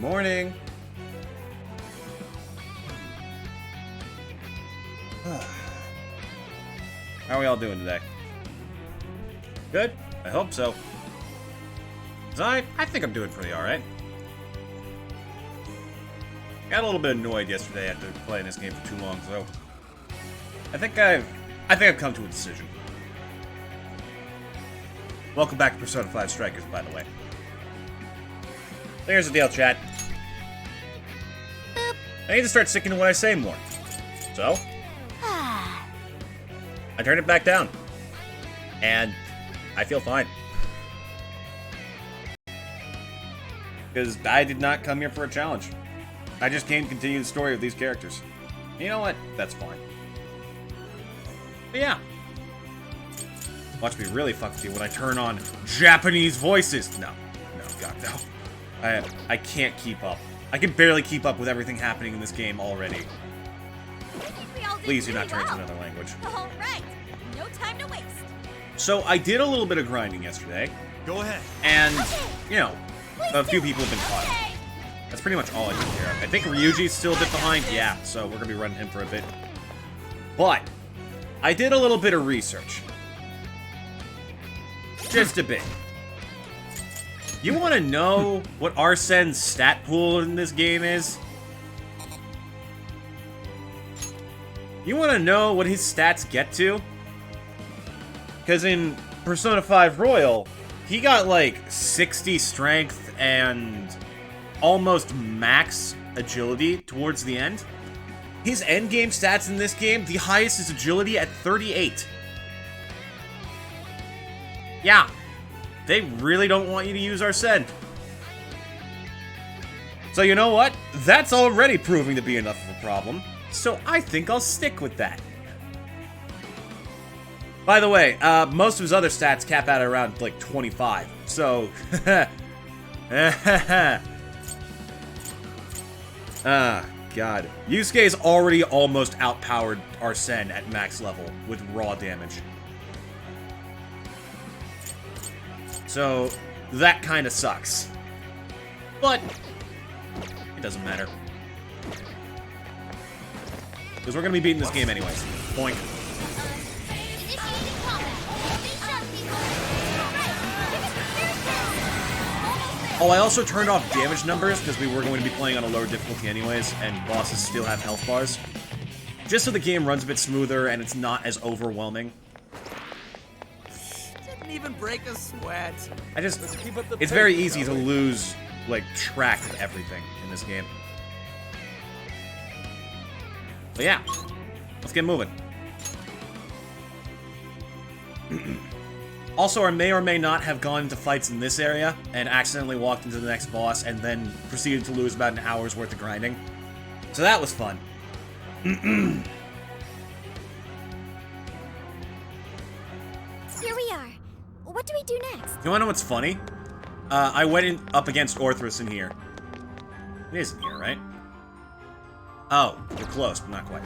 morning. How are we all doing today? Good? I hope so. 'Cause I think I'm doing pretty alright. Got a little bit annoyed yesterday after playing this game for too long, so I think I've come to a decision. Welcome back to Persona 5 Strikers, by the way. Here's the deal, chat. I need to start sticking to what I say more. So, I turned it back down. And I feel fine. Because I did not come here for a challenge. I just came to continue the story of these characters. You know what? That's fine. But yeah. Watch me really fuck with you when I turn on Japanese voices. No, God, no. I can't keep up. I can barely keep up with everything happening in this game already. Please do not turn it to another language. All right, no time to waste. So I did a little bit of grinding yesterday. Go ahead. And, you know, a few people have been caught. That's pretty much all I took care of. I think Ryuji's still a bit behind. Yeah, so we're gonna be running him for a bit. But I did a little bit of research. Just a bit. You want to know what Arsene's stat pool in this game is? You want to know what his stats get to? Because in Persona 5 Royal, he got like 60 strength and almost max agility towards the end. His endgame stats in this game, the highest is agility at 38. Yeah. They really don't want you to use Arsene. So you know what? That's already proving to be enough of a problem. So I think I'll stick with that. By the way, most of his other stats cap out at around, like, 25. So... ah, God. Yusuke's already almost outpowered Arsene at max level with raw damage. So, that kind of sucks. But, it doesn't matter. Because we're going to be beating this game anyways. Boink. Oh, I also turned off damage numbers because we were going to be playing on a lower difficulty anyways, and bosses still have health bars. Just so the game runs a bit smoother and it's not as overwhelming. Even break a sweat. It's very easy to lose, like, track of everything in this game. But yeah, let's get moving. Also, I may or may not have gone into fights in this area and accidentally walked into the next boss and then proceeded to lose about an hour's worth of grinding. So that was fun. Here we are. What do we do next? You wanna know what's funny? I went up against Orthrus in here. It is in here, right? Oh, we're close, but not quite.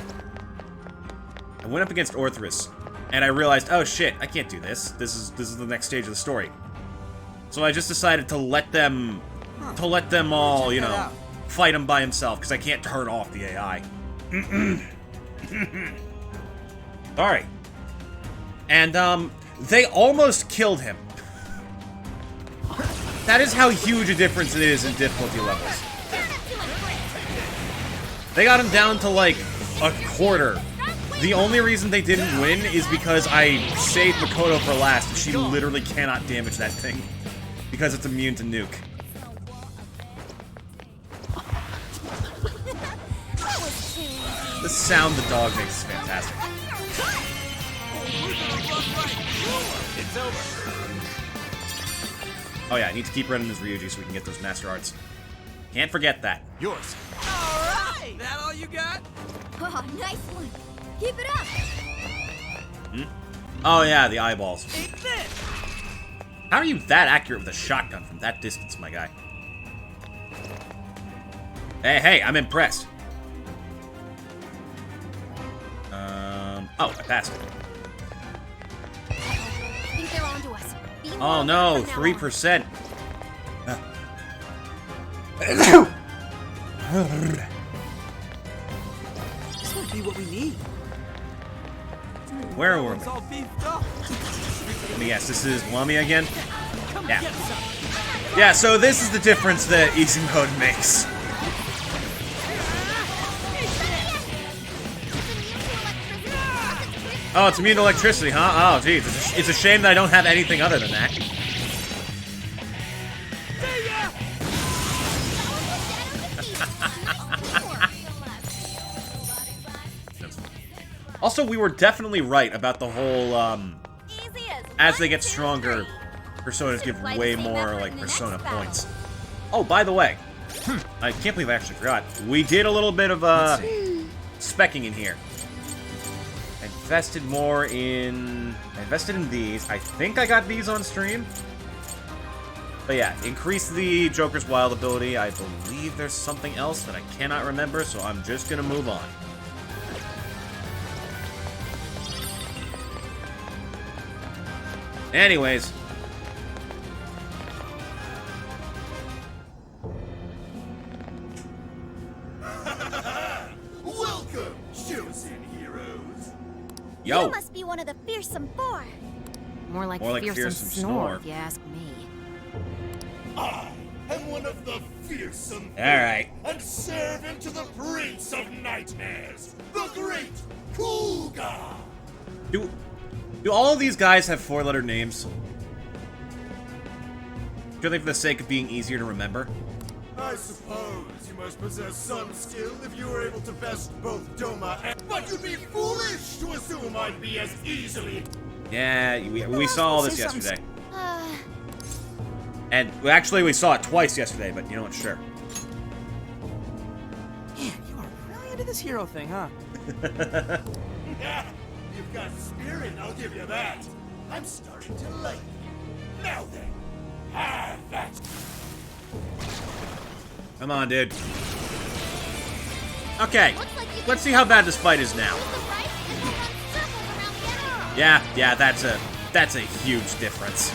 I went up against Orthrus, and I realized, oh shit, I can't do this. This is the next stage of the story. So I just decided to let them all, you know, fight him by himself, because I can't turn off the AI. Alright. And, they almost killed him. That is how huge a difference it is in difficulty levels. They got him down to, like, a quarter. The only reason they didn't win is because I saved Makoto for last, and she literally cannot damage that thing. Because it's immune to nuke. The sound the dog makes is fantastic. It's over. Oh yeah, I need to keep running this Ryuji so we can get those Master Arts. Can't forget that. Yours. All right. That all you got? Oh, nice one. Keep it up. Oh yeah, the eyeballs. Take this. How are you that accurate with a shotgun from that distance, my guy? Hey, I'm impressed. Oh, I passed it. I think they're onto us. Oh no, 3%. This might be what we need. Where were we? It's all beefed up. Let me guess, this is Lumia again? Come Yeah. get some. Yeah, so this is the difference that easy mode makes. Oh, it's immune to electricity, huh? Oh, geez. It's a shame that I don't have anything other than that. Also, we were definitely right about the whole, as they get stronger, personas give way more, like, persona points. Oh, by the way, I can't believe I actually forgot. We did a little bit of, specking in here. I invested in these. I think I got these on stream. But yeah, increase the Joker's Wild ability. I believe there's something else that I cannot remember, so I'm just gonna move on. Anyways. Welcome, chosen heroes. Yo. You must be one of the fearsome four. More like fearsome fearsome snore. snore, if you ask me. I am one of the fearsome Alright. and servant to the Prince of Nightmares, the Great Kuga. Do all of these guys have four-letter names? Purely for the sake of being easier to remember? I suppose you must possess some skill if you were able to best both Doma and... But you'd be foolish to assume I'd be as easily... Yeah, we saw all this Say something. yesterday. And well, actually, we saw it twice yesterday, but you know what? Sure. Man, you are really into this hero thing, huh? Yeah, you've got spirit, I'll give you that. I'm starting to like you. Now then, have that. Come on, dude. Okay, let's see how bad this fight is now. Yeah, that's a huge difference.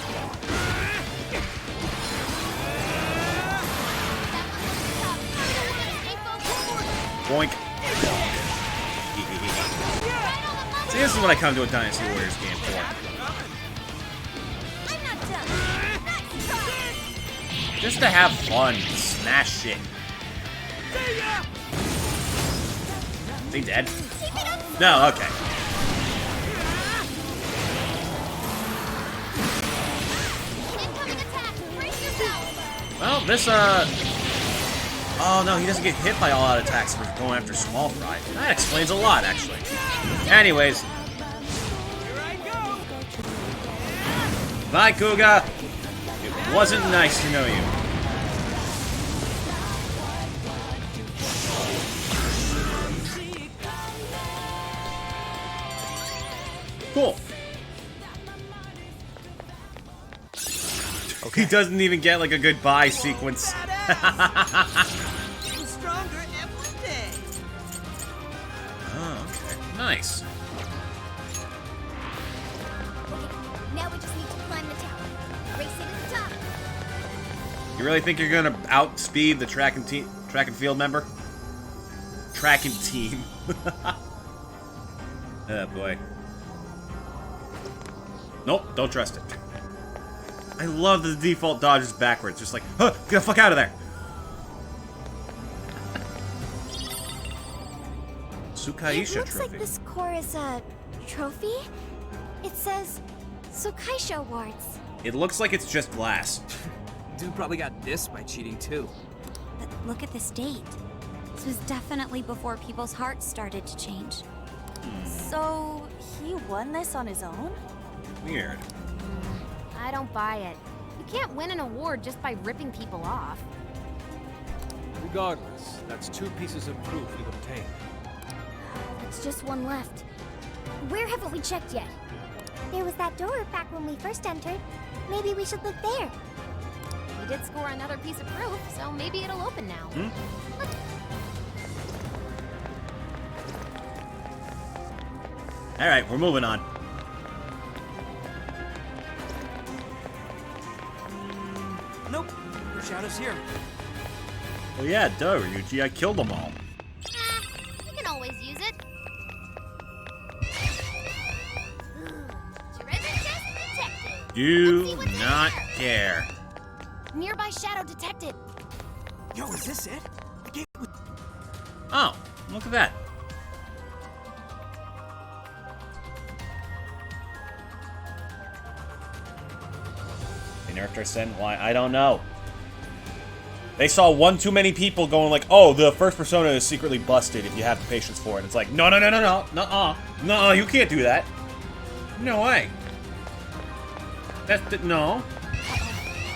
Boink. See, this is what I come to a Dynasty Warriors game for. I'm not done. Just to have fun, smash shit. Is he dead? No, okay. Incoming attack. Brace yourself. Well, this, oh, no, he doesn't get hit by all-out attacks for going after Small Fry. That explains a lot, actually. Anyways. Bye, Kuga. It wasn't nice to know you. Cool. He doesn't even get, like, a goodbye sequence. Stronger every day. Oh, okay. Nice. Now we just need to climb the tower. Race it to the top. You really think you're gonna outspeed the track and field member? Track and team. Oh boy. Nope, don't trust it. I love that the default dodge is backwards, just like, huh, get the fuck out of there. Sukaisha It looks trophy. like this core is a trophy. It says Sukaisha Awards. It looks like it's just glass. Dude probably got this by cheating too. But look at this date. This was definitely before people's hearts started to change. So he won this on his own? Weird. I don't buy it. You can't win an award just by ripping people off. Regardless, that's 2 pieces of proof you've obtained. It's just one left. Where haven't we checked yet? There was that door back when we first entered. Maybe we should look there. We did score another piece of proof, so maybe it'll open now. Alright, we're moving on. Nope. Your shadow's here. Well, yeah, duh, Ryuji. I killed them all. You can always use it. Treasure chest detected. Do Let's see what's in not there. care. Nearby shadow detected. Yo, is this it? Oh, look at that. The character said, why? I don't know. They saw one too many people going like, oh, the first persona is secretly busted if you have the patience for it. It's like, no, no, you can't do that. No way. No.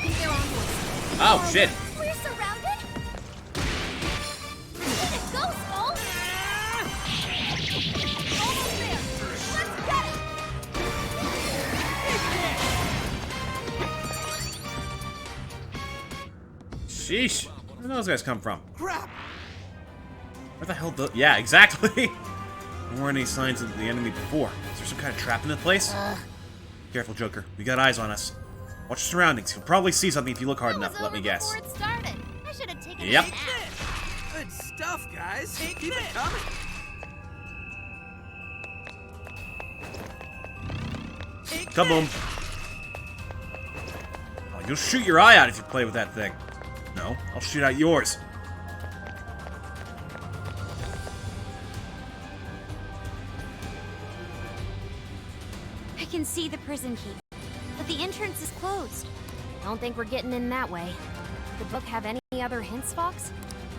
Think they're on board. Oh, shit. We're surrounded. Let it go, Skull. Almost there. Let's get it. Sheesh. Where did those guys come from? Crap! Where the hell the... Yeah, exactly. There weren't any signs of the enemy before. Is there some kind of trap in the place? Careful, Joker. We got eyes on us. Watch your surroundings. You'll probably see something if you look hard That was enough, let me over guess. before it started. I should have taken Yep. a nap. Good stuff, guys. Keep it coming. Kaboom. Oh, you'll shoot your eye out if you play with that thing. No, I'll shoot out yours. I can see the prison key, but the entrance is closed. Don't think we're getting in that way. The book have any other hints, Fox?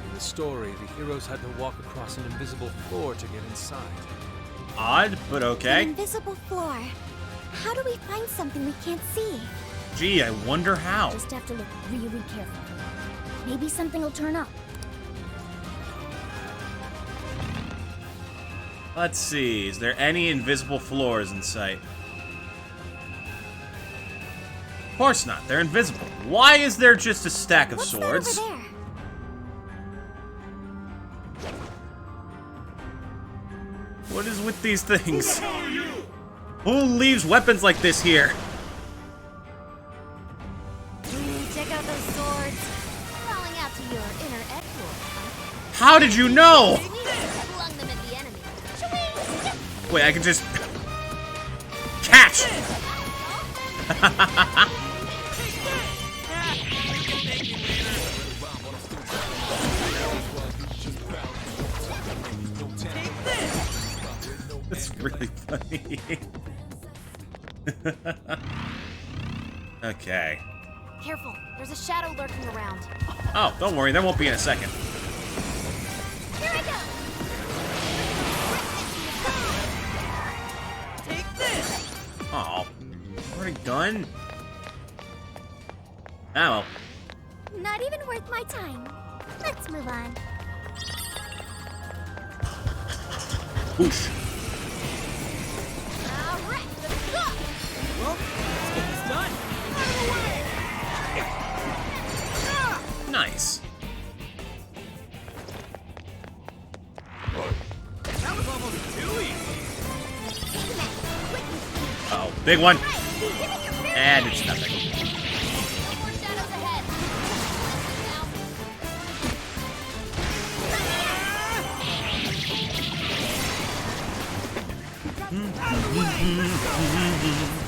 In the story, the heroes had to walk across an invisible floor to get inside. Odd, but An okay. invisible floor. How do we find something we can't see? Gee, I wonder how. Just have to look really careful. Maybe something will turn up. Let's see, is there any invisible floors in sight? Of course not, they're invisible. Why is there just a stack of What's swords? that over there? What is with these things? Who leaves weapons like this here? Check out those swords. Crawling out to your inner Edward. How did you know? Flung them at the enemy. Shwing! Wait, I can just... Catch! That's really funny. Okay. Careful, there's a shadow lurking around. Oh, don't worry, there won't be in a second. Here I go! Oh, already done? Oh, well. Not even worth my time. Let's move on. Whoosh. Alright, let's go! Well, let's get this done. Nice. That was almost too easy. Uh oh, big one. And it's nothing. No more shadows ahead.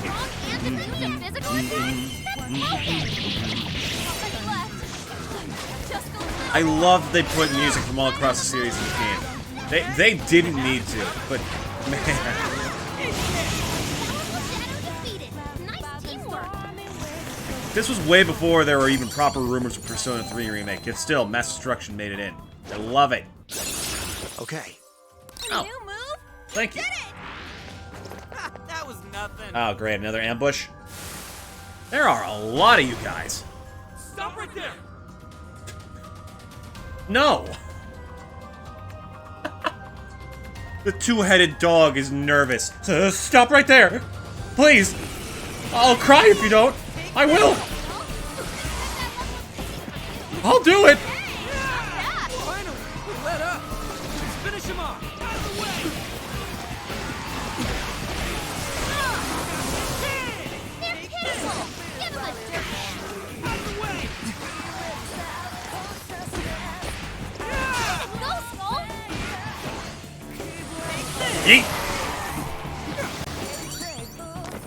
Strong and diffuse of physical attacks? That's perfect! Nothing left. Just go through. I love they put music from all across the series in the game. They didn't need to, but man. Shadow defeated. Nice teamwork. This was way before there were even proper rumors of Persona 3 remake, yet still, Mass Destruction made it in. I love it. Okay. Oh, New move? thank you. That was nothing. Oh, great, another ambush. There are a lot of you guys. Stop right there. No! The two-headed dog is nervous. Stop right there! Please! I'll cry if you don't! I will! I'll do it! Finally, we let up. Let's finish him off. Out of the way. They're pitiful. Give them a dirt. Out of the way. Yeet!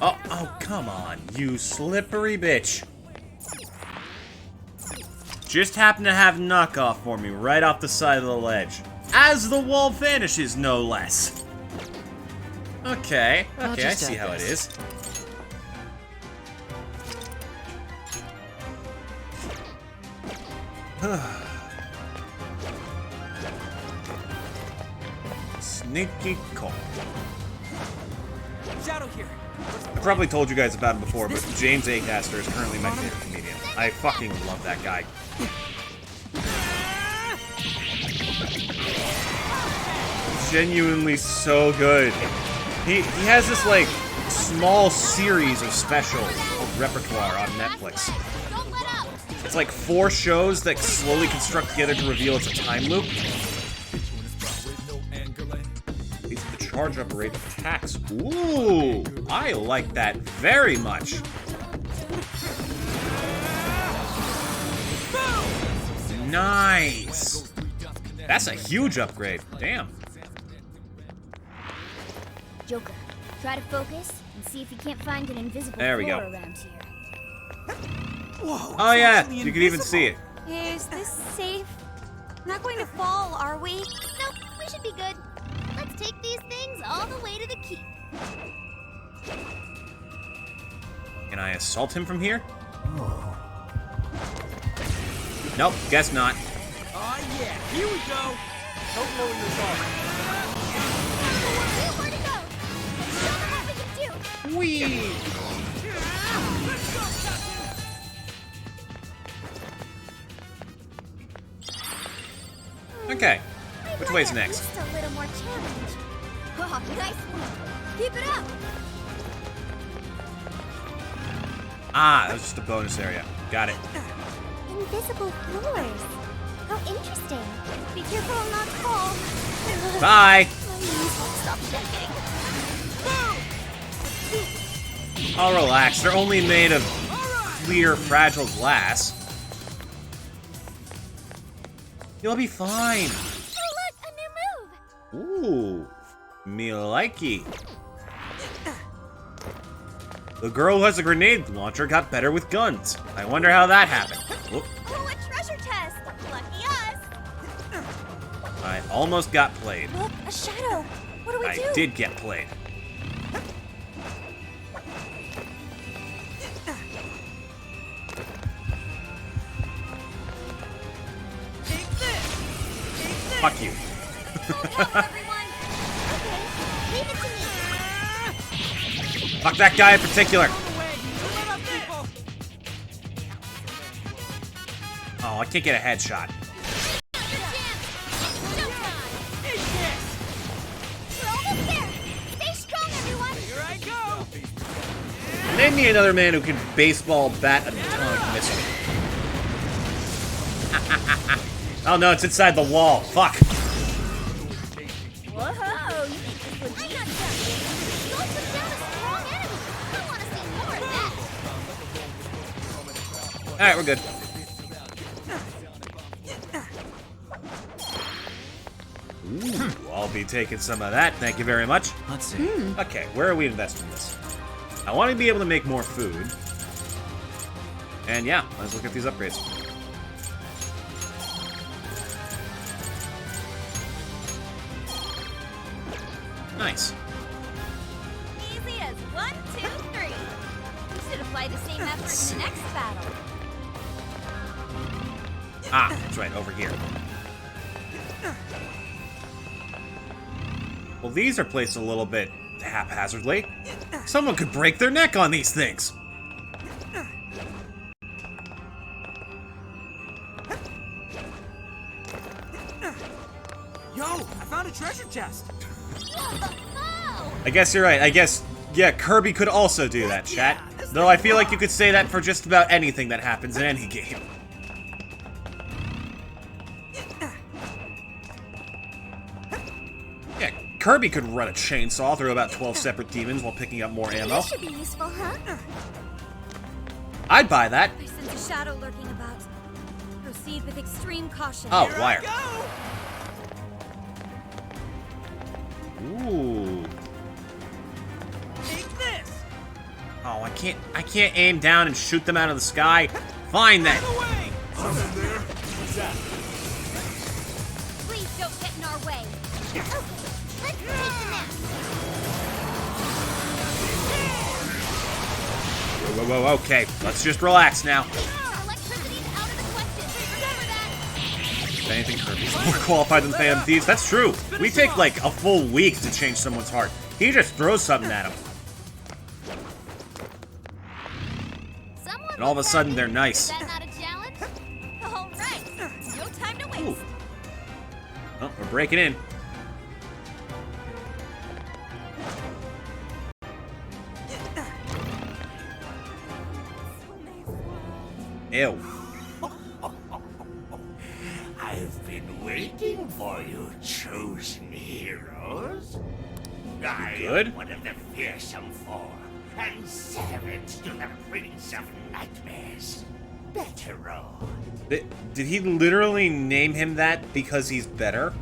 Oh, come on, you slippery bitch. Just happen to have knockoff for me right off the side of the ledge. As the wall vanishes, no less. Okay, I see how it is. Sneaky Cole. Shadow here. I probably told you guys about him before, but James Acaster is currently my favorite comedian. I fucking love that guy. Genuinely so good. He has this, like, small series of specials called Repertoire on Netflix. Don't let up. It's like 4 shows that slowly construct together to reveal it's a time loop. The charge up rate of attacks. Ooh, I like that very much. Nice. That's a huge upgrade. Damn. Joker, try to focus and see if you can't find an invisible There we floor go. around here. Whoa. Oh yeah, you can even see it. Is this safe? Not going to fall, are we? Nope, we should be good. Let's take these things all the way to the keep. Can I assault him from here? Nope, guess not. Oh yeah, here we go. Don't know when you're going. Where to go? Let's show them what we can do. Whee! Let's go, Captain. Okay, I which want way's at next? least a little more challenge. Oh, nice one. Keep it up. Ah, that was just a bonus area. Got it. Invisible floors. How interesting. Be careful and not fall. Bye! My knees won't stop shaking. Oh, relax. They're only made of clear, fragile glass. You'll be fine. Oh, look, a new move. Ooh, me likey. The girl who has a grenade launcher got better with guns. I wonder how that happened. Whoop. Oh, a treasure chest. Lucky us. I almost got played. Look, a shadow. What do we do? I did get played. Take this. Fuck you. Everyone. Okay, leave it to me. Fuck that guy in particular. Away. Don't let up, people. Oh, I can't get a headshot. Take this. We're almost there. Stay strong, everyone. Here I go. Name me another man who can baseball bat an atomic missile. Oh no, it's inside the wall. Fuck. Whoa, you think this would be not done. Don't put down a strong enemy. I want to see more of that. Alright, we're good. Ooh, I'll be taking some of that, thank you very much. Let's see. Okay, where are we investing this? I want to be able to make more food. And yeah, let's look at these upgrades. Nice. Easy as 1, 2, 3. We should apply the same effort in the next battle. Ah, that's right, over here. Well, these are placed a little bit haphazardly. Someone could break their neck on these things. Yo, I found a treasure chest. Oh, I guess you're right. I guess, yeah, Kirby could also do that, chat. Though I feel like you could say that for just about anything that happens in any game. Yeah, Kirby could run a chainsaw through about 12 separate demons while picking up more ammo. this should be useful, huh? I'd buy that. I sense a shadow lurking about. Proceed with extreme caution. Oh, Here wire. I go. Ooh. Take this! Oh, I can't aim down and shoot them out of the sky. Fine then. Get away! I'm in there. What's that? Please don't get in our way. Okay, let's take the map. Whoa, whoa, whoa, okay. Let's just relax now. Electricity's out of the question. Remember that. If anything, Kirby's more qualified than Phantom Thieves. That's true. We take like a full week to change someone's heart. He just throws something at him. Someone And all of a was sudden, happy. they're nice. Is that not a challenge? All right. No time to Ooh. waste. Oh, we're breaking in. Ew. I've been waiting for you, chosen heroes. I good? am one of the fearsome four, and servant to the Prince of Nightmares, Betero. Did he literally name him that because he's better?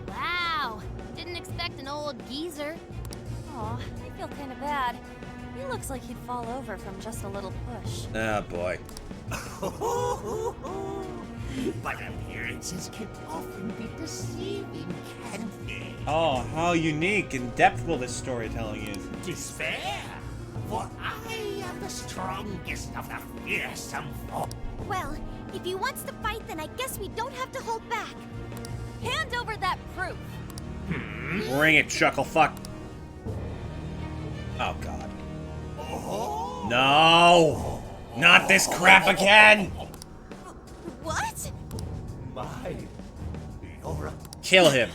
Wow. Didn't expect an old geezer. Aw, I feel kind of bad. He looks like he'd fall over from just a little push. Oh boy. But appearances can often be deceiving, can't they? Oh, how unique and depthful this storytelling is. Despair, for I am the strongest of the fearsome four. Well, if he wants to fight, then I guess we don't have to hold back. Hand over that proof. Bring it, Chucklefuck. Oh god. No! Not this crap again! What? My, you're a Kill him.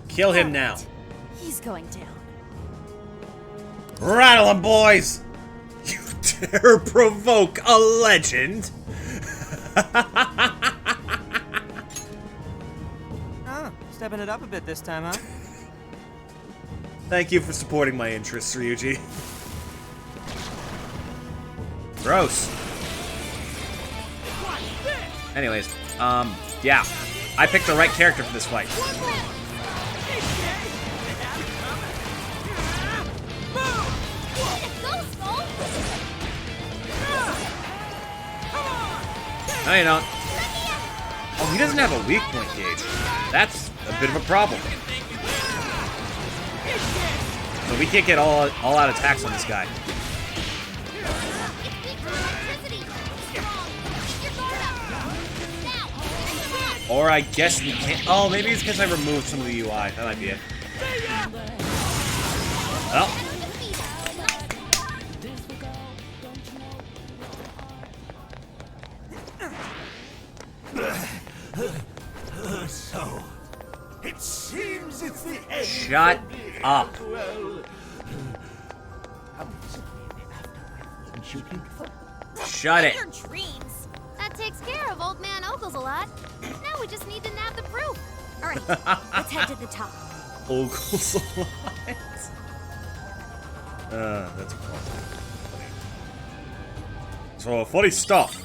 Kill him now. He's going down. Rattle him, boys! You dare provoke a legend? Oh, stepping it up a bit this time, huh? Thank you for supporting my interests, Ryuji. Gross. Anyways, yeah. I picked the right character for this fight. Go, Skull! No, you don't. Oh, he doesn't have a weak point gauge. That's a bit of a problem. So we can't get all out attacks on this guy. It's weak to electricity. Strong. Keep your guard up. Now, come on. Or I guess we can't. Oh, maybe it's because I removed some of the UI. That might be it. Well, so. It seems it's the end. shut up. Well, how is it after I've been shooting for? Shut it. Your dreams. That takes care of Old Man Ogles a lot. Now we just need to nab the proof. All right, let's head to the top. Ogles Alliance. That's fun. So, funny stuff.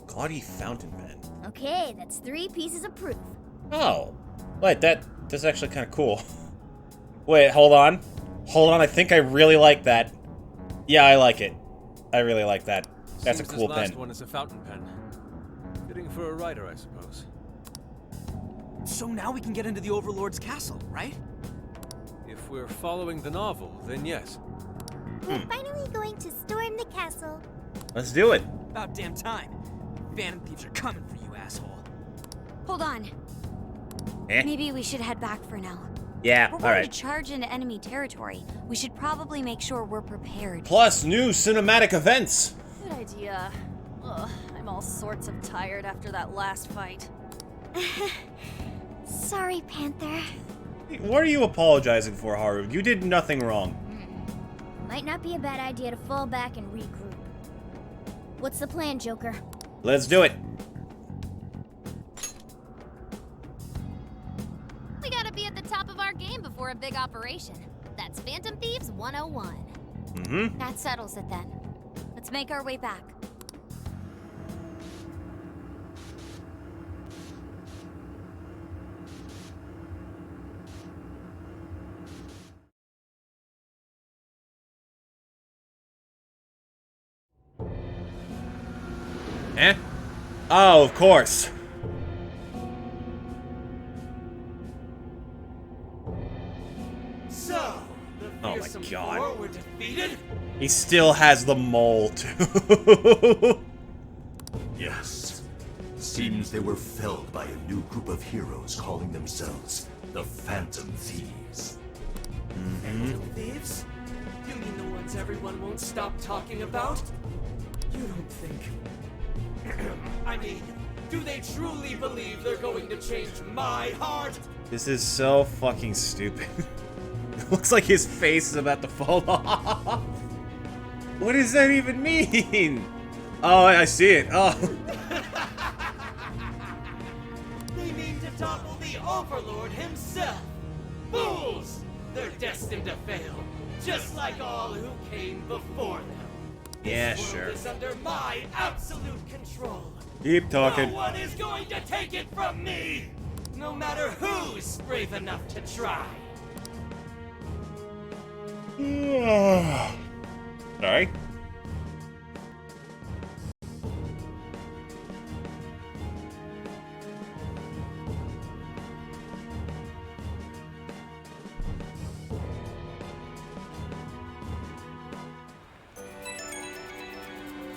Gaudy fountain pen. Okay, that's 3 pieces of proof. Oh. Wait, that's actually kind of cool. Wait, hold on. Hold on, I think I really like that. Yeah, I like it. I really like that. That's Seems a cool this last pen. one is a fountain pen. Fitting for a writer, I suppose. So now we can get into the Overlord's castle, right? If we're following the novel, then yes. We're finally going to storm the castle. Let's do it. About damn time. Phantom thieves are coming for you, asshole. Hold on. Eh? Maybe we should head back for now. Yeah, We're going alright. to charge into enemy territory. We should probably make sure we're prepared. Plus, new cinematic events. Good idea. Ugh, I'm all sorts of tired after that last fight. Sorry, Panther. What are you apologizing for, Haru? You did nothing wrong. Might not be a bad idea to fall back and regroup. What's the plan, Joker? Let's do it. We gotta be at the top of our game before a big operation. That's Phantom Thieves 101. Mm-hmm. That settles it then. Let's make our way back. Eh? Oh, of course. So, the Oh my fearsome God. four were defeated? He still has the mole, too. Yes. Seems they were felled by a new group of heroes calling themselves the Phantom Thieves. Phantom thieves? You mean the ones everyone won't stop talking about? You don't think... I mean, do they truly believe they're going to change my heart? This is so fucking stupid. It looks like his face is about to fall off. What does that even mean? Oh, I see it. Oh. They mean to topple the Overlord himself. Fools! They're destined to fail, just like all who came before them. Yeah, This sure. world is under my absolute control. Keep talking. No one is going to take it from me, no matter who's brave enough to try. Sorry.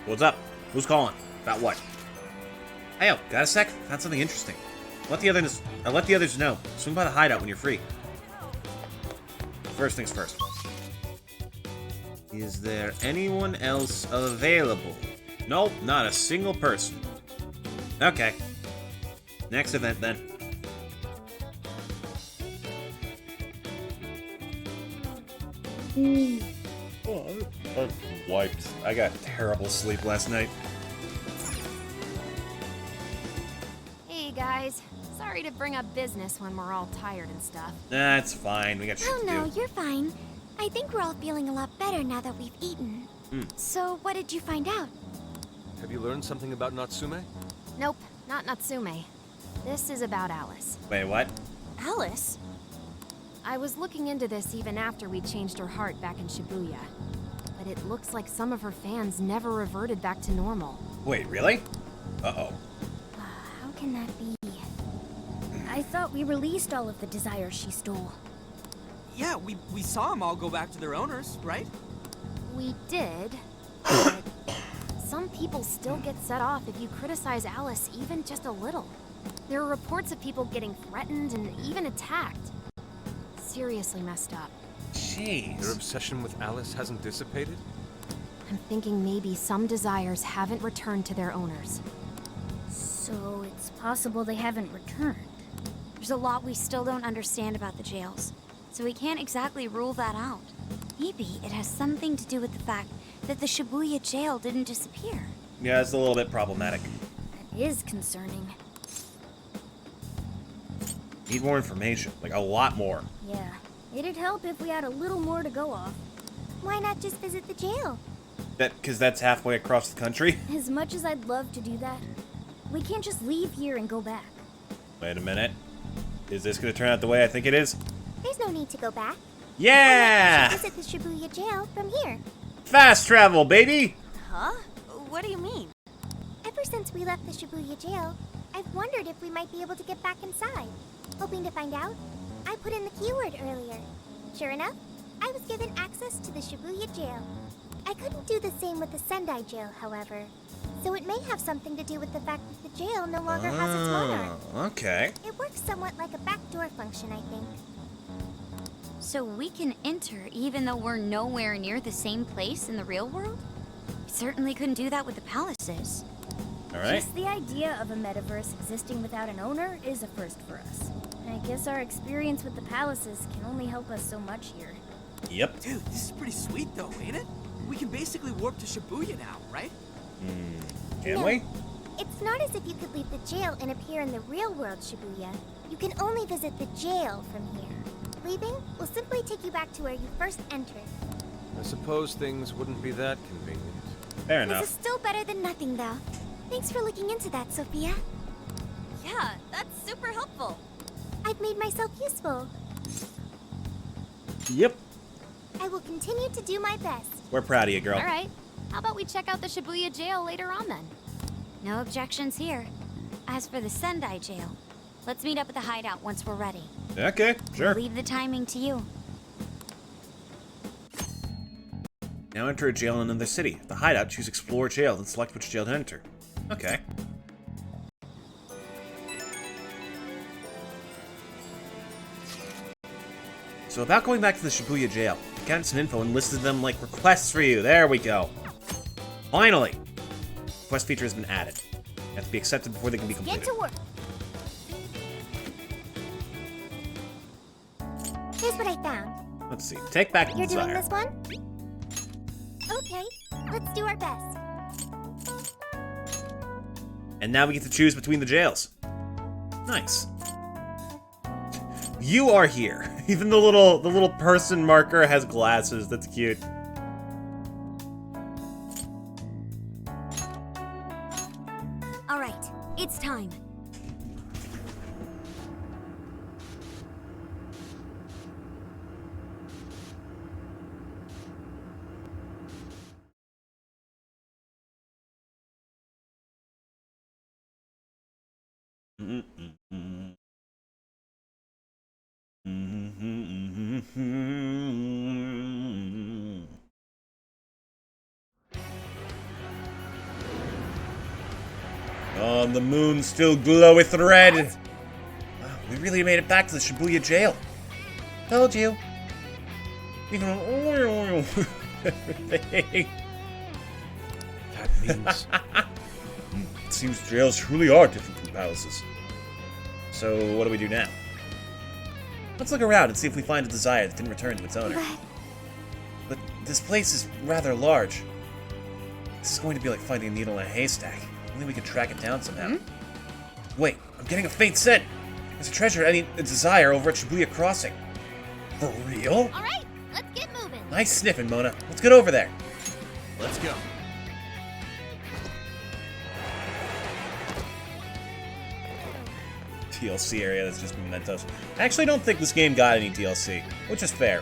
What's up? Who's calling? About what? Hey, yo, got a sec? Found something interesting. Let the others know. Swing by the hideout when you're free. First things first. Is there anyone else available? Nope, not a single person. Okay. Next event, then. Oh, I'm wiped. I got terrible sleep last night. Hey guys, sorry to bring up business when we're all tired and stuff. That's fine. We got shit Oh to no, do. you're fine. I think we're all feeling a lot better now that we've eaten. So, what did you find out? Have you learned something about Natsume? Nope, not Natsume. This is about Alice. Wait, what? Alice? I was looking into this even after we changed her heart back in Shibuya. But it looks like some of her fans never reverted back to normal. Wait, really? Uh-oh. How can that be? I thought we released all of the desires she stole. Yeah, we saw them all go back to their owners, right? We did, but some people still get set off if you criticize Alice even just a little. There are reports of people getting threatened and even attacked. Seriously messed up. Jeez. Your obsession with Alice hasn't dissipated? I'm thinking maybe some desires haven't returned to their owners. So, it's possible they haven't returned. There's a lot we still don't understand about the jails, so we can't exactly rule that out. Maybe it has something to do with the fact that the Shibuya jail didn't disappear. Yeah, it's a little bit problematic. That is concerning. Need more information. Like, a lot more. Yeah, it'd help if we had a little more to go off. Why not just visit the jail? Because that's halfway across the country? As much as I'd love to do that, we can't just leave here and go back. Wait a minute. Is this going to turn out the way I think it is? There's no need to go back. Yeah! Visit the Shibuya jail from here. Fast travel, baby! Huh? What do you mean? Ever since we left the Shibuya jail, I've wondered if we might be able to get back inside. Hoping to find out, I put in the keyword earlier. Sure enough, I was given access to the Shibuya jail. I couldn't do the same with the Sendai jail, however. So it may have something to do with the fact that the jail no longer has its monarch. Okay. It works somewhat like a backdoor function, I think. So we can enter even though we're nowhere near the same place in the real world? We certainly couldn't do that with the palaces. Alright. Just the idea of a metaverse existing without an owner is a first for us. I guess our experience with the palaces can only help us so much here. Yep. Dude, this is pretty sweet though, ain't it? We can basically warp to Shibuya now, right? Can No. we? It's not as if you could leave the jail and appear in the real world, Shibuya. You can only visit the jail from here. Leaving will simply take you back to where you first entered. I suppose things wouldn't be that convenient. Fair This is enough. still better than nothing, though. Thanks for looking into that, Sophia. Yeah, that's super helpful. I've made myself useful. Yep. I will continue to do my best. We're proud of you, girl. All right, how about we check out the Shibuya jail later on then? No objections here. As for the Sendai jail, let's meet up at the hideout once we're ready. Okay, sure. Leave the timing to you. Now enter a jail in another city. The hideout, choose explore jail, then select which jail to enter. Okay. So about going back to the Shibuya jail, I got some info and listed them like requests for you. There we go. Finally! Quest feature has been added. They have to be accepted before they can be completed. Get to work. Here's what I found. Let's see. Take back the You're doing desire. this one? Okay, let's do our best. And now we get to choose between the jails. Nice. You are here. Even the little person marker has glasses. That's cute. All right, it's time. Oh, the moon still gloweth red. Wow, we really made it back to the Shibuya jail. Told you. Even everything. That means... It seems jails truly are different from palaces. So, what do we do now? Let's look around and see if we find a desire that didn't return to its owner. But this place is rather large. This is going to be like finding a needle in a haystack. Only we can track it down somehow. Wait, I'm getting a faint scent. There's a treasure, a desire over at Shibuya Crossing. For real? All right, let's get moving. Nice sniffing, Mona. Let's get over there. Let's go. DLC area that's just mementos. I actually don't think this game got any DLC, which is fair.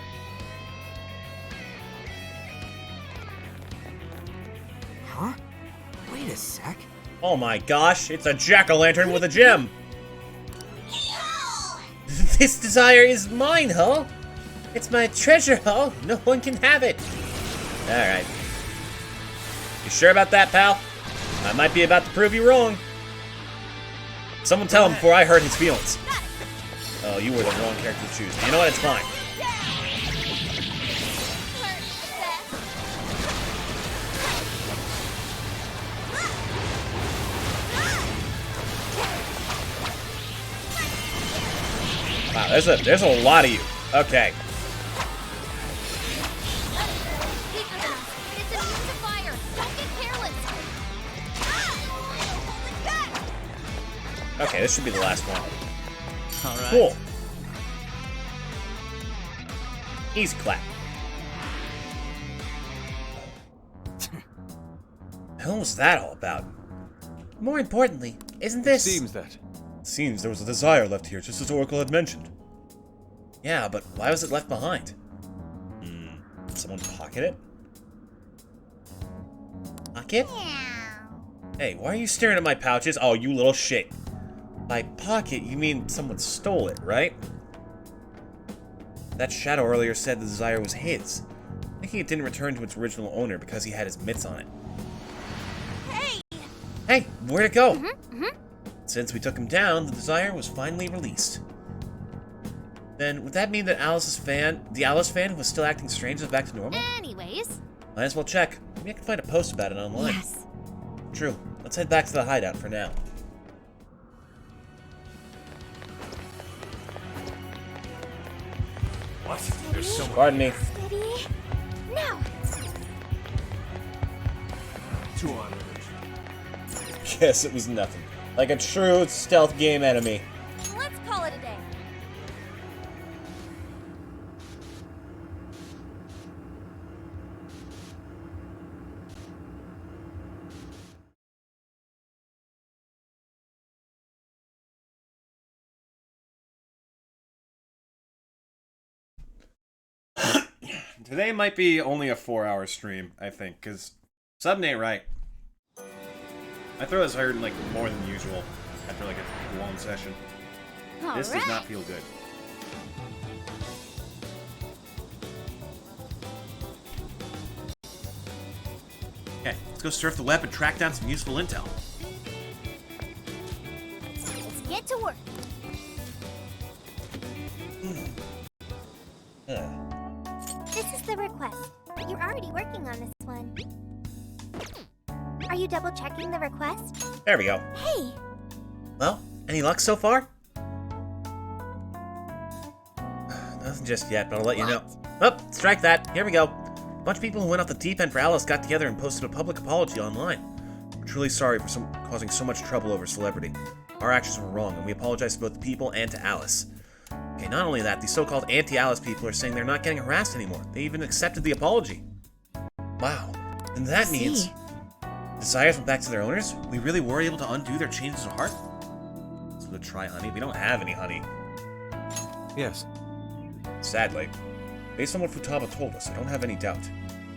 Huh? Wait a sec. Oh my gosh, it's a jack-o'-lantern with a gem! This desire is mine, huh? It's my treasure, huh? No one can have it! Alright. You sure about that, pal? I might be about to prove you wrong. Someone tell him before I hurt his feelings. Oh, you were the wrong character to choose. You know what? It's fine. Wow, there's a lot of you. Okay. Okay, this should be the last one. Alright. Cool. Easy clap. The hell was that all about? More importantly, isn't this... Seems that. Seems there was a desire left here, just as Oracle had mentioned. Yeah, but why was it left behind? Did someone pocket it? Pocket? Hey, why are you staring at my pouches? Oh, you little shit. By pocket, you mean someone stole it, right? That shadow earlier said the desire was his, thinking it didn't return to its original owner because he had his mitts on it. Hey, where'd it go? Since we took him down, the desire was finally released. Then, would that mean that the Alice fan was still acting strange is back to normal? Anyways. Might as well check. Maybe I can find a post about it online. Yes. True. Let's head back to the hideout for now. What? There's so much. Pardon me. Steady. Now. 2 on it. Yes, it was nothing. Like a true stealth game enemy. Let's call it a day. Today might be only a 4-hour stream, I think, because something ain't right. My throat is hurting like more than usual after like a long session. This does not feel good. Okay, let's go surf the web and track down some useful intel. Let's get to work. This is the request. You're already working on this one. Are you double checking the request? There we go. Hey! Well, any luck so far? Nothing just yet, but I'll let you know. Oh, strike that. Here we go. A bunch of people who went off the deep end for Alice got together and posted a public apology online. We're truly sorry for causing so much trouble over celebrity. Our actions were wrong, and we apologize to both the people and to Alice. Okay, not only that, these so-called anti-Alice people are saying they're not getting harassed anymore. They even accepted the apology. Wow. And that means desires went back to their owners? We really were able to undo their changes of heart? So to try honey? We don't have any honey. Yes. Sadly. Based on what Futaba told us, I don't have any doubt.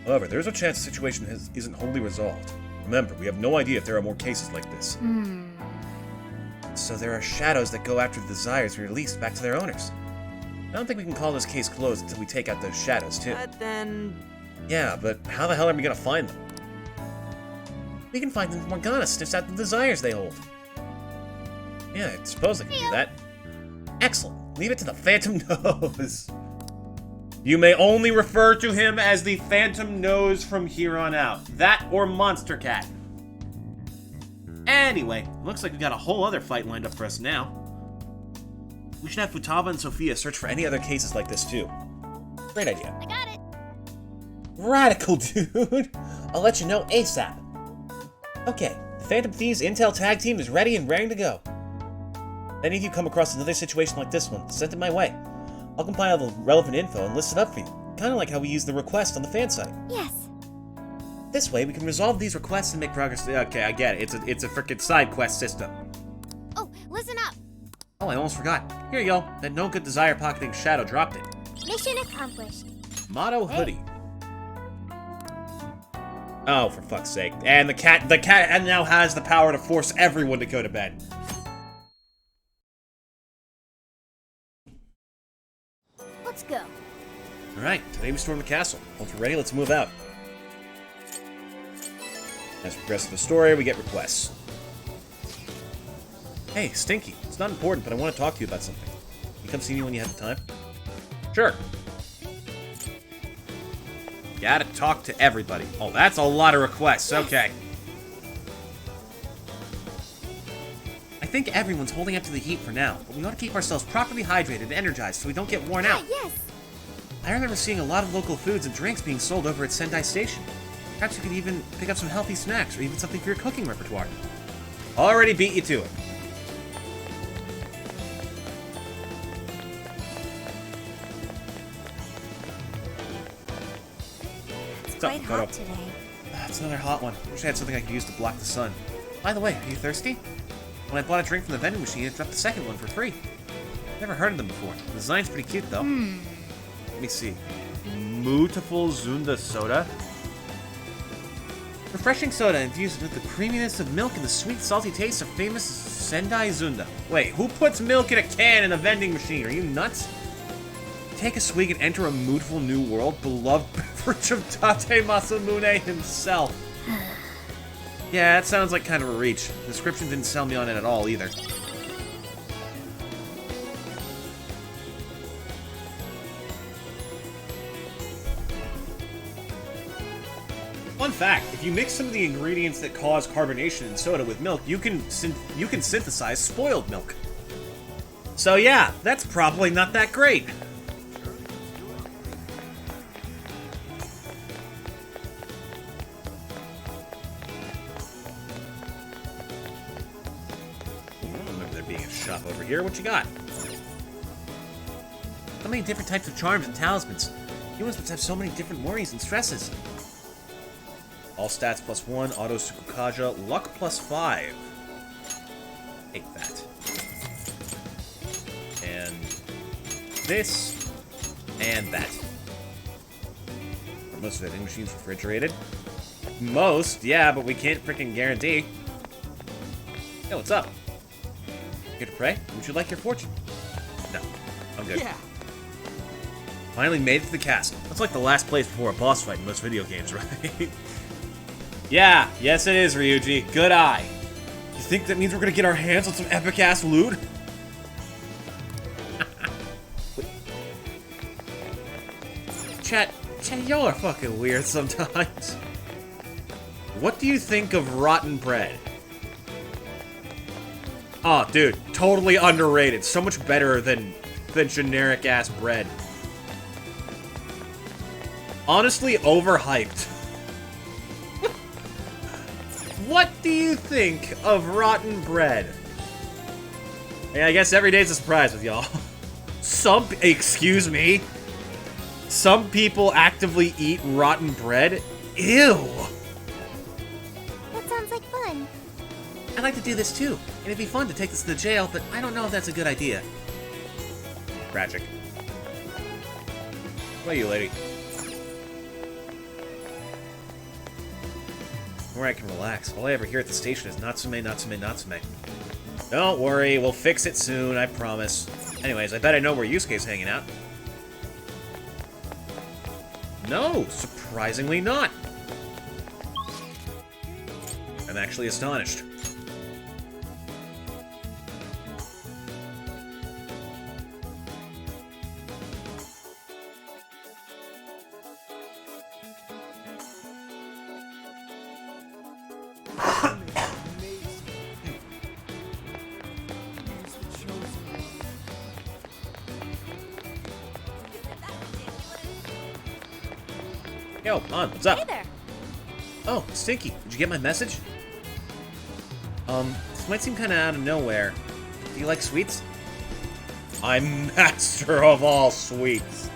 However, there's a chance the situation isn't wholly resolved. Remember, we have no idea if there are more cases like this. So there are shadows that go after the desires we released back to their owners. I don't think we can call this case closed until we take out those shadows, too. But then... Yeah, but how the hell are we gonna find them? We can find them if Morgana sniffs out the desires they hold. Yeah, I suppose I can do that. Excellent. Leave it to the Phantom Nose. You may only refer to him as the Phantom Nose from here on out. That or Monster Cat. Anyway, looks like we got a whole other fight lined up for us now. We should have Futaba and Sophia search for any other cases like this too. Great idea. I got it. Radical, dude. I'll let you know ASAP. Okay, the Phantom Thieves Intel Tag Team is ready and raring to go. If any of you come across another situation like this one, send it my way. I'll compile the relevant info and list it up for you. Kinda like how we use the request on the fan site. Yes. This way, we can resolve these requests and make progress. Okay, I get it. It's a frickin' side quest system. Oh, listen up. Oh, I almost forgot. Here you go. That no good desire pocketing shadow dropped it. Mission accomplished. Motto hoodie. Oh, for fuck's sake. And the cat now has the power to force everyone to go to bed. Let's go. Alright, today we storm the castle. Once we're ready, let's move out. As we progress through the story, we get requests. Hey, Stinky. It's not important, but I want to talk to you about something. Can you come see me when you have the time? Sure. Gotta talk to everybody. Oh, that's a lot of requests. Okay. I think everyone's holding up to the heat for now, but we ought to keep ourselves properly hydrated and energized so we don't get worn out. Yes. I remember seeing a lot of local foods and drinks being sold over at Sendai Station. Perhaps you could even pick up some healthy snacks or even something for your cooking repertoire. Already beat you to it. It's quite Photo? hot today. It's another hot one. Wish I had something I could use to block the sun. By the way, are you thirsty? When I bought a drink from the vending machine, it dropped the second one for free. Never heard of them before. The design's pretty cute, though. Let me see. Mootiful Zunda soda. Refreshing soda infused with the creaminess of milk and the sweet, salty taste of famous Sendai Zunda. Wait, who puts milk in a can in a vending machine? Are you nuts? Take a swig and enter a moodful new world, beloved beverage of Tate Masamune himself. Yeah, that sounds like kind of a reach. The description didn't sell me on it at all, either. Fun fact, if you mix some of the ingredients that cause carbonation in soda with milk, you can synthesize spoiled milk. So yeah, that's probably not that great. I remember there being a shop over here. What you got? So many different types of charms and talismans. Humans must have so many different worries and stresses. All stats +1, auto Sukukaja, luck +5. Take that. And this, and that. Most of the vending machines refrigerated. Most, yeah, but we can't freaking guarantee. Hey, what's up? Here to pray? Would you like your fortune? No, I'm good. Yeah. Finally made it to the castle. That's like the last place before a boss fight in most video games, right? Yeah, yes it is, Ryuji. Good eye. You think that means we're gonna get our hands on some epic-ass loot? Chat, y'all are fucking weird sometimes. What do you think of rotten bread? Oh, dude, totally underrated. So much better than generic-ass bread. Honestly, overhyped. What do you think of rotten bread? Yeah, I guess every day's a surprise with y'all. Excuse me. Some people actively eat rotten bread? Ew. That sounds like fun. I'd like to do this too. And it'd be fun to take this to the jail, but I don't know if that's a good idea. Tragic. What are you, lady? Where I can relax. All I ever hear at the station is Natsume, Natsume, Natsume. Don't worry, we'll fix it soon, I promise. Anyways, I bet I know where Yusuke's hanging out. No, surprisingly not. I'm actually astonished. Yo, on, what's up? Hey there. Oh, Stinky, did you get my message? This might seem kind of out of nowhere. Do you like sweets? I'm master of all sweets.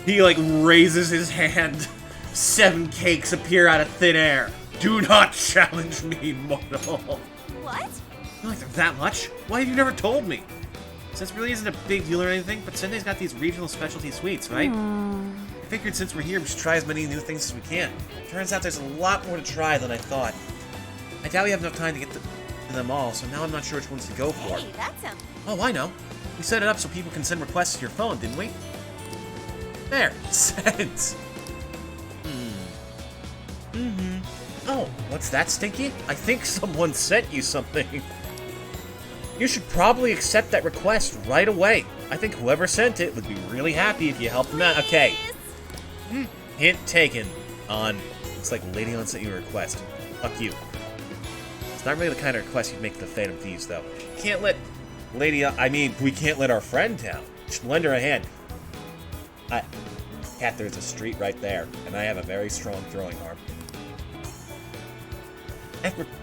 He, like, raises his hand. 7 cakes appear out of thin air. Do not challenge me, mortal. What? You like them that much? Why have you never told me? Since it really isn't a big deal or anything, but Sendai's got these regional specialty sweets, right? I figured since we're here, we should try as many new things as we can. Turns out there's a lot more to try than I thought. I doubt we have enough time to get to them all, so now I'm not sure which ones to go for. Hey, that's him. Oh, I know. We set it up so people can send requests to your phone, didn't we? There, sent. Oh, what's that, Stinky? I think someone sent you something. You should probably accept that request right away. I think whoever sent it would be really happy if you helped them out. Okay. Hint taken. On. Looks like Lady On sent you a request. Fuck you. It's not really the kind of request you'd make to the Phantom Thieves, though. Can't let we can't let our friend down. Just lend her a hand. Cat, there's a street right there, and I have a very strong throwing arm.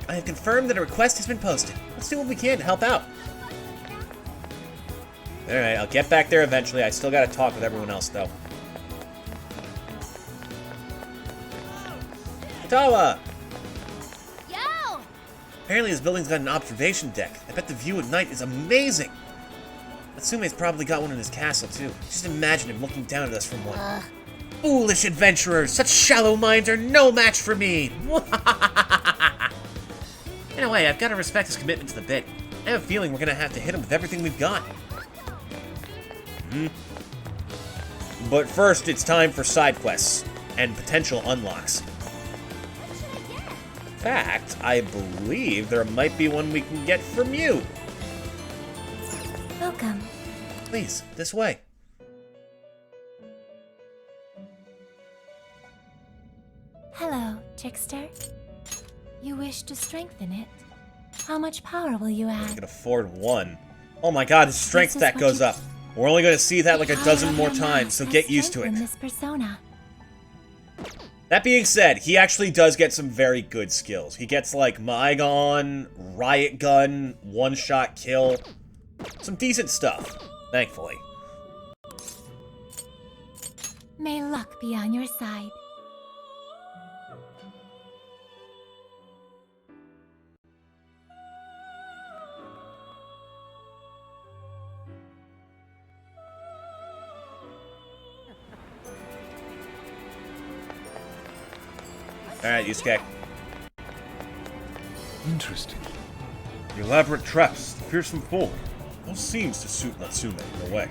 I have confirmed that a request has been posted. Let's do what we can to help out. Alright, I'll get back there eventually. I still gotta talk with everyone else, though. Tawa! Yo! Apparently this building's got an observation deck. I bet the view at night is amazing. Natsume's probably got one in his castle, too. Just imagine him looking down at us from one. Foolish adventurers! Such shallow minds are no match for me! In a way, I've got to respect his commitment to the bit. I have a feeling we're gonna have to hit him with everything we've got. But first, it's time for side quests and potential unlocks. In fact, I believe there might be one we can get from you. Welcome. Please, this way. Hello, trickster. You wish to strengthen it? How much power will you I add? can afford one. Oh my god, his strength This is stat what goes you- up. We're only gonna see that like a Power dozen of more your times, mask so has get used to strengthened it. This persona. That being said, he actually does get some very good skills. He gets, like, Mygon, Riot Gun, one-shot kill. Some decent stuff, thankfully. May luck be on your side. Alright, Yusuke. Interesting. The elaborate traps, the fearsome foe. All seems to suit Natsume in a way.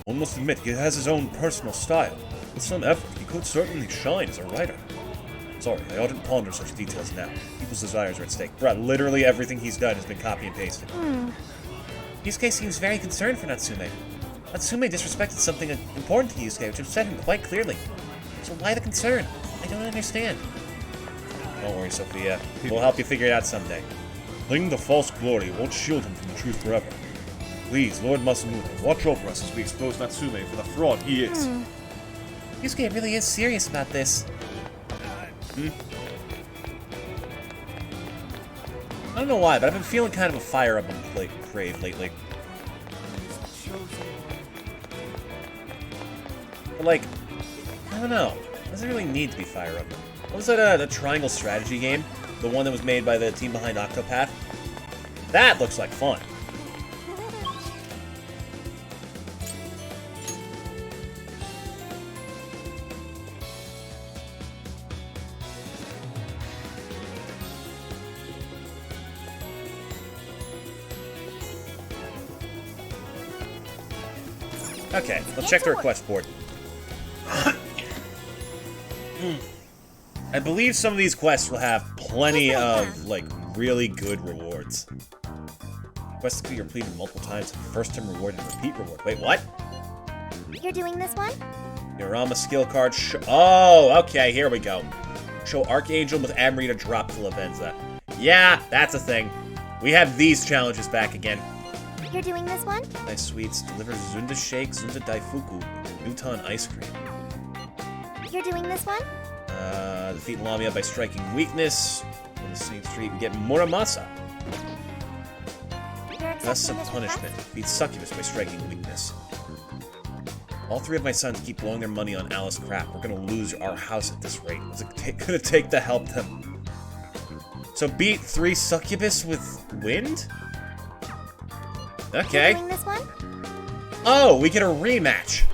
One must admit he has his own personal style. With some effort, he could certainly shine as a writer. Sorry, I oughtn't ponder such details now. People's desires are at stake. Bruh, literally everything he's done has been copy and pasted. Yusuke seems very concerned for Natsume. Natsume disrespected something important to Yusuke, which upset him quite clearly. So why the concern? I don't understand. Don't worry, Sophia. We'll help you figure it out someday. Clinging to false glory won't shield him from the truth forever. Please, Lord Masamune, watch over us as we expose Natsume for the fraud he is. Yusuke really is serious about this. I don't know why, but I've been feeling kind of a Fire Emblem crave lately. But like, I don't know. It doesn't really need to be Fire Emblem. What was that, the triangle strategy game? The one that was made by the team behind Octopath? That looks like fun. Okay, let's check the request board. I believe some of these quests will have plenty of, like, really good rewards. Quests can be completed multiple times. First time reward and repeat reward. Wait, what? You're doing this one? Yorama skill card. Oh, okay, here we go. Show Archangel with Amrita drop to Lavenza. Yeah, that's a thing. We have these challenges back again. You're doing this one? Nice sweets. Deliver Zunda Shake, Zunda Daifuku, Newton Ice Cream. You're doing this one? Defeat Lamia by striking weakness. On the same street, we get Muramasa. That's some punishment. Defeat Succubus by striking weakness. All three of my sons keep blowing their money on Alice crap. We're gonna lose our house at this rate. What's it gonna take to help them? So beat 3 Succubus with wind? Okay. You're doing this one? Oh, we get a rematch.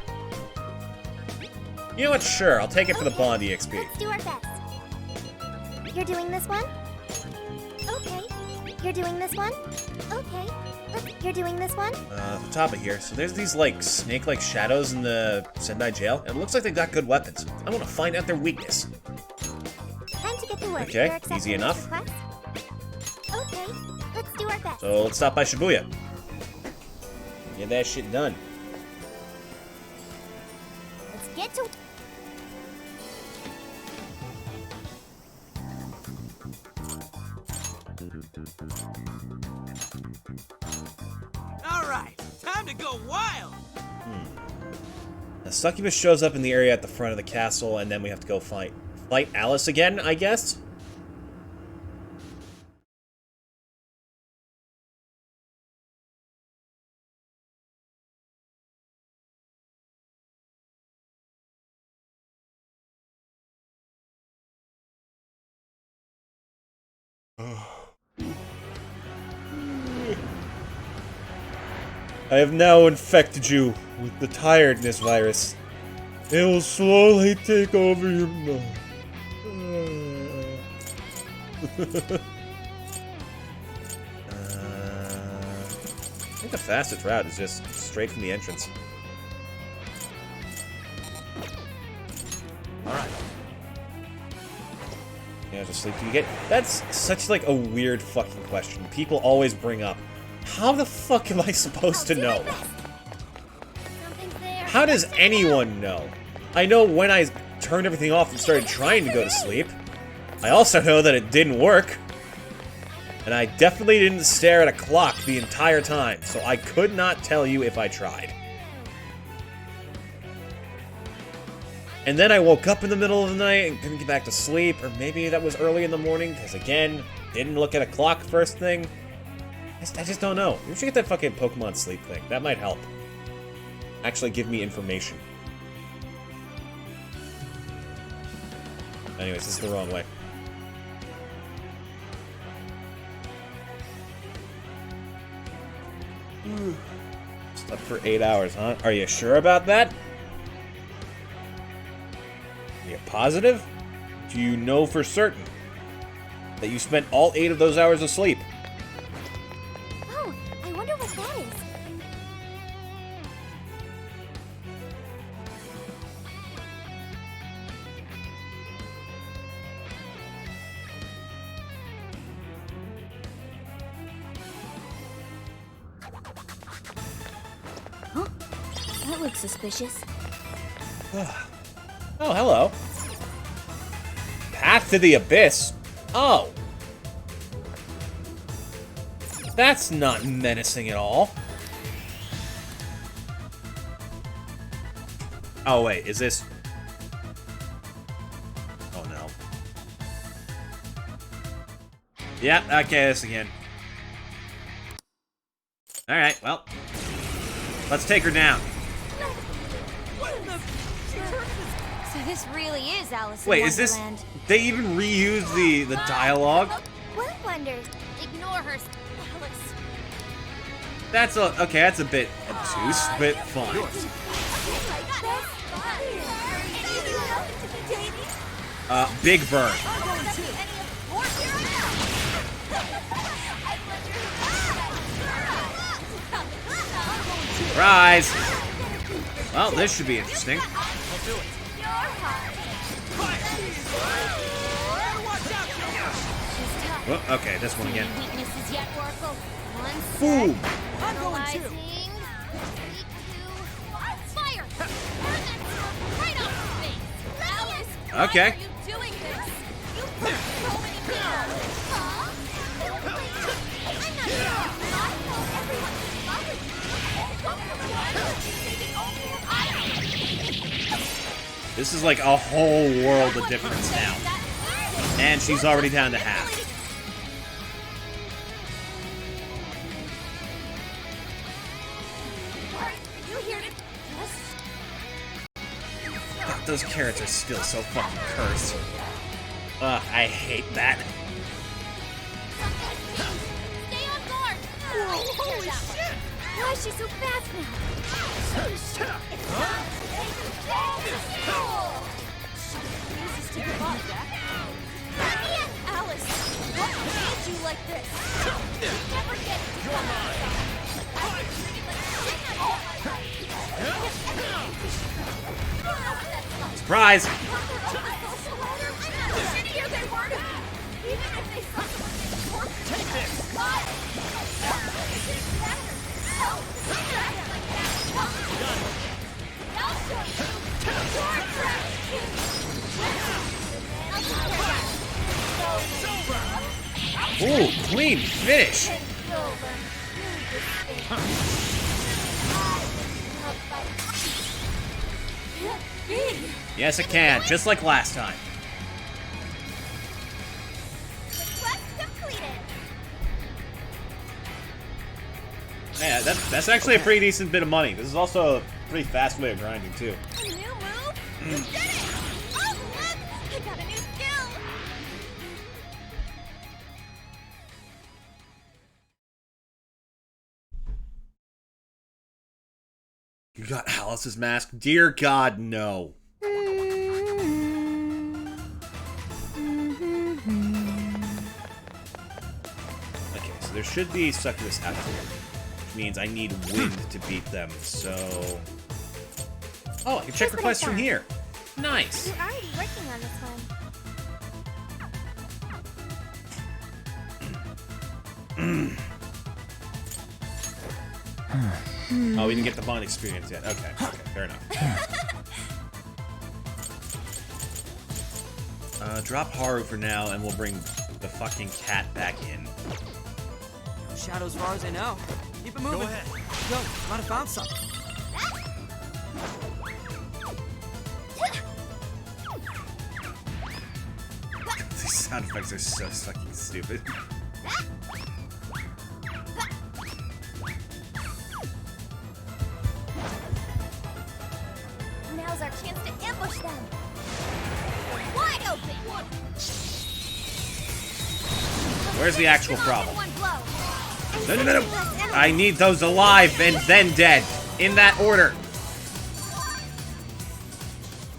You know what? Sure, I'll take it for the Bond EXP. Let's do our best. You're doing this one? Okay. You're doing this one? Okay. You're doing this one? At the top of here. So there's these, like, snake-like shadows in the Sendai jail. And it looks like they've got good weapons. I want to find out their weakness. Time to get to work. Okay, easy enough. Okay, let's do our best. So let's stop by Shibuya. Get that shit done. Let's get to... Alright, time to go wild! Now, Succubus shows up in the area at the front of the castle, and then we have to go fight Alice again, I guess? I have now infected you with the tiredness virus. It will slowly take over your mind. I think the fastest route is just straight from the entrance. Alright. Yeah, just sleep. Do you get... That's such, like, a weird fucking question. People always bring up. How the fuck am I supposed to know? How does anyone know? I know when I turned everything off and started trying to go to sleep. I also know that it didn't work. And I definitely didn't stare at a clock the entire time, so I could not tell you if I tried. And then I woke up in the middle of the night and couldn't get back to sleep, or maybe that was early in the morning, because again, didn't look at a clock first thing. I just don't know. We should get that fucking Pokemon sleep thing. That might help. Actually give me information. Anyways, this is the wrong way. Slept for 8 hours, huh? Are you sure about that? Are you positive? Did you know for certain that you spent all 8 of those hours asleep. Oh, I wonder what that is. Huh? That looks suspicious. Oh, hello. Path to the Abyss? Oh. That's not menacing at all. Oh, wait, is this... Oh, no. Yeah, okay, this again. Alright, well. Let's take her down. So this really is Alice in Wait, is this... Wonderland. They even reuse the dialogue? What wonders? Ignore her, Alice. That's a... Okay, that's a bit obtuse, but fine. Big Burn. Surprise! Well, this should be interesting. Oh, okay, this one again. Weaknesses yet, Oracle. One Boom! Analyzing. 3, 2, fire! Burn that smoke right off her face! Alice, why Okay. are you doing this? You hurt so many people! Huh? I'm not sure. I know everyone's in love with you. This is like a whole world of difference now. And she's already down to half. God, those carrots are still so fucking cursed. Ugh, I hate that. Stay on guard! Holy shit! Why is she so fast now? Alice, what made you like this? You never get Surprise! Ooh, clean finish! Yes, it can, just like last time. Quest completed. Yeah, that's actually a pretty decent bit of money. This is also a pretty fast way of grinding, too. A new move? You did it! Oh, look! I got a new skill! You got Alice's mask? Dear God, no. Okay, so there should be succubus out here, which means I need wind to beat them, so... Oh, I can check Here's what I requests from found. here. Nice. You're already working on this one. Oh, we didn't get the Bond experience yet. Okay, fair enough. Drop Haru for now, and we'll bring the fucking cat back in. No shadows as far as I know. Keep it moving. Go ahead. Yo, might have found something. These sound effects are so fucking stupid. Now's our chance to ambush them. Wide open. Where's the actual problem? One blow. No. I need those alive and then dead. In that order.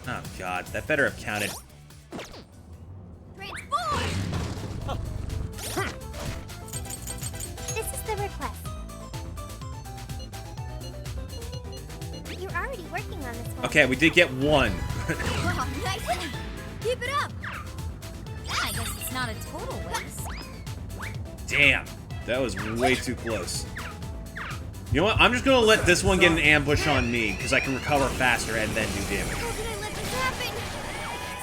Oh god, that better have counted. Okay, we did get one. Wow, nice. Keep it up. I guess it's not a total waste. Damn, that was way too close. You know what? I'm just gonna let this one get an ambush on me, because I can recover faster and then do damage. How did I let this happen?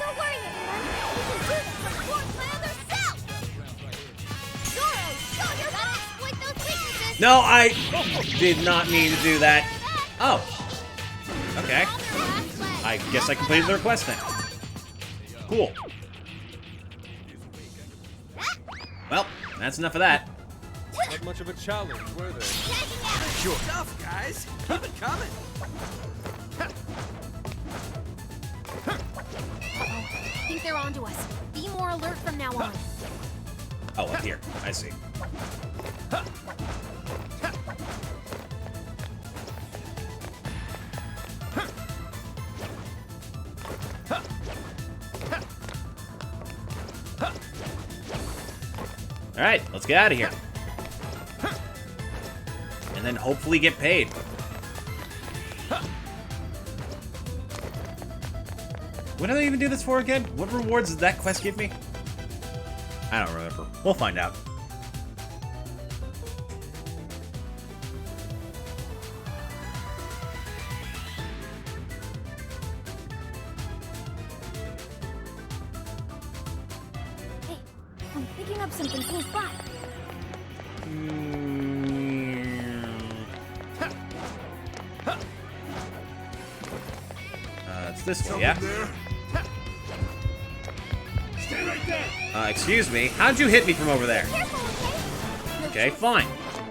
Don't worry, everyone. We can do this. Support plan ourselves. Zoro, show your best. Exploit those weaknesses. No, I did not mean to do that. Oh. Okay. I guess I completed the request then. Cool. Well, that's enough of that. Not much of a challenge, were they? Sure. Stuff, guys. Keep it coming. I think they're onto us. Be more alert from now on. Oh, up here. I see. Alright, let's get out of here. And then hopefully get paid. What did I even do this for again? What rewards did that quest give me? I don't remember. We'll find out. Hey, I'm picking up something close by. It's this way, yeah? There. Stay right there. Excuse me. How'd you hit me from over there? Careful, okay? Okay, fine.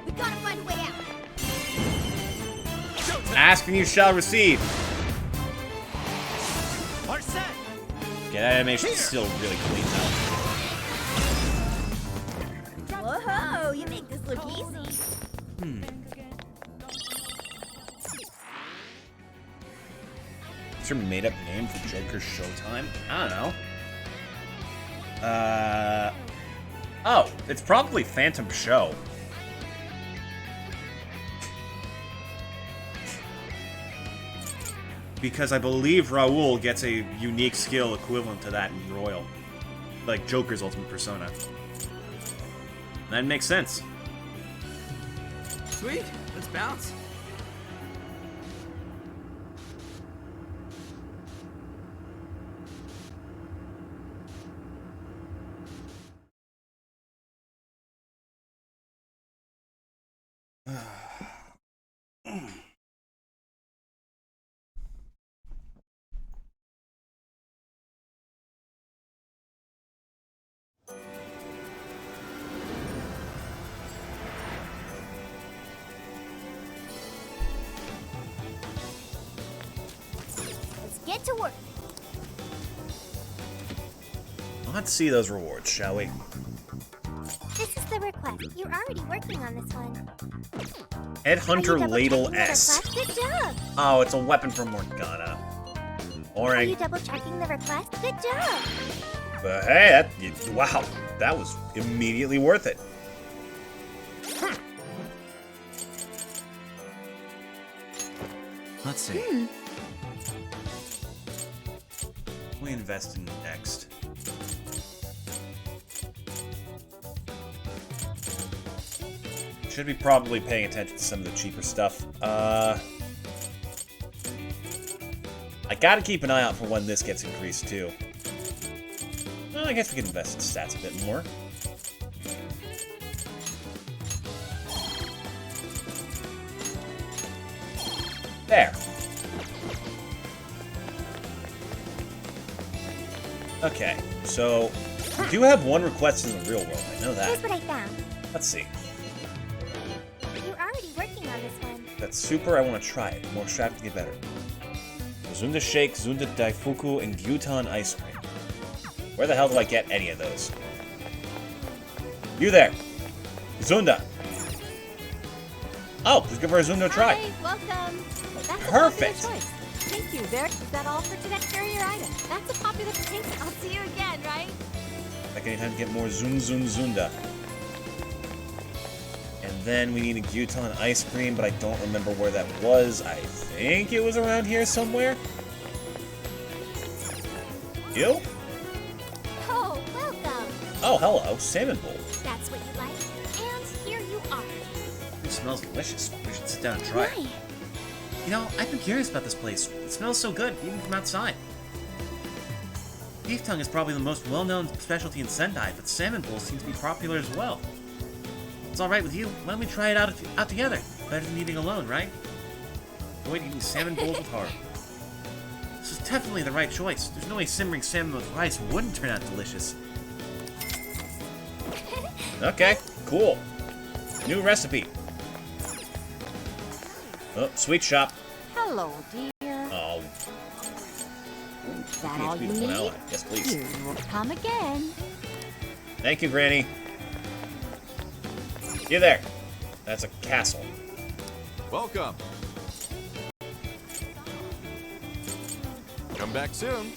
We gotta find a way out. Ask and you shall receive. Are set. Okay, that animation is still really clean though. Whoa, you make this look easy. What's your made-up name for Joker's Showtime? I don't know. Oh, it's probably Phantom Show. Because I believe Raoul gets a unique skill equivalent to that in Royal. Like Joker's ultimate persona. That makes sense. Sweet. Let's bounce. Let's get to work. Let's see those rewards, shall we? This is the request. You're already working on this one. Headhunter Are you Ladle double-checking the S. request? Good job. Oh, it's a weapon from Morgana. Are you Boring. double checking the request? Good job. But hey, wow, that was immediately worth it. Let's see. We invest in next. Should be probably paying attention to some of the cheaper stuff. I gotta keep an eye out for when this gets increased too. Well, I guess we can invest in stats a bit more. There. Okay, so we do have one request in the real world. I know Here's that. what I found. Let's see. You're already working on this one. That's super. I want to try it. More strapped to get better. Zunda Shake, Zunda Daifuku, and Gyutan Ice Cream. Where the hell do I get any of those? You there! Zunda! Oh, please give her a Zunda a try. Hi, welcome. That's Perfect. a popular choice. Thank you. There. Is that all for today? Share your item. That's a popular taste. I'll see you again, right? Like anytime to get more Zunda. And then we needed Guton ice cream, but I don't remember where that was. I think it was around here somewhere. You? Oh, welcome. Oh, hello. Salmon bowl. That's what you like. And here you are. It smells delicious. We should sit down and try it. Why? You know, I've been curious about this place. It smells so good, even from outside. Beef tongue is probably the most well-known specialty in Sendai, but salmon bowl seems to be popular as well. It's alright with you. Why don't we try it out together? Better than eating alone, right? Avoid eating salmon bowls with Haru. This is definitely the right choice. There's no way simmering salmon with rice wouldn't turn out delicious. Okay, cool. New recipe. Oh, sweet shop. Hello, dear. Oh. Is that all you need? Yes, please. Here you will come again. Thank you, Granny. You there. That's a castle. Welcome. Come back soon.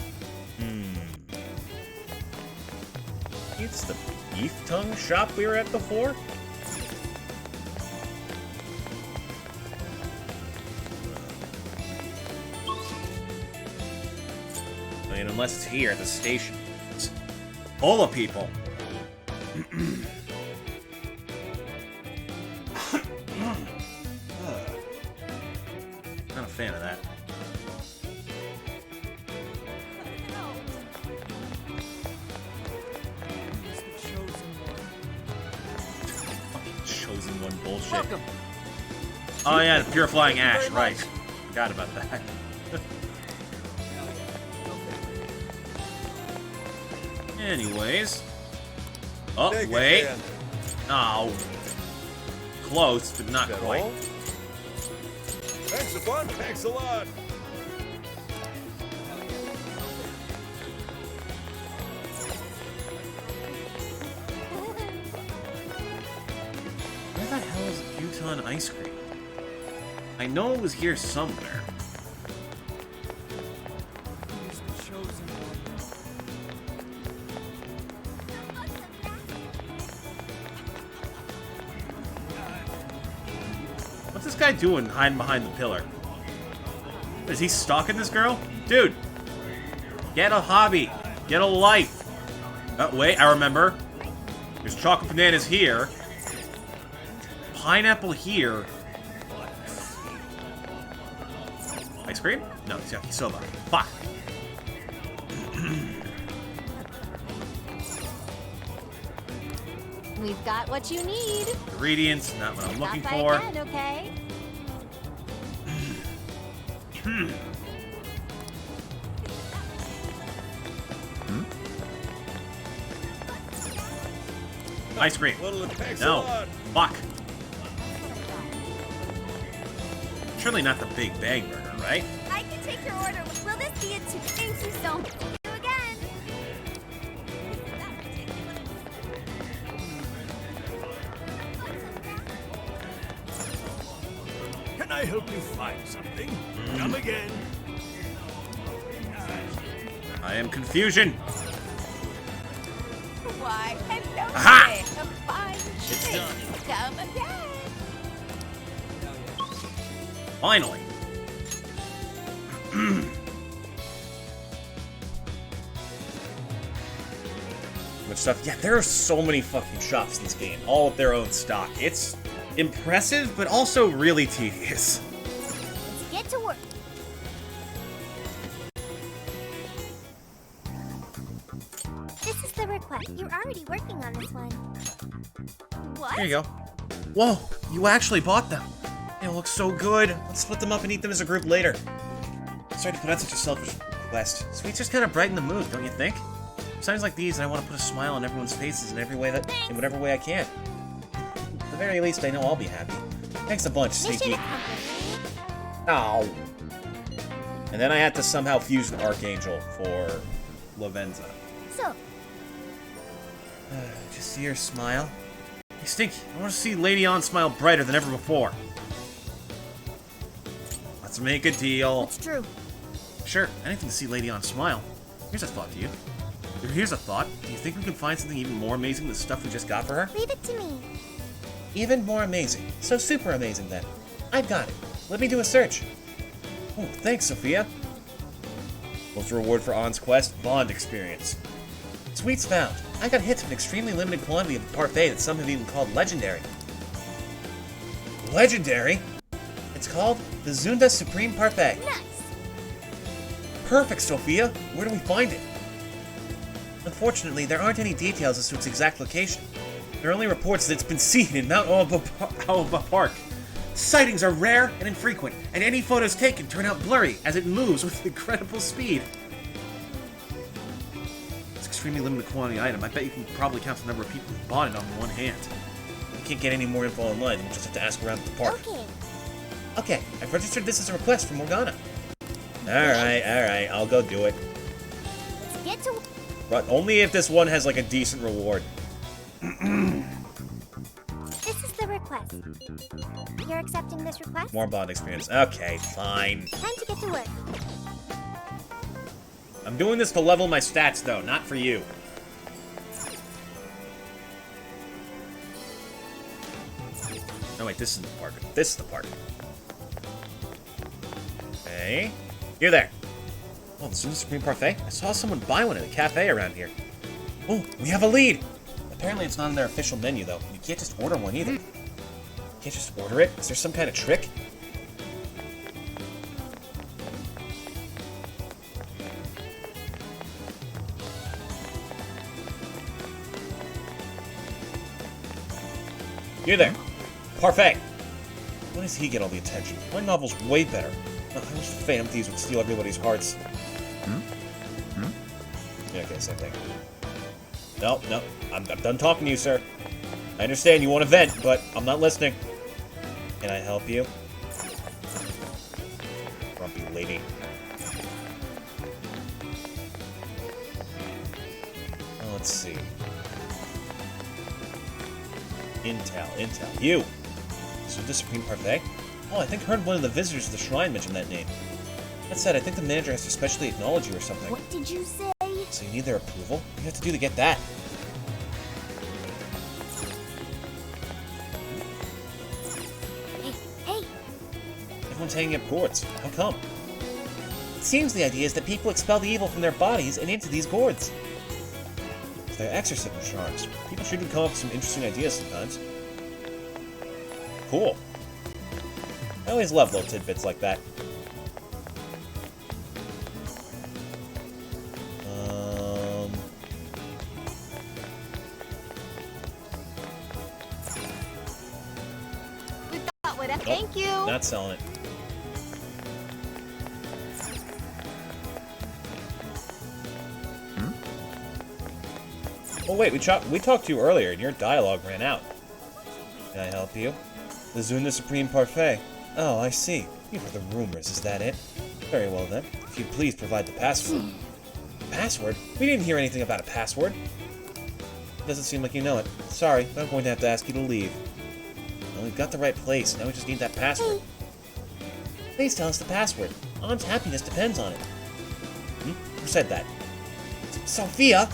It's the beef tongue shop we were at before? I mean, unless it's here at the station. It's full of people. Not a fan of that. Chosen one bullshit. Welcome. Oh yeah, the purifying ash, right. Forgot about that. Anyways. Oh, Take it, wait. man. Oh. Close, but not Is that quite. all? Thanks a bunch. Thanks a lot. Where the hell is Guton ice cream? I know it was here somewhere. He's the chosen one. What's this guy doing hiding behind the pillar? Is he stalking this girl? Dude! Get a hobby! Get a life! Wait, I remember. There's chocolate bananas here. Pineapple here. Ice cream? No, it's yakisoba. Fuck! We've got what you need. Ingredients, not what I'm looking Stop by for. again, okay? Ice cream. Thanks a No. lot. Fuck. Surely not the Big Bang Burger, right? I can take your order. Will this be a two? Thank you so much. See you again. Can I help you find something? Come again. I am confusion. Why, hello Aha! there. A fine treat. Come again. Finally. Much stuff. Yeah, there are so many fucking shops in this game, all with their own stock. It's impressive, but also really tedious. Let's get to work. This is the request. You're already working on this one. What? Here you go. Whoa, you actually bought them. They look so good. Let's split them up and eat them as a group later. Sorry to put out such a selfish request. Sweets just kind of brighten the mood, don't you think? Times like these, I want to put a smile on everyone's faces in whatever way I can. At the very least, I know I'll be happy. Thanks a bunch, Mission Sneaky. accomplished. Ow. And then I had to somehow fuse an Archangel for Lavenza. So, Just see her smile. Hey, Stinky, I want to see Lady On smile brighter than ever before. Let's make a deal. It's true. Sure, anything to see Lady On smile. Here's a thought to you. Here's a thought. Do you think we can find something even more amazing than the stuff we just got for her? leave it to me. Even more amazing. So super amazing then. I've got it. Let me do a search. Oh, thanks, Sophia. What's the reward for On's quest? Bond experience. Sweets found. I got hits of an extremely limited quantity of the parfait that some have even called legendary. Legendary? It's called the Zunda Supreme Parfait. Nice. Perfect, Sophia. Where do we find it? Unfortunately, there aren't any details as to its exact location. There are only reports that it's been seen in Mount Aoba Park. Sightings are rare and infrequent, and any photos taken turn out blurry as it moves with incredible speed. It's an extremely limited quantity item. I bet you can probably count the number of people who bought it on one hand. We can't get any more info online, then we'll just have to ask around at the park. Okay, I've registered this as a request from Morgana. Alright, I'll go do it. Let's get to... But only if this one has like a decent reward. This is the request. You're accepting this request? More bond experience. Okay, fine. Time to get to work. I'm doing this to level my stats, though, not for you. No, wait, this isn't the park. This is the park. Okay. You're there. Oh, the Zunda Supreme Parfait? I saw someone buy one at a cafe around here. Oh, we have a lead! Apparently it's not on their official menu, though. You can't just order one, either. You can't just order it? Is there some kind of trick? You're there. Parfait! Why does he get all the attention? My novel's way better. I wish the Phantom Thieves would steal everybody's hearts. Yeah, okay, same thing. No, I'm done talking to you, sir. I understand you want to vent, but I'm not listening. Can I help you? Grumpy lady. Oh, let's see. Intel. You! So the Supreme Parfait? Oh, I think heard one of the visitors to the shrine mention that name. That said, I think the manager has to specially acknowledge you or something. What did you say? So you need their approval? What do you have to do to get that? Hey! Everyone's hanging up gourds. How come? It seems the idea is that people expel the evil from their bodies and into these gourds. They're exorcism charms. People sure do come up with some interesting ideas sometimes. Cool. I always love little tidbits like that. We've got whatever. Nope, Thank you. Not selling it. Oh wait, we talked to you earlier and your dialogue ran out. Can I help you? The Zunda Supreme Parfait. Oh, I see. You've heard the rumors, is that it? Very well then. If you'd please provide the password. Password? We didn't hear anything about a password. Doesn't seem like you know it. Sorry, but I'm going to have to ask you to leave. Well, we've got the right place. Now we just need that password. Please tell us the password. On's happiness depends on it. Who said that? Sophia!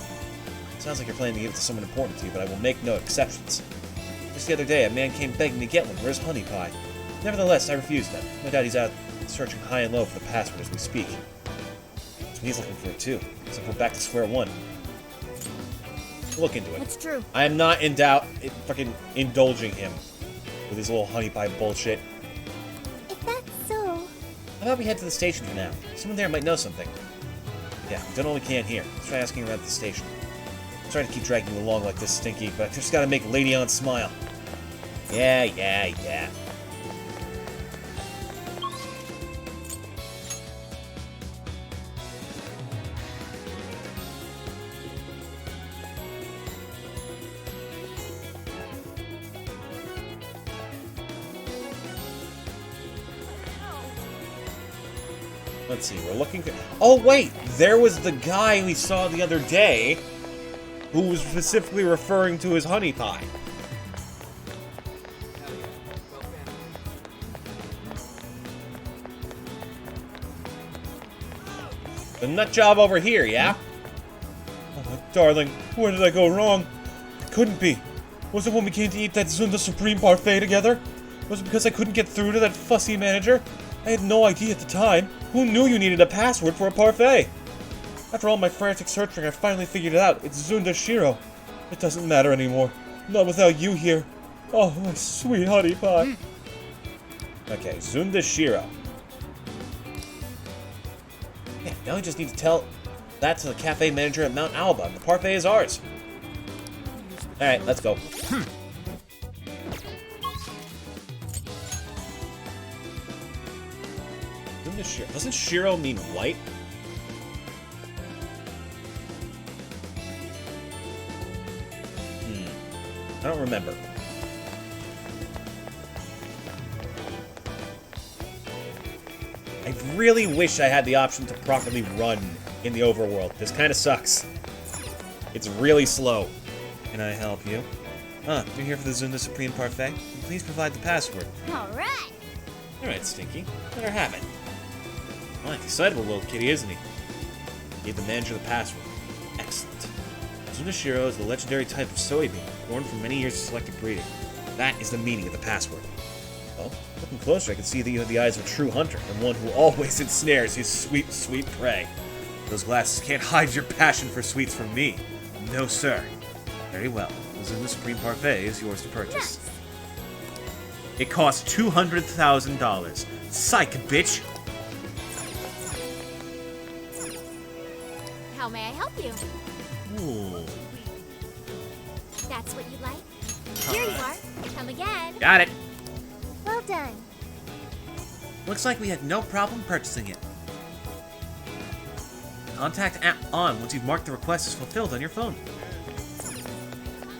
Sounds like you're planning to give it to someone important to you, but I will make no exceptions. Just the other day, a man came begging to get one for his honey pie. Nevertheless, I refused them. No doubt he's out searching high and low for the password as we speak. So he's looking for it too. So we're back to square one. Look into it. It's true. I am not in doubt fucking indulging him with his little honey pie bullshit. If that's so... How about we head to the station for now? Someone there might know something. Yeah, we've done all we can here. Let's try asking around at the station. Sorry to keep dragging you along like this, Stinky, but I just gotta make Lady On smile. Yeah. Let's see, we're looking for... Oh, wait! There was the guy we saw the other day who was specifically referring to his honey pie. The nut job over here, yeah? Oh, my darling, where did I go wrong? It couldn't be. Was it when we came to eat that Zunda Supreme parfait together? Was it because I couldn't get through to that fussy manager? I had no idea at the time. Who knew you needed a password for a parfait? After all my frantic searching, I finally figured it out. It's Zunda Shiro. It doesn't matter anymore. Not without you here. Oh, my sweet honey pie. Okay, Zunda Shiro. Yeah, now we just need to tell that to the cafe manager at Mount Alba. The parfait is ours. Alright, let's go. Zunda Shiro. Doesn't Shiro mean white? I don't remember. I really wish I had the option to properly run in the overworld. This kind of sucks. It's really slow. Can I help you? You're here for the Zunda Supreme Parfait? Please provide the password. Alright! Alright, Stinky. Let her have it. Oh, excitable little kitty, isn't he? Gave the manager the password. Excellent. Zunda Shiro is the legendary type of soybean, born from many years of selective breeding. That is the meaning of the password. Well, looking closer, I can see that you have the eyes of a true hunter, and one who always ensnares his sweet, sweet prey. Those glasses can't hide your passion for sweets from me. No, sir. Very well. The Zunda Supreme Parfait is yours to purchase. Nice. It costs $200,000. Psych, bitch! How may I help you? Ooh. That's what you like? Here you are. Come again. Got it! Well done. Looks like we had no problem purchasing it. Contact app on once you've marked the request as fulfilled on your phone.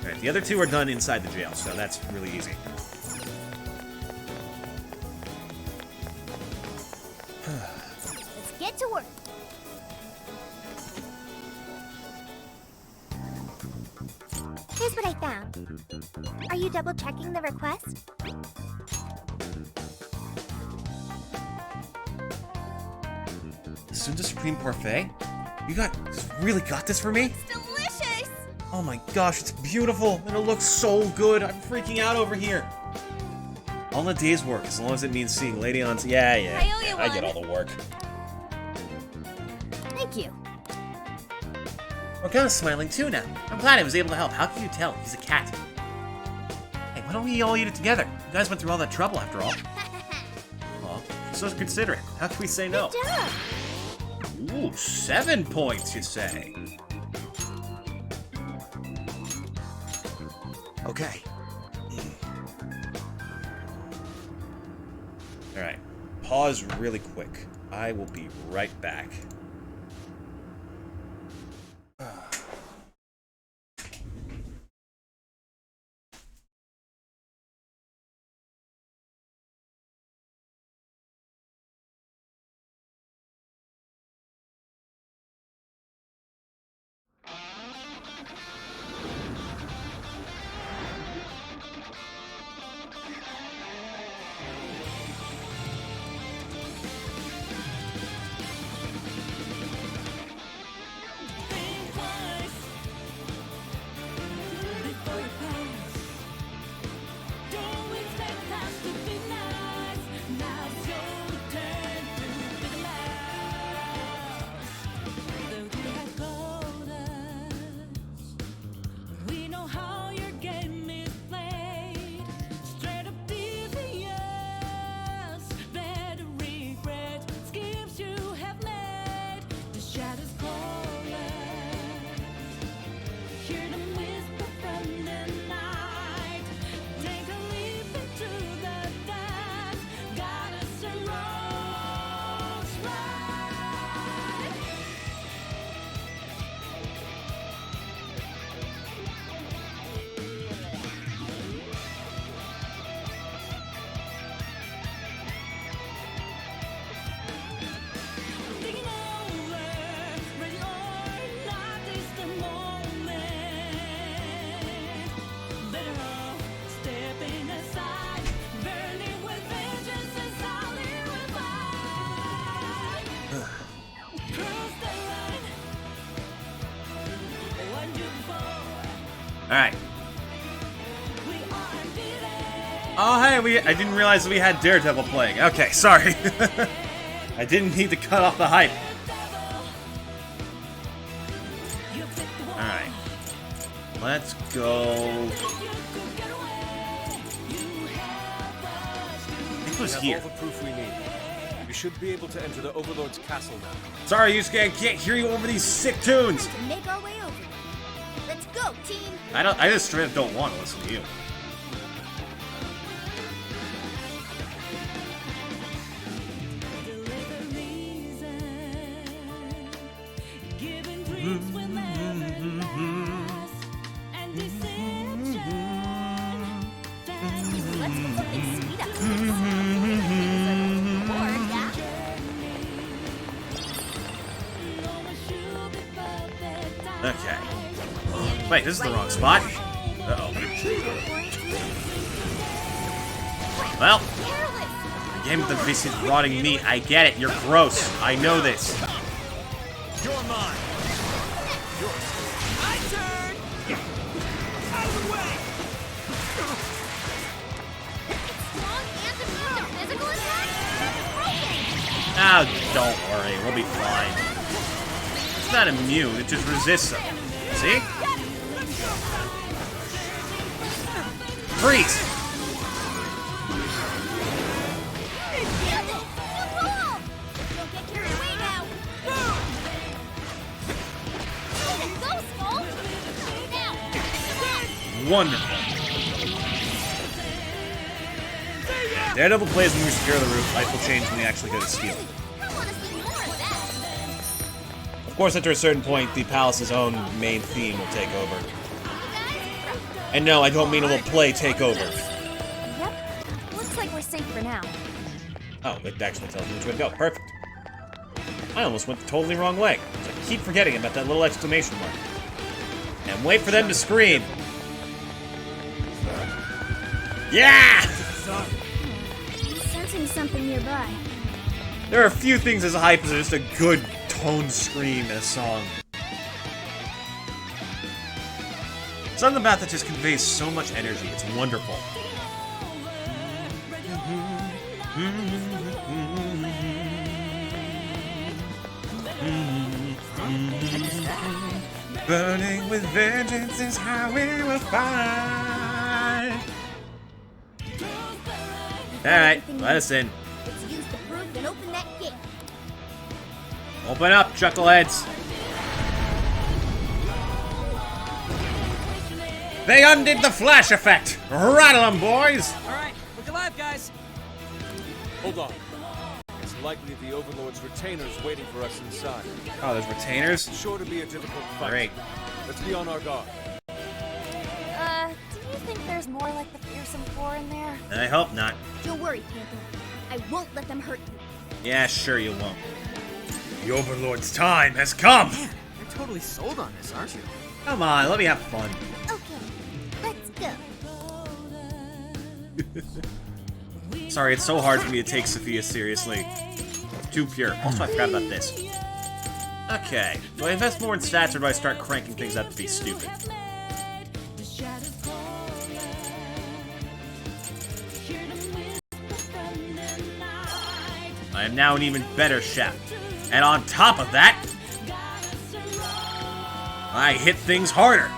Alright, the other two are done inside the jail, so that's really easy. Let's get to work. Here's what I found. Are you double checking the request? The Zunda Supreme Parfait? You really got this for me? It's delicious! Oh my gosh, it's beautiful, and it looks so good. I'm freaking out over here. All a day's work, as long as it means seeing Lady On's. Yeah, I owe you I get one. all the work. Thank you. We're kind of smiling too now. I'm glad I was able to help. How can you tell? He's a cat. Hey, why don't we all eat it together? You guys went through all that trouble after all. Well, you're so considerate. How can we say no? Good job. Ooh, 7 points, you say? Okay. Alright, pause really quick. I will be right back. Alright. Oh, hey, I didn't realize we had Daredevil playing. Okay, sorry. I didn't need to cut off the hype. Alright. Let's go. It was We here. have all the proof we need. We should be able to enter the Overlord's castle now. Sorry, Yusuke, I can't hear you over these sick tunes. To make our way over. Let's go, team. I just straight up don't want to listen to you. Let's get something sweet out of this. Or, yeah. Okay. Wait, this is the wrong spot. Uh-oh. Well, the game with the viscid rotting meat. I get it. You're gross. I know this. You're mine. My turn! Out of the way! Strong and immune to physical attacks? Ah, don't worry. We'll be fine. It's not immune. It just resists them. See? Freeze! Don't get carried away now. Go, Skull! Now, come on! Wonderful. Daredevil plays when we secure the roof. Life will change when we actually go to steal. I want to see more of that. Of course, after a certain point, the palace's own main theme will take over. And no, I don't mean it will play takeover. Yep. Looks like we're safe for now. Oh, it actually tells me which way to go. Perfect. I almost went the totally wrong way. So I keep forgetting about that little exclamation mark. And wait for them to scream. Yeah! I'm sensing something nearby. There are a few things as hype as just a good tone scream in a song. Something about that just conveys so much energy. It's wonderful. Burning with vengeance is how we will fight. Alright, let us in. Let's use the proof and open that gate. Open up, chuckleheads. They undid the flash effect. Rattle them, boys. Alright, look alive, guys. Hold on. It's likely the Overlord's retainers waiting for us inside. Oh, there's retainers? It's sure to be a difficult fight. Great. Let's be on our guard. Do you think there's more like the fearsome four in there? I hope not. Don't worry, Panther. I won't let them hurt you. Yeah, sure you won't. The Overlord's time has come. Man, you're totally sold on this, aren't you? Come on, let me have fun. Okay, let's go. Sorry, it's so hard for me to take Sophia seriously. Too pure. Also, I forgot about this. Okay, do I invest more in stats or do I start cranking things up to be stupid? I am now an even better chef. And on top of that, I hit things harder.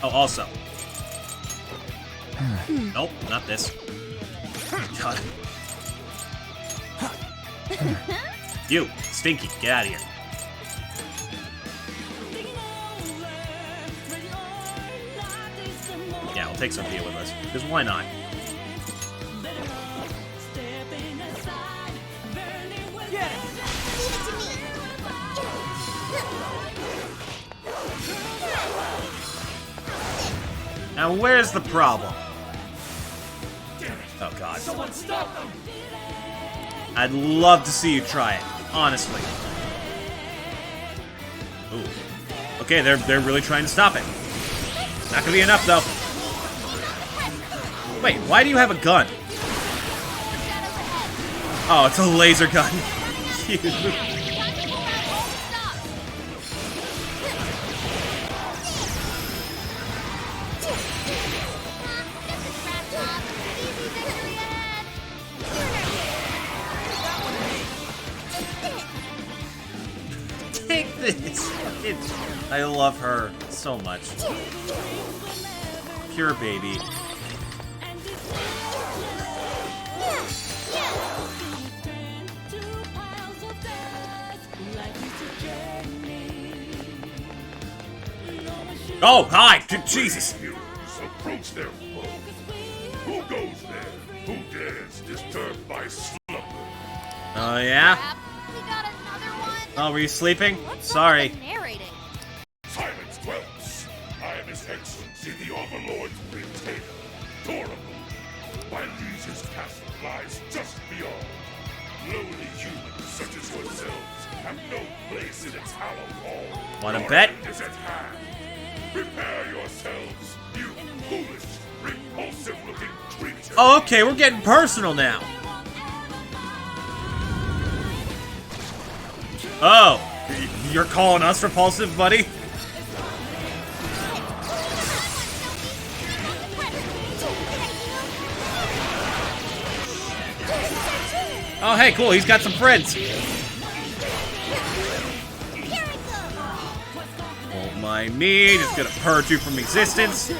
Oh, also. Nope, not this. God. You, Stinky, get out of here. Yeah, we'll take Sophia with us. Because why not? Now, where's the problem? Oh, God. Someone stop them! I'd love to see you try it, honestly. Ooh. Okay, they're really trying to stop it. Not gonna be enough, though. Wait, why do you have a gun? Oh, it's a laser gun. Cute. take this. I love her so much. Pure baby. Oh, hi! Jesus! Approach their foe. Who goes there? Who dares disturb my slumber? Oh, yeah? We got another one. Oh, were you sleeping? Sorry. Narrating. Silence, whelps! I am His Excellency the Overlord's retainer, Torable. My liege's castle lies just beyond. Lowly humans such as yourselves have no place in its hallowed hall. Wanna Your bet? end is at hand. Prepare yourselves, you foolish, repulsive-looking creatures. Oh, okay, we're getting personal now. Oh, you're calling us repulsive, buddy? Oh, hey, cool, he's got some friends. Won't mind me, just gonna purge you from existence.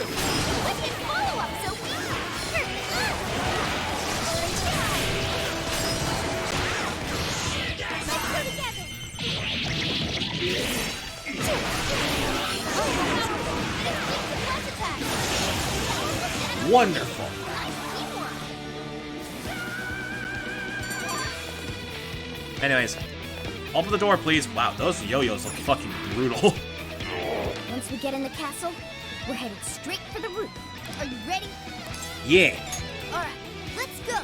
Wonderful. Anyways, open the door, please. Wow, those yo-yos look fucking brutal. Once we get in the castle, we're headed straight for the roof. Are you ready? Yeah. Alright, let's go!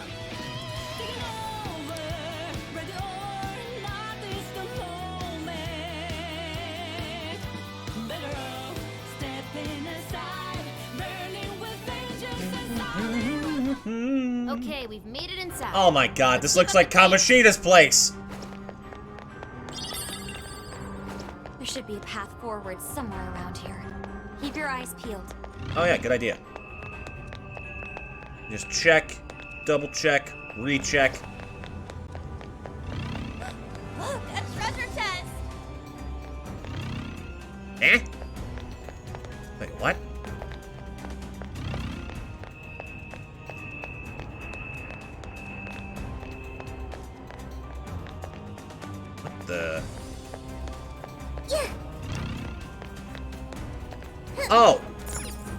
Okay, we've made it inside. Oh my god, this looks like Kamoshida's place. There should be a path forward somewhere around here. Keep your eyes peeled. Oh yeah, good idea. Just check, double check, recheck. Look, a treasure chest! Eh? Wait, what? What the? Yeah. Oh!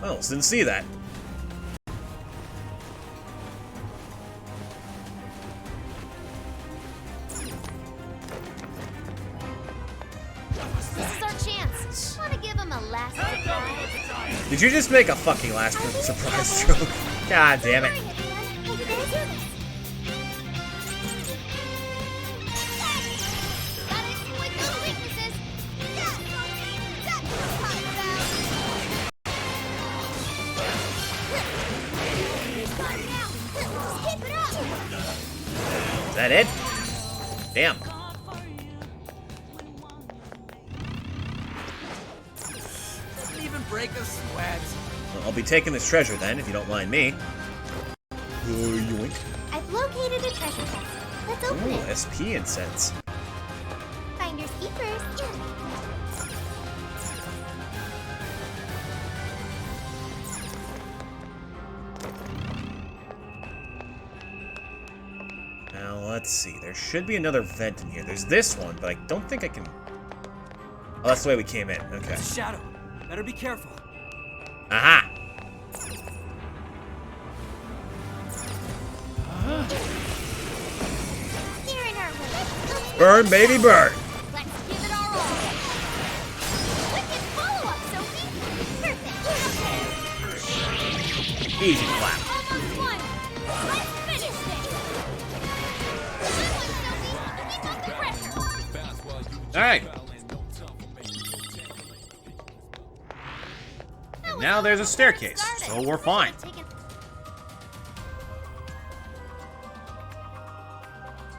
Oh, didn't see that. This is our chance. Want to give him a last surprise? Did you just make a fucking last surprise joke? God damn it. Is that it? Damn. Doesn't even break a sweat. Well, I'll be taking this treasure then, if you don't mind me. Yoink. I've located a treasure chest. Let's open Ooh, it. SP incense. Finders keepers. Now, let's see. There should be another vent in here. There's this one, but I don't think I can... Oh, that's the way we came in. Okay. It's a shadow. Better be careful. Aha! They're in our way. Burn, baby, burn! Let's give it our all. Wicked follow-up, Sophie. Perfect. Easy clap. Almost won. Let's finish this. Good one, Sophie. Keep up the pressure. Alright. And now there's a staircase, so we're fine.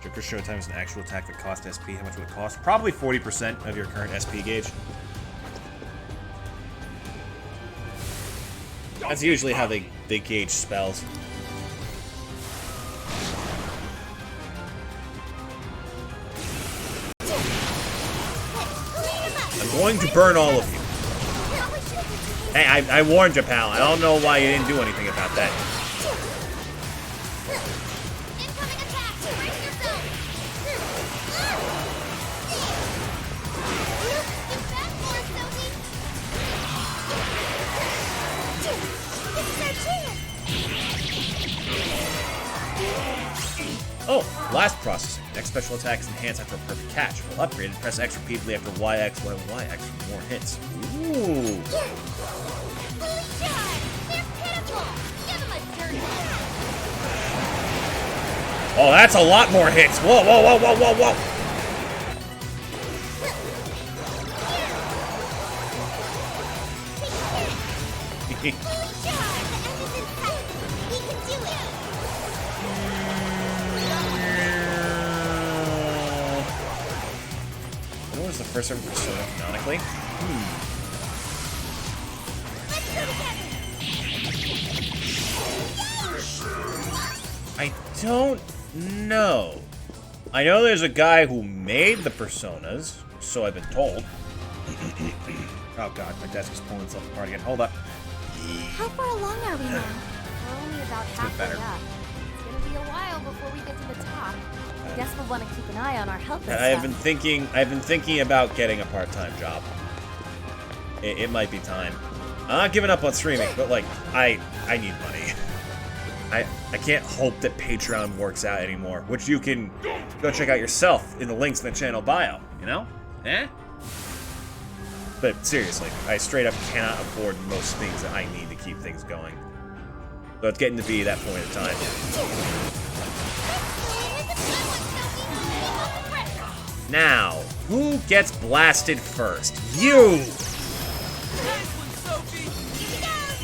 Stricter show time is an actual attack that costs SP. How much would it cost? Probably 40% of your current SP gauge. That's usually how they gauge spells. I'm going to burn all of you. Hey, I warned you, pal. I don't know why you didn't do anything about that. Incoming attack! Brace yourself! Get back for us, Sophie! This is our chance! Oh, blast processing. Next special attack is enhanced after a perfect catch. While upgraded, press X repeatedly after YX, YX for more hits. Ooh. Fully charged! They're pitiful! Give them a dirty Oh, that's a lot more hits. Whoa, whoa, whoa, whoa, whoa, whoa. Fully charged! The end is in sight! We can do it! When was the first ever persona canonically? Let's go together! I don't know. I know there's a guy who made the personas, so I've been told. Oh god, my desk is pulling itself apart again. Hold up. How far along are we now? We're only about halfway better. up. It's gonna be a while before we get to the top. I guess we'll want to keep an eye on our health and I've stuff. been thinking about getting a part-time job. It might be time. I'm not giving up on streaming, but like, I need money. I can't hope that Patreon works out anymore, which you can go check out yourself in the links in the channel bio, you know? Eh? But seriously, I straight up cannot afford most things that I need to keep things going. So it's getting to be that point of time. Now, who gets blasted first? You!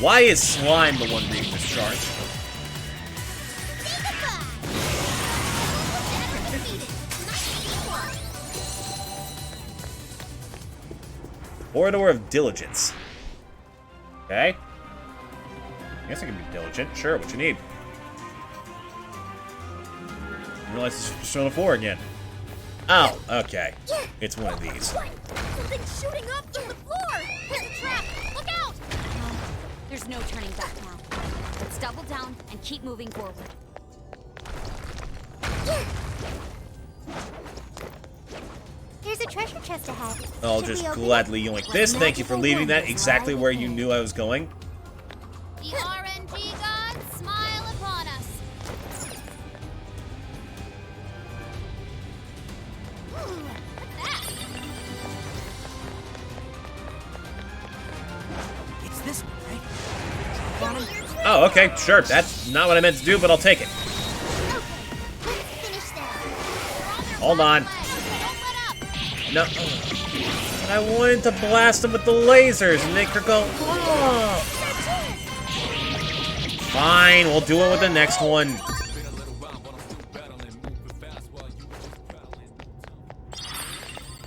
Why is Slime the one being discharged? Corridor of Diligence. Okay. I guess I can be diligent. Sure, what you need. I realize this is Persona 4 again. Oh, okay. It's one of these. Something's shooting up from the floor! There's a trap! Look out! There's no turning back now. Let's double down and keep moving forward. There's a treasure chest ahead. I'll Should just we open it? gladly yoink this. Thank you for leaving that exactly where you knew I was going. The RNG gods smile upon us. Ooh, what's that? It's this one, right? Oh, okay, sure. That's not what I meant to do, but I'll take it. Let's finish there. Hold on. Don't let up. No. I wanted to blast them with the lasers and make her go, oh. Fine, we'll do it with the next one.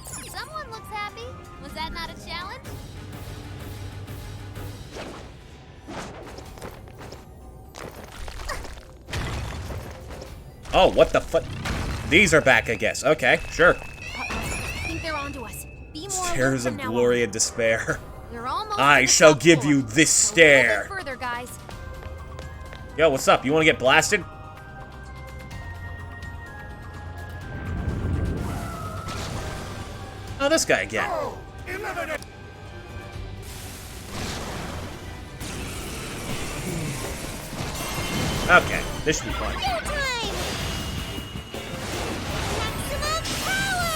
Someone looks happy. Was that not a challenge? Oh, what the fuck? These are back, I guess. Okay, sure. I think they're onto us. Be more Stares alert of from now glory on. and despair. They're almost I to the shall top give floor. you this A little stare. bit further, guys. Yo, what's up? You want to get blasted? Oh, this guy again. Okay, this should be fun. Go time! Maximum power!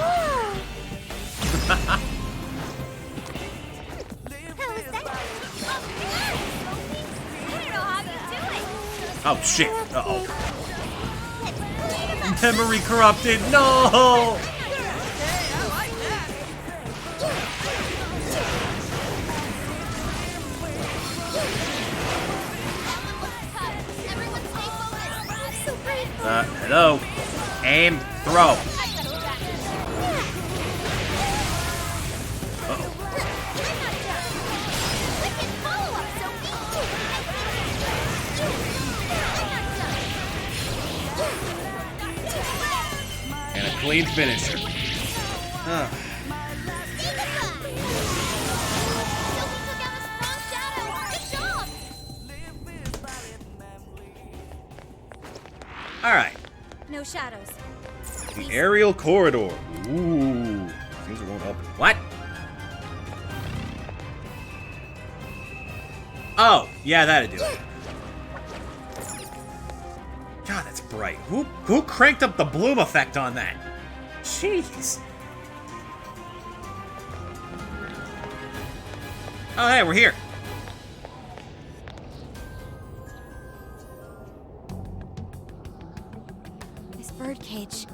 Whoa! How was that? I don't know how you do it. Oh, shit. Uh-oh. Memory corrupted. No! Everyone stay focused. I'm so grateful. Hello. Aim, throw. Uh-oh. Clean finisher. Ugh. Alright. No shadows. The aerial corridor. Ooh. Seems it won't open. What? Oh, yeah, that'd do it. God, that's bright. Who cranked up the bloom effect on that? Jeez. Oh, hey, we're here. This birdcage.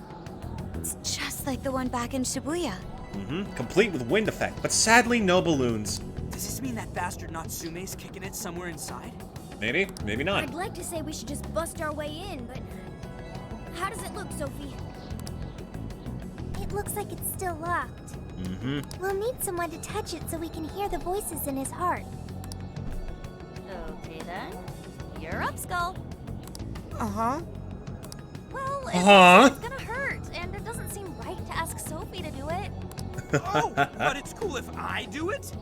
It's just like the one back in Shibuya. Mm-hmm. Complete with wind effect, but sadly no balloons. Does this mean that bastard Natsume's kicking it somewhere inside? Maybe, maybe not. I'd like to say we should just bust our way in, but how does it look, Sophie? It looks like it's still locked. Mm-hmm. We'll need someone to touch it so we can hear the voices in his heart. Okay then. You're up, Skull. Uh-huh. Well, it's gonna hurt, and it doesn't seem right to ask Sophie to do it. Oh, but it's cool if I do it?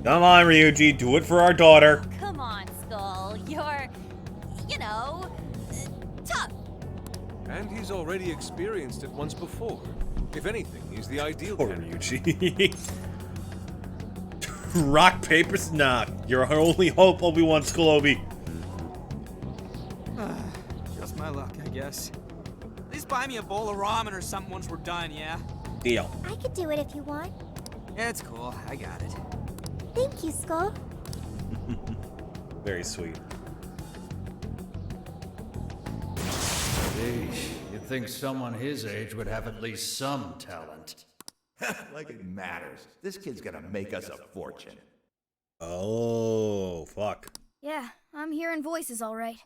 Come on, Ryuji, do it for our daughter. Come on, Skull. You're, tough. And he's already experienced it once before. If anything, he's the ideal Poor candidate. Ryuji. Rock, paper, nah. You're our only hope, Obi-Wan Scallobi. Just my luck, I guess. At least buy me a bowl of ramen or something once we're done, yeah? Deal. I could do it if you want. Yeah, it's cool. I got it. Thank you, Skull. Very sweet. Sheesh, you'd think someone his age would have at least some talent. Like it matters. This kid's gonna make us a fortune. Oh, fuck. Yeah, I'm hearing voices all right.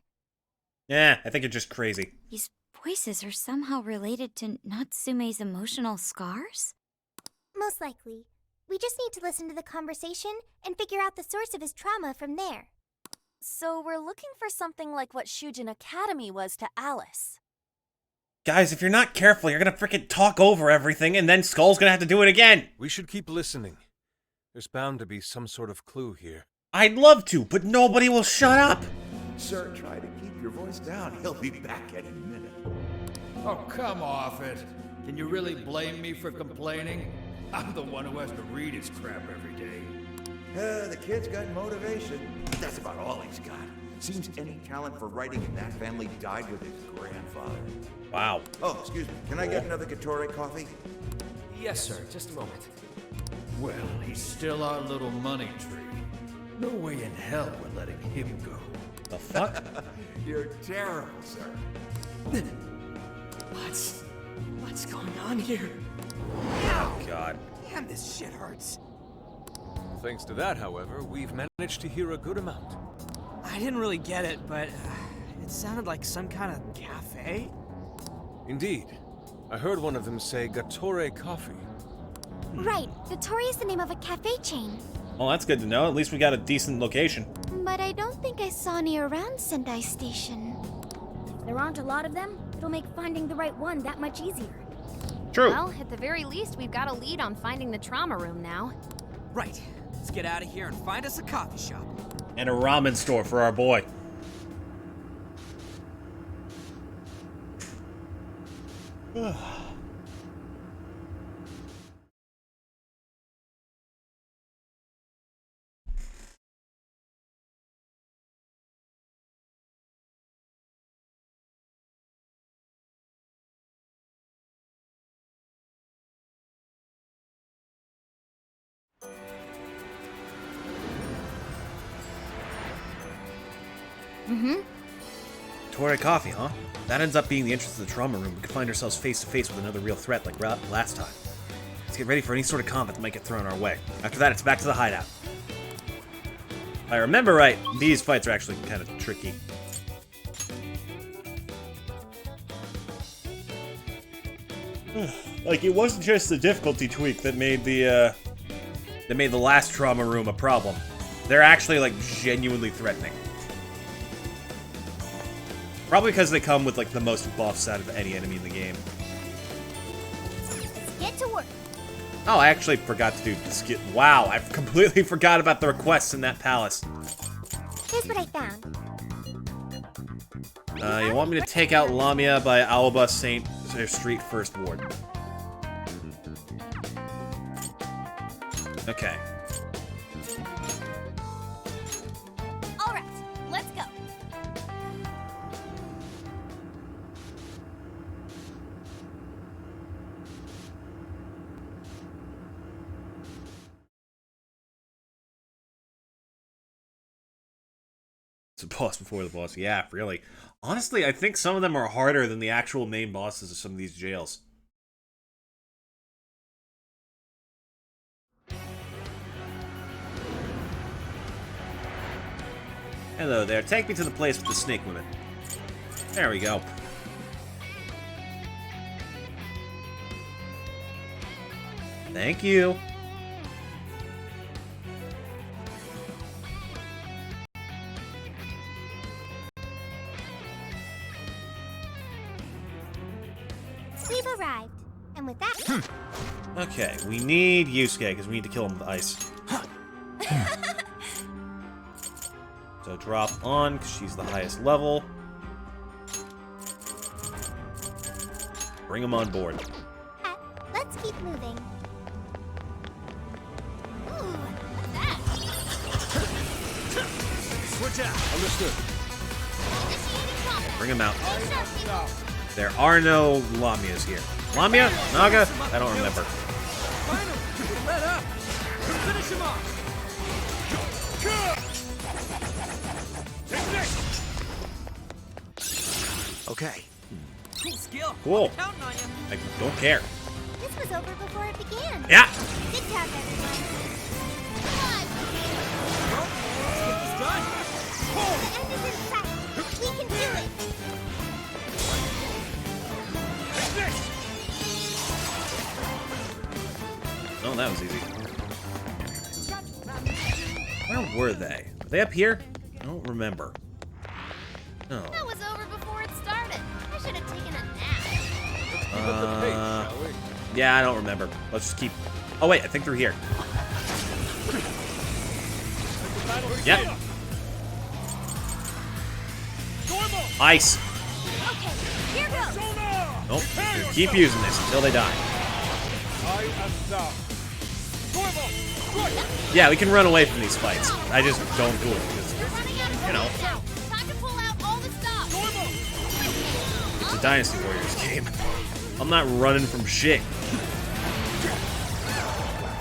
Yeah, I think you're just crazy. These voices are somehow related to Natsume's emotional scars? Most likely. We just need to listen to the conversation and figure out the source of his trauma from there. So we're looking for something like what Shujin Academy was to Alice. Guys, if you're not careful, you're gonna frickin' talk over everything, and then Skull's gonna have to do it again. We should keep listening. There's bound to be some sort of clue here. I'd love to, but nobody will shut up. Sir, try to keep your voice down. He'll be back any minute. Oh, come off it. Can you really blame me for complaining? I'm the one who has to read his crap every day. The kid's got motivation. That's about all he's got. Seems any talent for writing in that family died with his grandfather. Wow. Oh, excuse me. Can I get another Gatorade coffee? Yes, sir. Just a moment. Well, he's still our little money tree. No way in hell we're letting him go. The fuck? You're terrible, sir. What's going on here? Oh, God. Damn, this shit hurts. Thanks to that, however, we've managed to hear a good amount. I didn't really get it, but it sounded like some kind of cafe. Indeed. I heard one of them say Gatore Coffee. Right. Gattori is the name of a cafe chain. Well, that's good to know. At least we got a decent location. But I don't think I saw any around Sendai Station. If there aren't a lot of them, it'll make finding the right one that much easier. True. Well, at the very least, we've got a lead on finding the trauma room now. Right. Let's get out of here and find us a coffee shop. And a ramen store for our boy. Mm-hmm. Torre coffee, huh? That ends up being the entrance to the trauma room. We could find ourselves face to face with another real threat like last time. Let's get ready for any sort of combat that might get thrown our way. After that, it's back to the hideout. If I remember right, these fights are actually kind of tricky. Like, it wasn't just the difficulty tweak that made the last trauma room a problem. They're actually, like, genuinely threatening. Probably because they come with, like, the most buffs out of any enemy in the game. to work. Oh, I actually forgot to do the skill. Wow, I completely forgot about the requests in that palace. Here's what I found. You want me to take out Lamia by Alba St. Street First Ward. Okay. All right, let's go. It's a boss before the boss. Yeah, really. Honestly, I think some of them are harder than the actual main bosses of some of these jails. Hello there. Take me to the place with the snake women. There we go. Thank you. We've arrived. And with that... Okay, we need Yusuke, because we need to kill him with ice. So drop on, because she's the highest level. Bring him on board. Let's keep moving. Ooh, what's that? Switch out. Understood. Bring him out. There are no Lamias here. Lamia? Naga? I don't remember. Let up! Finish him off! Okay. Cool skill. Cool. Counting on you. I don't care. This was over before it began. Yeah. Good job, everyone. Let's get this done. The end is in sight. We can do it. Oh, that was easy. Where were they? Were they up here? I don't remember. No. That was over before it started. I should have taken a nap. Yeah, I don't remember. Let's just keep... Oh, wait, I think they're here. Yep. Ice. Okay, here goes. Nope. Keep using this until they die. I am down. Yeah, we can run away from these fights. I just don't do it because, you know, Time to pull out all the stops. it's a Dynasty Warriors game. I'm not running from shit.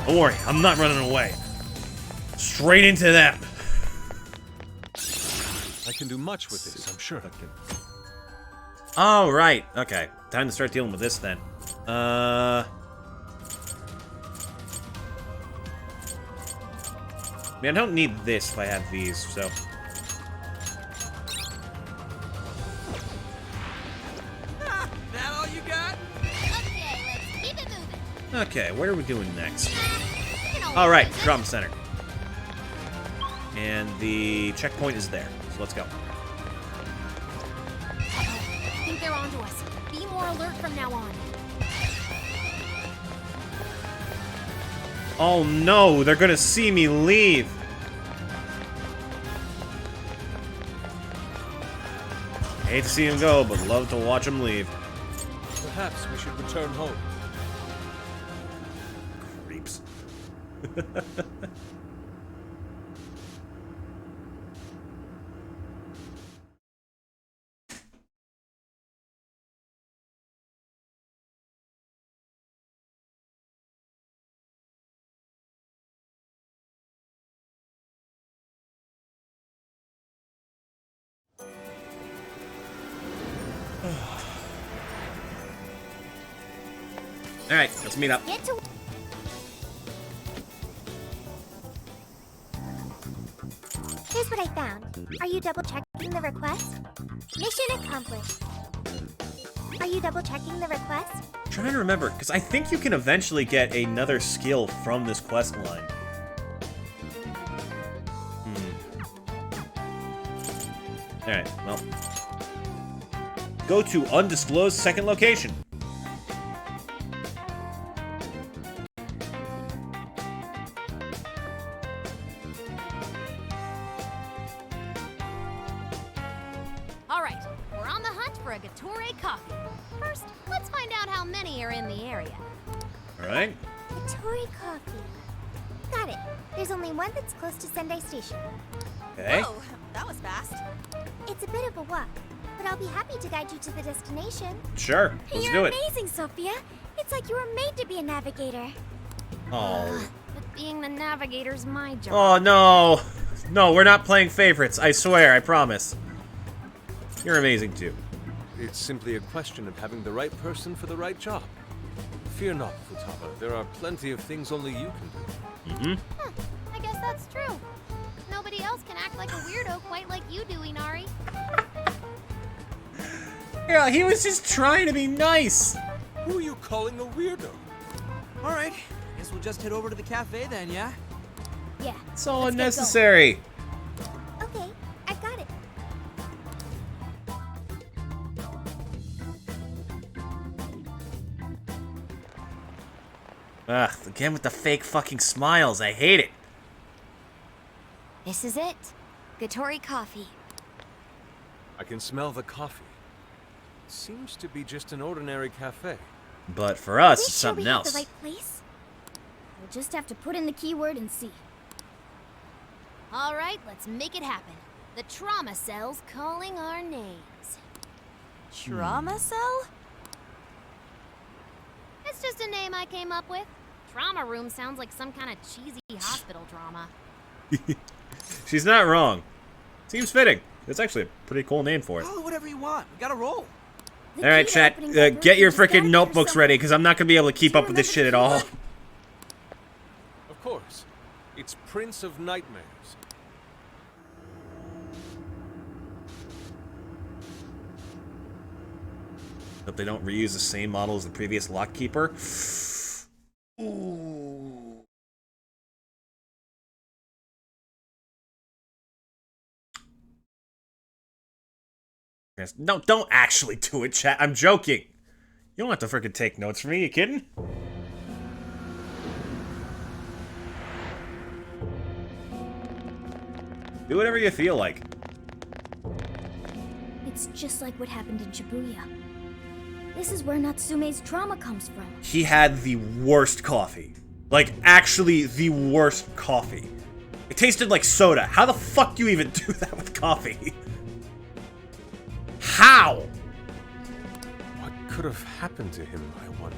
Don't worry, I'm not running away. Straight into them. I can do much with this, I'm sure. Oh, right. Okay. Time to start dealing with this then. I mean, I don't need this if I have these, so... That all you got? Okay, let's keep it moving. Okay, what are we doing next? Alright, Trauma Center. And the checkpoint is there, so let's go. I think they're onto us. Be more alert from now on. Oh no, they're gonna see me leave! Hate to see him go, but love to watch him leave. Perhaps we should return home. Creeps. Alright, let's meet up. Get to... Here's what I found. Are you double-checking the request? Mission accomplished. Are you double-checking the request? I'm trying to remember, because I think you can eventually get another skill from this quest line. Alright, well. Go to undisclosed second location. a Gatore coffee. First, let's find out how many are in the area. Alright. Tori coffee. Got it. There's only one that's close to Sendai Station. Okay. Whoa, that was fast. It's a bit of a walk, but I'll be happy to guide you to the destination. Sure. Let's do You're it. amazing, Sophia. It's like you were made to be a navigator. Oh. But being the navigator's my job. Oh, no. No, we're not playing favorites. I swear, I promise. You're amazing, too. It's simply a question of having the right person for the right job. Fear not, Futaba. There are plenty of things only you can do. Mm-hmm. I guess that's true. Nobody else can act like a weirdo quite like you do, Inari. Yeah, he was just trying to be nice. Who are you calling a weirdo? All right, guess we'll just head over to the cafe then, yeah? Yeah. It's all let's get unnecessary. Okay, I've got it. Ugh, again with the fake fucking smiles. I hate it. This is it. Gatore coffee. I can smell the coffee. Seems to be just an ordinary cafe. But for us, We it's sure something we have else. the right place? We'll just have to put in the keyword and see. All right, let's make it happen. The trauma cell's calling our names. Trauma cell? It's just a name I came up with. Trauma room sounds like some kind of cheesy hospital drama. She's not wrong. Seems fitting. It's actually a pretty cool name for it. Call it whatever you want. We gotta roll. The All right, key to chat. opening that Get door your is just down freaking here notebooks somewhere. ready, because I'm not gonna be able to keep up with this shit at all. Of course. It's Prince of Nightmares. Hope they don't reuse the same model as the previous lockkeeper. Ooh. Yes, no, don't actually do it, chat. I'm joking. You don't have to freaking take notes from me. You kidding? Do whatever you feel like. It's just like what happened in Shibuya. This is where Natsume's trauma comes from. He had the worst coffee. Like, actually the worst coffee. It tasted like soda. How the fuck do you even do that with coffee? How? What could have happened to him, I wonder?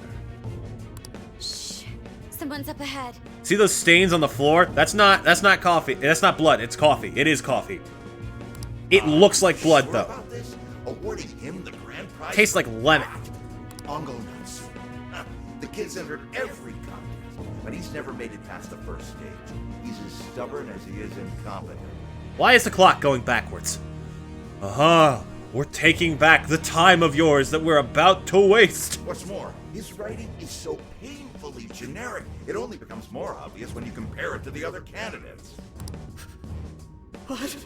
Shh. Someone's up ahead. See those stains on the floor? That's not coffee. That's not blood. It's coffee. It is coffee. It looks like blood, Sure though. about this? Awarding him the grand prize? Tastes like lemon. Ongo Natsu. The kid's entered every contest, but he's never made it past the first stage. He's as stubborn as he is incompetent. Why is the clock going backwards? Aha! We're taking back the time of yours that we're about to waste. What's more, his writing is so painfully generic, it only becomes more obvious when you compare it to the other candidates. What?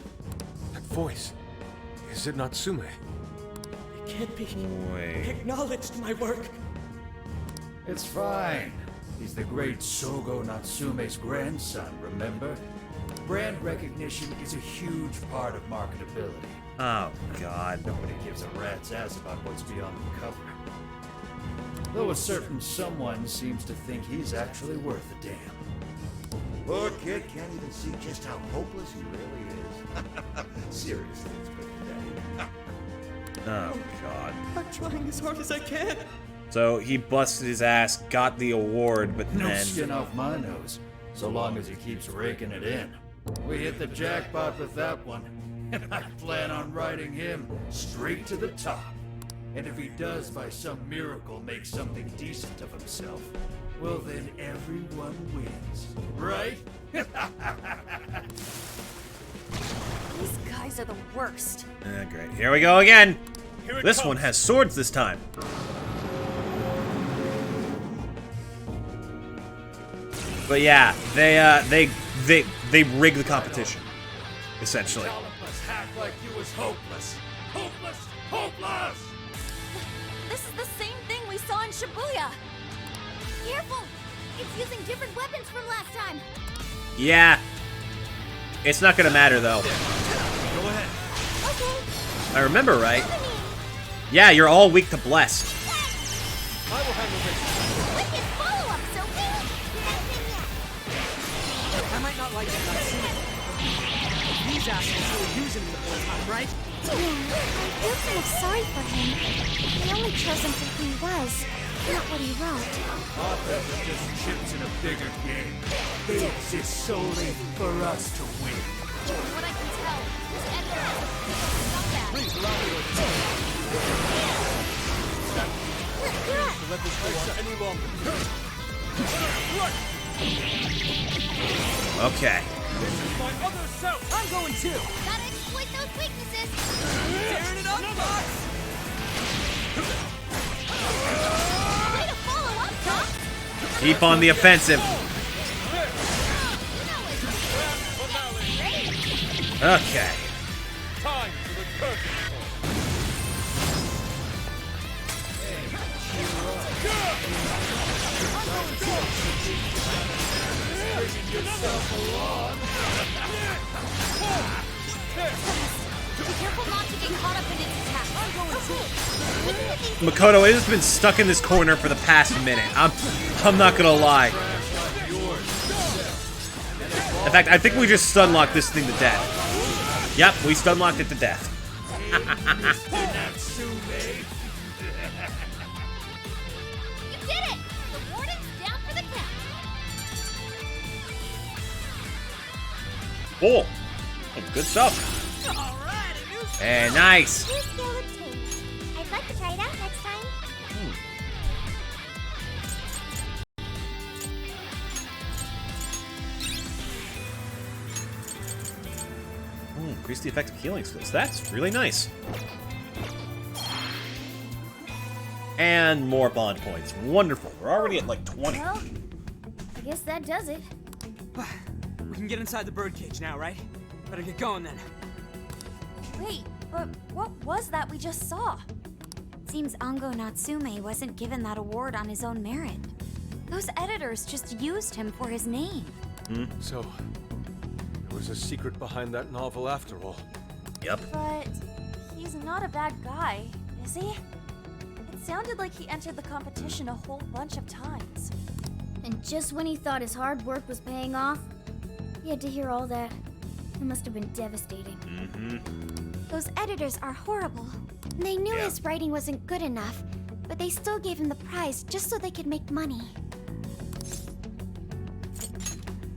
That voice. Is it Natsume? It can't be. Wait. Acknowledged my work. It's fine. He's the great Sogo Natsume's grandson, remember? Brand recognition is a huge part of marketability. Oh, God. Nobody gives a rat's ass about what's beyond the cover. Though a certain someone seems to think he's actually worth a damn. Poor kid can't even see just how hopeless he really is. Seriously, it's pretty pathetic. Oh, God. I'm trying as hard as I can. So he busted his ass, got the award, but No then... skin off my nose, so long as he keeps raking it in. We hit the jackpot with that one, and I plan on riding him straight to the top. And if he does by some miracle make something decent of himself, well then everyone wins, right? These guys are the worst. Great. Here we go again. Here it This comes. one has swords this time. But yeah, they rig the competition, essentially. Act like you was hopeless. Hopeless! Hopeless! This is the same thing we saw in Shibuya. Careful! It's using different weapons from last time. Yeah. It's not gonna matter though. Go ahead. Okay. I remember right. Yeah, you're all weak to bless. I will handle this. Wicked follow-up, Sophie! I might not like it, but I've seen it. These assholes were using me the whole time, right? Yeah, I feel kind of sorry for him. They only chose him for who he was, not what he wrote. Arthur was just chips in a bigger game. He exists solely for us to win. From what I can tell, this editor has a scumbag. Please allow me to let this go on any longer. Okay. This is my other self. I'm going too. Gotta exploit those weaknesses. Tearing it up, Fox. Way to follow up, Doc. Keep on the offensive. Okay. Time for the curtain Be careful not to get caught up in its attack. I'm going to. Makoto, it has been stuck in this corner for the past minute. I'm not gonna lie. In fact, I think we just stun-locked this thing to death. Yep, we stun-locked it to death. You did it! The warden's down for the count. Cool. Good stuff. Hey, nice. New skill obtained. I'd like to try it out next time. Increase the effective healing skills. That's really nice. And more bond points. Wonderful. We're already at like 20. Well, I guess that does it. We can get inside the birdcage now, right? Better get going then. Wait, but what was that we just saw? Seems Ango Natsume wasn't given that award on his own merit. Those editors just used him for his name. So, there was a secret behind that novel after all. Yep. But he's not a bad guy, is he? It sounded like he entered the competition a whole bunch of times. And just when he thought his hard work was paying off, he had to hear all that. It must have been devastating. Those editors are horrible. They knew his writing wasn't good enough, but they still gave him the prize just so they could make money.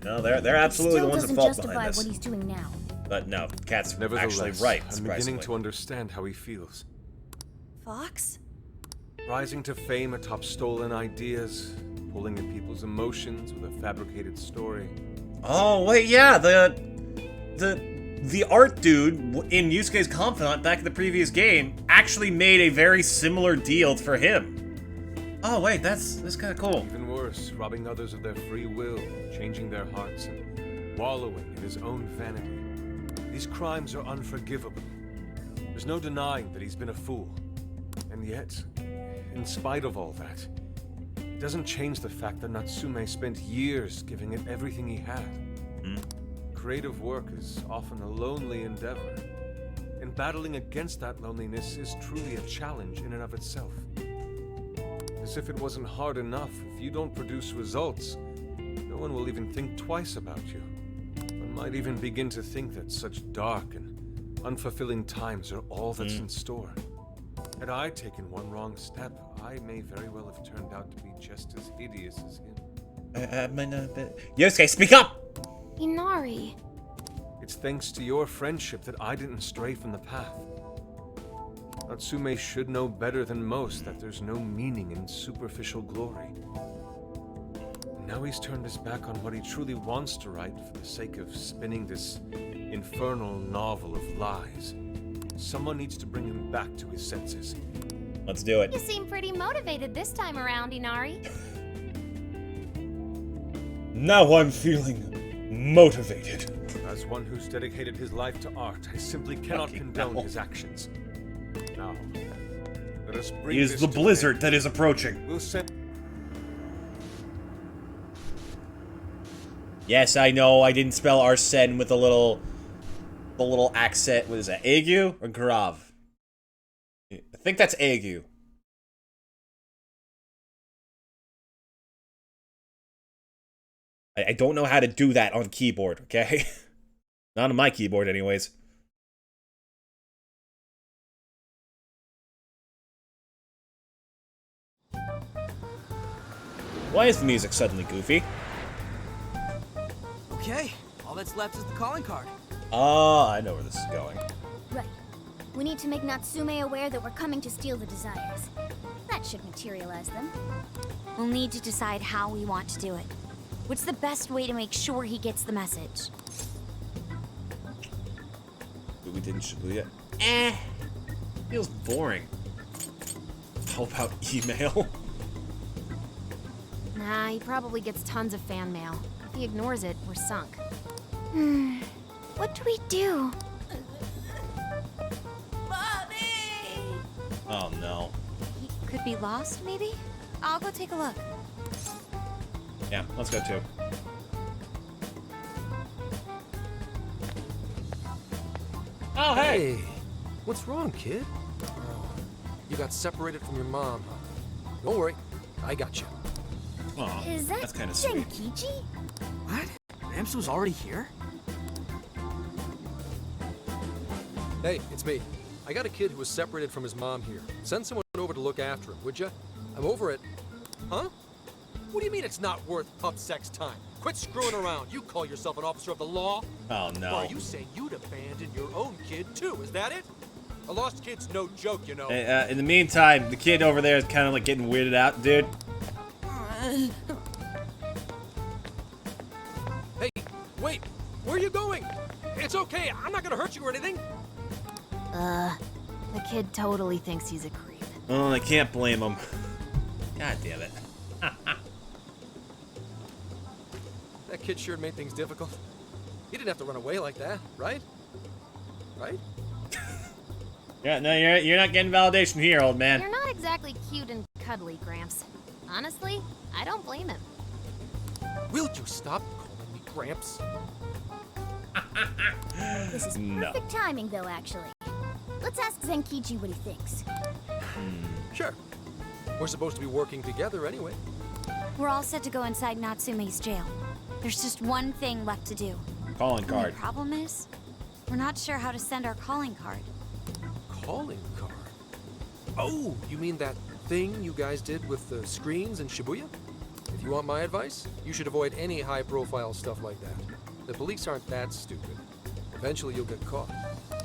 No, they're absolutely the ones at Still fault doesn't behind justify this. what he's doing now. But no, Cat's actually Nevertheless, right, I'm surprisingly. beginning to understand how he feels. Fox? Rising to fame atop stolen ideas, pulling at people's emotions with a fabricated story. Oh, wait, yeah, the art dude in Yusuke's Confidant back in the previous game actually made a very similar deal for him. Oh, wait, that's kind of cool. Even worse, robbing others of their free will, changing their hearts, and wallowing in his own vanity. These crimes are unforgivable. There's no denying that he's been a fool. And yet, in spite of all that, it doesn't change the fact that Natsume spent years giving it everything he had. Creative work is often a lonely endeavor, and battling against that loneliness is truly a challenge in and of itself. As if it wasn't hard enough, if you don't produce results, no one will even think twice about you. One might even begin to think that such dark and unfulfilling times are all that's in store. Had I taken one wrong step, I may very well have turned out to be just as hideous as him. Yosuke, speak up! Inari. It's thanks to your friendship that I didn't stray from the path. Natsume should know better than most that there's no meaning in superficial glory. Now he's turned his back on what he truly wants to write for the sake of spinning this infernal novel of lies. Someone needs to bring him back to his senses. Let's do it. You seem pretty motivated this time around, Inari. Now I'm feeling motivated. As one who's dedicated his life to art, I simply cannot condone his actions. Now, let us bring It is this the to blizzard an that is approaching. We'll send. Yes, I know, I didn't spell Arsene with the little accent. What is that, Agu or Grav? I think that's ague. I don't know how to do that on keyboard, okay? Not on my keyboard, anyways. Why is the music suddenly goofy? Okay, all that's left is the calling card. Ah, I know where this is going. Right. We need to make Natsume aware that we're coming to steal the desires. That should materialize them. We'll need to decide how we want to do it. What's the best way to make sure he gets the message? But we didn't Shibuya. Feels boring. How about email? Nah, he probably gets tons of fan mail. If he ignores it, we're sunk. What do we do? Oh no. He could be lost, maybe? I'll go take a look. Yeah, let's go too. Oh, hey! What's wrong, kid? Oh, you got separated from your mom, huh? Don't worry, I got you. Oh, Is that that's kind of sweet. Zenkichi? What? Gramps was already here? Hey, it's me. I got a kid who was separated from his mom here. Send someone over to look after him, would you? I'm over it. Huh? What do you mean it's not worth pup sex time? Quit screwing around. You call yourself an officer of the law? Oh Or no. are you saying you'd abandon your own kid too? Is that it? A lost kid's no joke, you know. In the meantime, the kid over there is kind of like getting weirded out, dude. Hey, wait! Where are you going? It's okay. I'm not gonna hurt you or anything. The kid totally thinks he's a creep. Oh, I can't blame him. God damn it. That kid sure made things difficult. He didn't have to run away like that, right? Right? Yeah, no, you're not getting validation here, old man. You're not exactly cute and cuddly, Gramps. Honestly, I don't blame him. Will you stop calling me Gramps? This is perfect timing, though, actually. Let's ask Zenkichi what he thinks. Sure. We're supposed to be working together anyway. We're all set to go inside Natsume's jail. There's just one thing left to do. Calling The card. problem is, we're not sure how to send our calling card. Calling card? Oh, you mean that thing you guys did with the screens in Shibuya? If you want my advice, you should avoid any high-profile stuff like that. The police aren't that stupid. Eventually you'll get caught.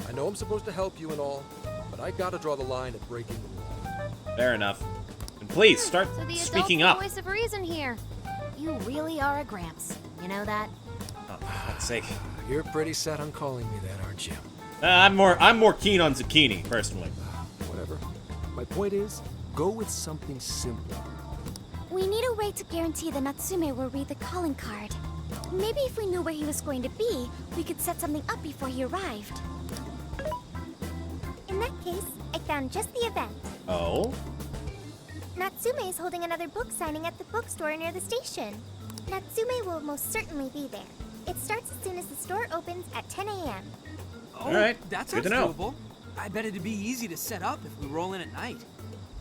I know I'm supposed to help you and all, but I gotta draw the line at breaking the law. Fair enough. And please, start So the speaking adult's up. the voice of reason here. You really are a Gramps. You know that? Oh, for fuck's sake. You're pretty set on calling me that, aren't you? I'm more keen on zucchini, personally. Whatever. My point is, go with something simple. We need a way to guarantee that Natsume will read the calling card. Maybe if we knew where he was going to be, we could set something up before he arrived. In that case, I found just the event. Oh? Natsume is holding another book signing at the bookstore near the station. Natsume will most certainly be there. It starts as soon as the store opens at 10 a.m. Oh, Alright, that good sounds to know. doable. I bet it'd be easy to set up if we roll in at night.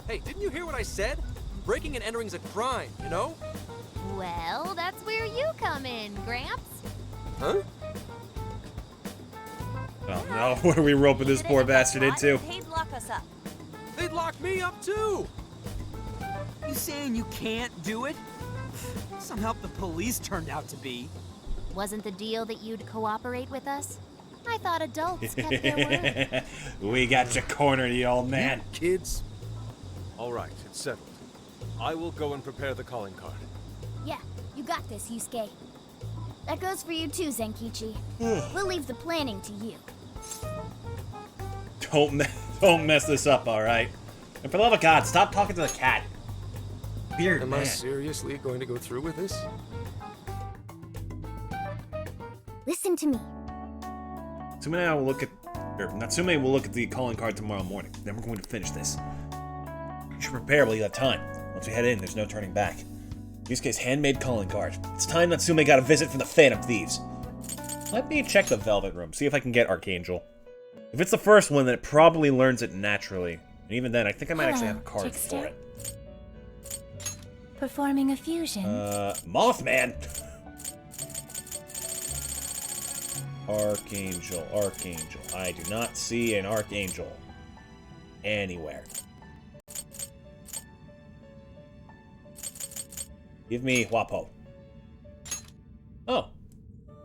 Hey, didn't you hear what I said? Breaking and entering's a crime, you know? Well, that's where you come in, Gramps. Huh? Oh no, what are we roping this poor bastard into? They'd lock us up. They'd lock me up too! You saying you can't do it? Somehow the police turned out to be. Wasn't the deal that you'd cooperate with us? I thought adults kept their word. We got you cornered, you old man. Kids. All right, it's settled. I will go and prepare the calling card. Yeah, you got this, Yusuke. That goes for you too, Zenkichi. We'll leave the planning to you. Don't mess this up, all right? And for the love of God, stop talking to the cat. Weird, Am I man. seriously going to go through with this? Listen to me. Natsume and I will look at, Natsume will look at the calling card tomorrow morning. Then we're going to finish this. You should prepare while you have time. Once we head in, there's no turning back. Yusuke's handmade calling card. It's time Natsume got a visit from the Phantom Thieves. Let me check the Velvet Room, see if I can get Archangel. If it's the first one, then it probably learns it naturally. And even then, I think I might actually have a Hello, card trickster. for it. Performing a fusion. Mothman! Archangel, Archangel. I do not see an Archangel anywhere. Give me Wapo. Oh.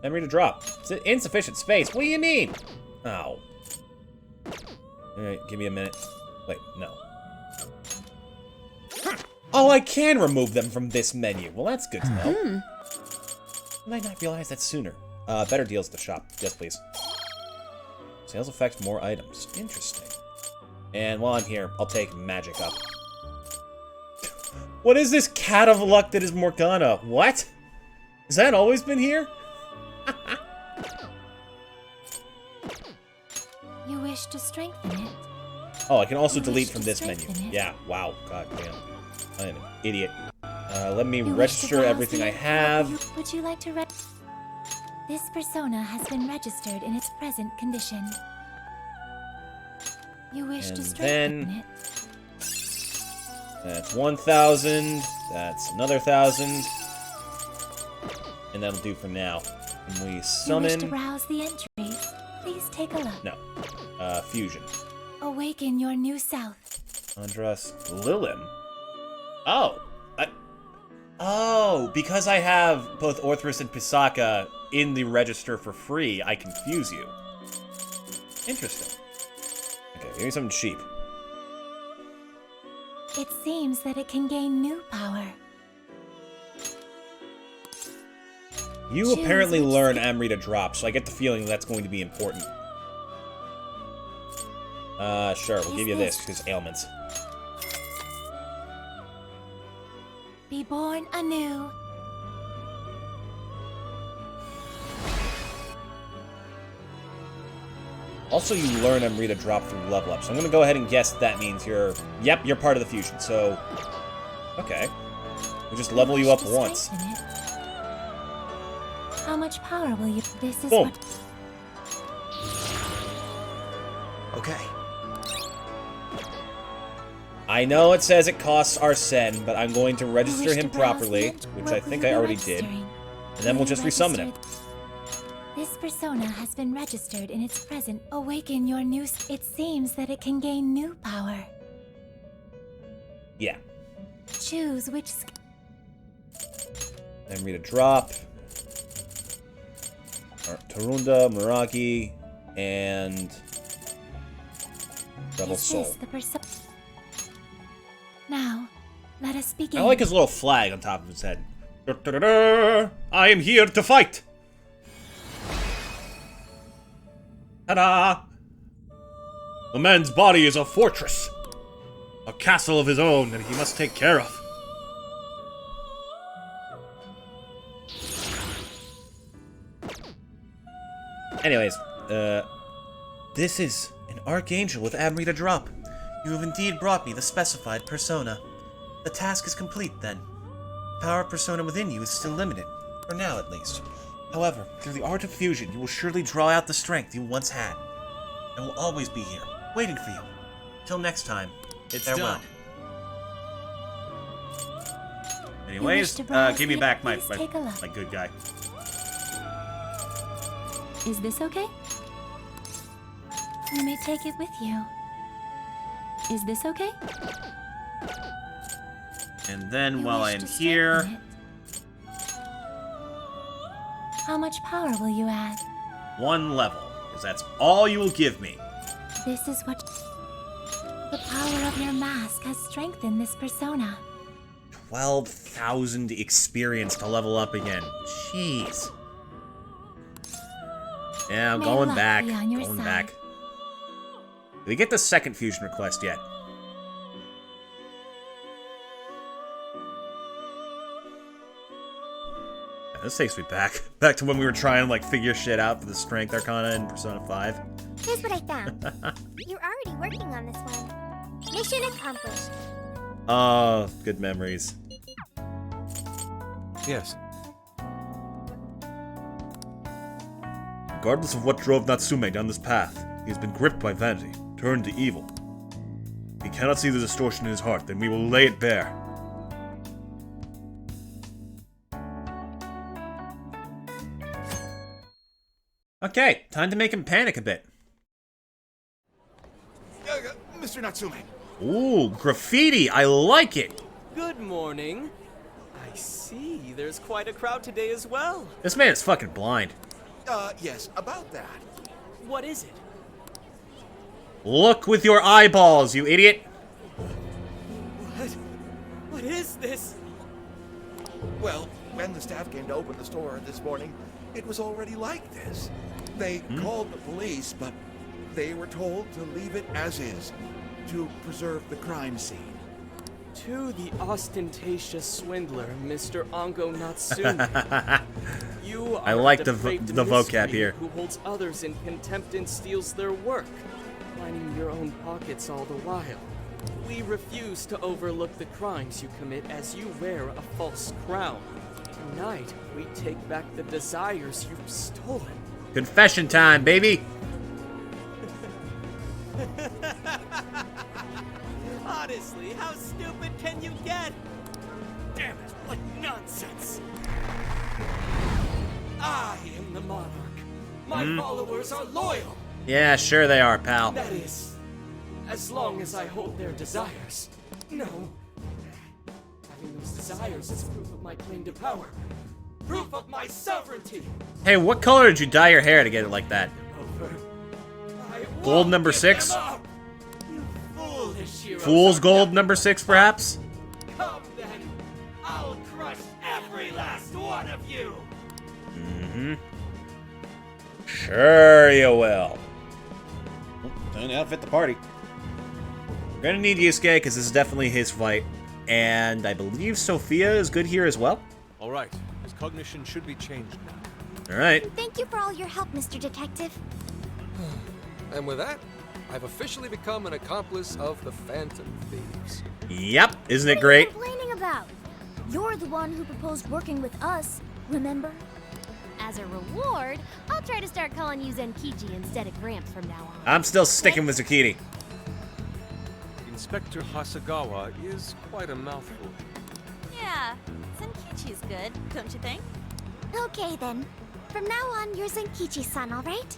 Memory to drop. It's insufficient space. What do you mean? Oh. Alright, give me a minute. Wait, no. Oh, I can remove them from this menu. Well, that's good to know. Did I not realize that sooner? Better deals at the shop. Yes, please. Sales affect more items. Interesting. And while I'm here, I'll take magic up. What is this cat of luck that is Morgana? What? Has that always been here? You wish to strengthen it. Oh, I can also You delete wish from to this menu. strengthen it. Yeah, wow. God damn. I am an idiot. Let me You wish to register browse everything the- I have. Would you like to This persona has been registered in its present condition. You wish to And strengthen then- it. That's 1,000. That's another 1,000. And that'll do for now. And we You wish to summon... browse the entries. Please take a look. No. Fusion. Awaken your new self. Andras Lilim. Oh. Oh, because I have both Orthrus and Pisaka in the register for free, I confuse you. Interesting. Okay, give me something cheap. It seems that it can gain new power. You Choose apparently which learn Amrita drop, so I get the feeling that's going to be important. Sure, we'll give you this, because ailments. Be born anew. Also, you learn Amrita drop through level up, so I'm gonna go ahead and guess that means you're... Yep, you're part of the fusion, so... Okay. We'll just level you up To once. strengthen it. How much power will you... This is Boom. what... Okay. I know it says it costs Arsene, but I'm going to register wish to him browse properly, the entry. which What I will think you I be already did. registering? And then we'll just resummon him. This persona has been registered in its present. Awaken your new... It seems that it can gain new power. Yeah. Choose which... Amrita drop. Tarunda, Meraki, and... Rebel Is Soul. this the persona? Now, let us begin. I like his little flag on top of his head. Da-da-da-da! I am here to fight! Ta-da! The man's body is a fortress. A castle of his own that he must take care of. Anyways, this is an Archangel with Amrita drop. You have indeed brought me the specified persona. The task is complete, then. The power of persona within you is still limited, for now at least. However, through the art of fusion, you will surely draw out the strength you once had. I will always be here, waiting for you. Till next time, farewell. Anyways, give me back my good guy. Is this okay? You may take it with you. Is this okay? And then You while I wish am to here, strengthen it. How much power will you add? 1 level, because that's all you will give me. This is what... The power of your mask has strengthened this persona. 12,000 experience to level up again. Jeez. Yeah, I'm May going luck back. be on your Going side. back. Did we get the second fusion request yet? Yeah, this takes me back. Back to when we were trying to, like, figure shit out for the Strength Arcana in Persona 5. Here's what I found. You're already working on this one. Mission accomplished. Oh, good memories. Yes. Regardless of what drove Natsume down this path, he has been gripped by vanity, turned to evil. He cannot see the distortion in his heart, then we will lay it bare. Okay, time to make him panic a bit. Mr. Natsume. Ooh, graffiti! I like it! Good morning. I see. There's quite a crowd today as well. This man is fucking blind. Yes, about that. What is it? Look with your eyeballs, you idiot! What? What is this? Well, when the staff came to open the store this morning, it was already like this. They called the police, but they were told to leave it as is, to preserve the crime scene. To the ostentatious swindler, Mr. Ongo Natsume. You are I like a the depraved vocab miscreant here. who holds others in contempt and steals their work, lining your own pockets all the while. We refuse to overlook the crimes you commit as you wear a false crown. Tonight, we take back the desires you've stolen. Confession time, baby! Honestly, how stupid can you get? Damn it, what nonsense! I am the monarch. My followers are loyal. Yeah, sure they are, pal. That is, as long as I hold their desires. No. Having those desires is proof of my claim to power. Proof of my sovereignty. Hey, what color did you dye your hair to get it like that? Gold number 6? Fool's gold number 6, perhaps? Come then. I'll crush every last one of you. Mm-hmm. Sure you will. Time to outfit the party. We're gonna need Yusuke, because this is definitely his fight. And I believe Sophia is good here as well. Alright, his cognition should be changed now. Alright. Thank you for all your help, Mr. Detective. And with that, I've officially become an accomplice of the Phantom Thieves. Yep, isn't it great? What are you complaining about? You're the one who proposed working with us, remember? As a reward, I'll try to start calling you Zenkichi instead of Gramps from now on. I'm still sticking with Zucchini. Inspector Hasagawa is quite a mouthful. Yeah, Zenkichi's good, don't you think? Okay then. From now on, you're Zenkichi-san, alright?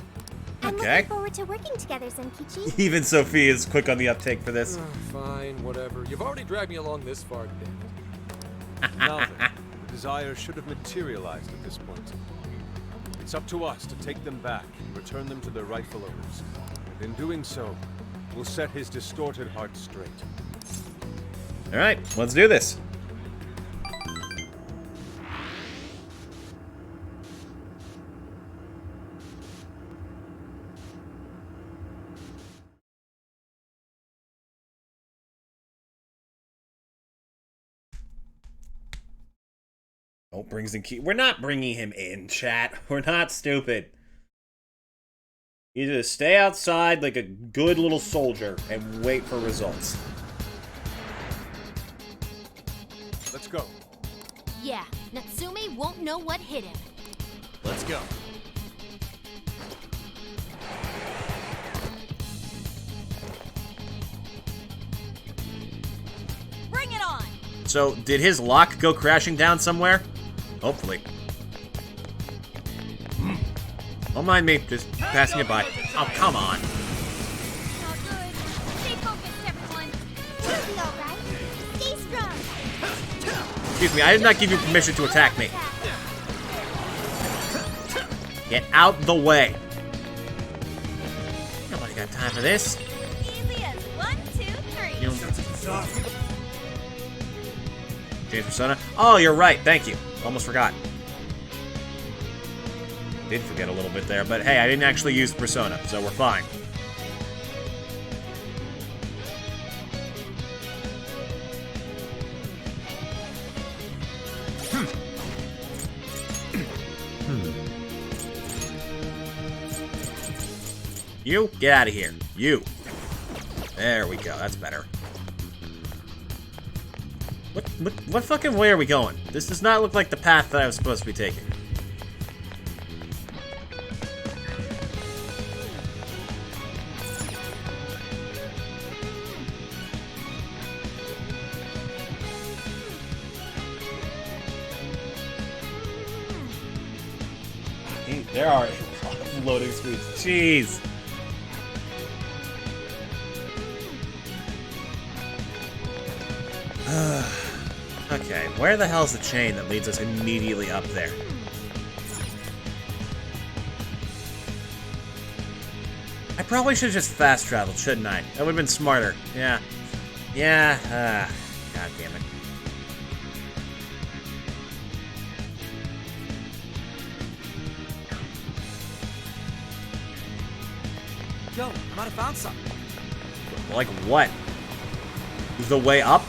I'm Okay. looking forward to working together, Zenkichi. Even Sophia is quick on the uptake for this. Fine, whatever. You've already dragged me along this far, damn it. Now then, the desire should have materialized at this point. It's up to us to take them back and return them to their rightful owners. And in doing so, we'll set his distorted heart straight. Alright, let's do this. Don't bring Zenki. We're not bringing him in, chat. We're not stupid. You just stay outside like a good little soldier and wait for results. Let's go. Yeah, Natsume won't know what hit him. Let's go. Bring it on! So, did his lock go crashing down somewhere? Hopefully. Don't mind me, just passing it by. Oh, come on. Not good. Stay focused, everyone. You'll be alright. Stay strong. Excuse me, I did not give you permission to attack me. Get out the way. Nobody got time for this. Easy as 1, 2, 3. Change persona. Oh, you're right. Thank you. Almost forgot. Did forget a little bit there, but hey, I didn't actually use persona, so we're fine. You, get out of here. You. There we go. That's better. What fucking way are we going? This does not look like the path that I was supposed to be taking. There are a lot of loading screens. Jeez. Okay, where the hell's the chain that leads us immediately up there? I probably should have just fast traveled, shouldn't I? That would have been smarter. Yeah. Yeah. God damn it. Yo, I might have found something. Like what? The way up?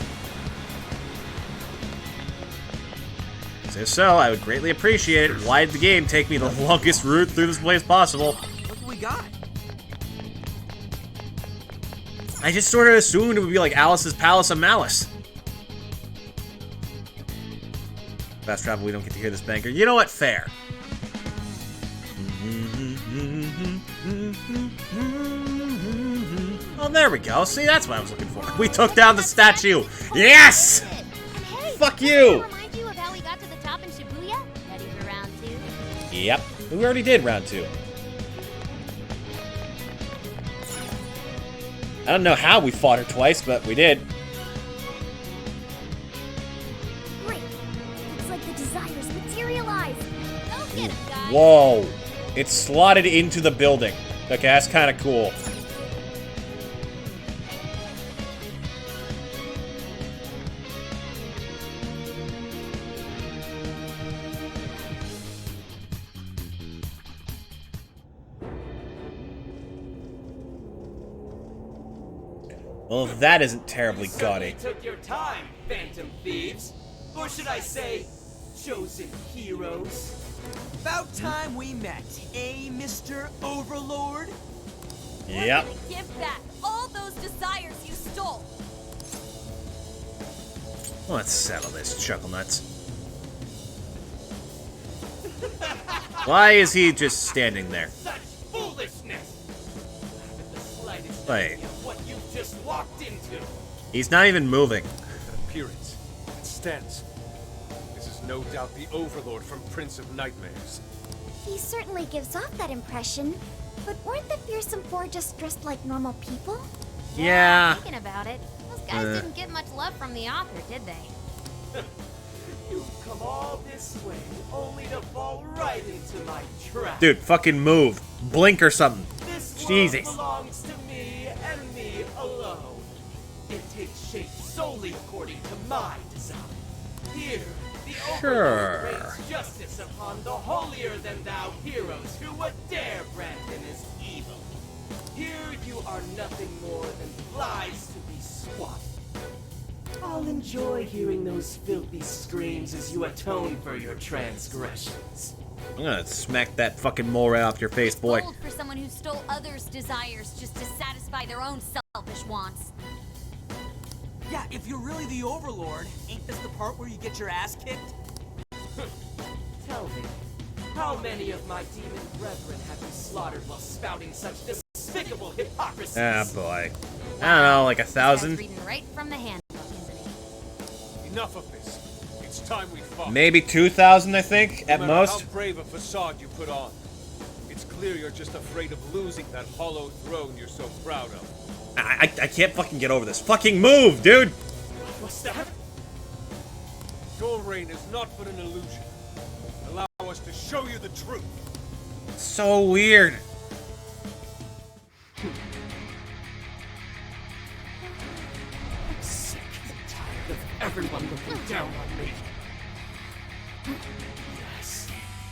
If so, I would greatly appreciate it. Why did the game take me the longest route through this place possible? Look what we got. I just sort of assumed it would be like Alice's Palace of Malice. Fast travel, we don't get to hear this banker. You know what? Fair. Oh, there we go. See, that's what I was looking for. We took down the statue. Yes! Hey, Fuck you! remind you of how we got to the top in Shibuya? Ready for round 2? Yep. We already did round 2. I don't know how we fought her twice, but we did. Great. Looks like the desires materialized. Go get 'em, guys. Whoa. It's slotted into the building. Okay, that's kind of cool. Well, that isn't terribly gaudy. Took your time, Phantom Thieves. Or should I say, chosen heroes. About time we met, eh, Mr. Overlord? Yep. Give back all those desires you stole. Let's settle this, Chucklenuts. Why is he just standing there? Such foolishness! I haven't the slightest Wait. idea what you've just walked into. He's not even moving. That appearance. It stands. This is no doubt the Overlord from Prince of Nightmares. He certainly gives off that impression. But weren't the fearsome four just dressed like normal people? Yeah. Thinking about it, those guys didn't get much love from the author, did they? You've come all this way, only to fall right into my trap. Dude, fucking move. Blink or something. This Jesus. world belongs to me and me alone. It takes shape solely according to my design. Here, the Sure. Overlord reigns justice upon the holier-than-thou heroes who would dare brand him as evil. Here you are nothing more than flies to be swapped. I'll enjoy hearing those filthy screams as you atone for your transgressions. I'm gonna smack that fucking mole right off your face, boy. Bold for someone who stole others' desires just to satisfy their own selfish wants. Yeah, if you're really the Overlord, ain't this the part where you get your ass kicked? Tell me, how many of my demon brethren have you slaughtered while spouting such despicable hypocrisy? Ah, boy. I don't know, like 1,000? Reading right from the handbook, isn't he? Enough of this. It's time we fought. Maybe 2,000, I think, No at matter most. how brave a facade you put on, it's clear you're just afraid of losing that hollow throne you're so proud of. I can't fucking get over this. Fucking move, dude! What's that? Your reign is not but an illusion. Allow us to show you the truth. So weird. I'm sick and tired of everyone looking down on me. Yes,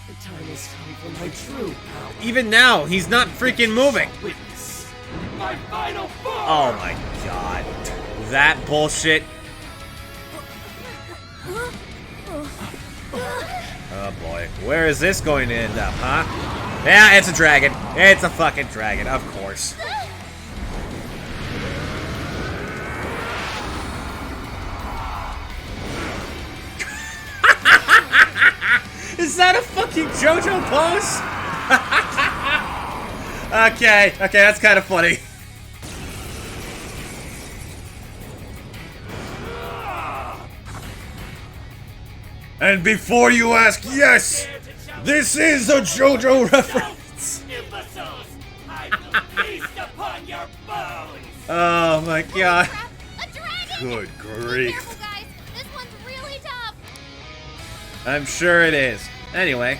the time has come for my true power. Even now, he's not freaking moving. Witness my final form! Oh my god. That bullshit. Oh boy. Where is this going to end up, huh? Yeah, it's a dragon. It's a fucking dragon, of course. Is that a fucking JoJo pose? Okay, that's kind of funny. And before you ask, yes, This is a JoJo reference! Imbeciles! I will feast upon your bones! Oh my god. A dragon! Good grief. Careful, guys. This one's really tough. I'm sure it is. Anyway.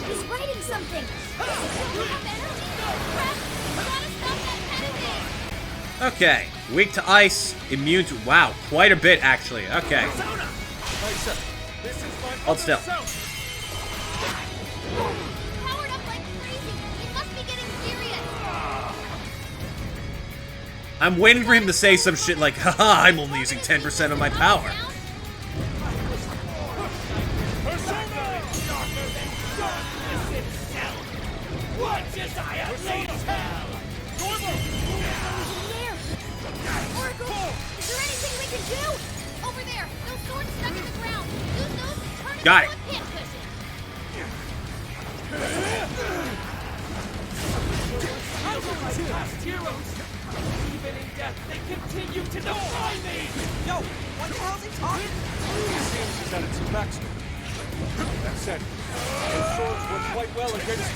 He's writing something. Okay. Weak to ice, immune to... Wow, quite a bit, actually. Okay. Hold still. Powered up like crazy. It must be getting serious. I'm waiting for him to say some shit like, haha, I'm only using 10% of my power. What just I unleash hell? Oracle, is there anything we can do? Over there, those swords stuck in the ground. Use those to turn Got into it. a pin cushion. Past heroes. Even in death, they continue to defy me. Yo, what the hell's he talking? Seems he's at its maximum. That said, those swords work quite well against it.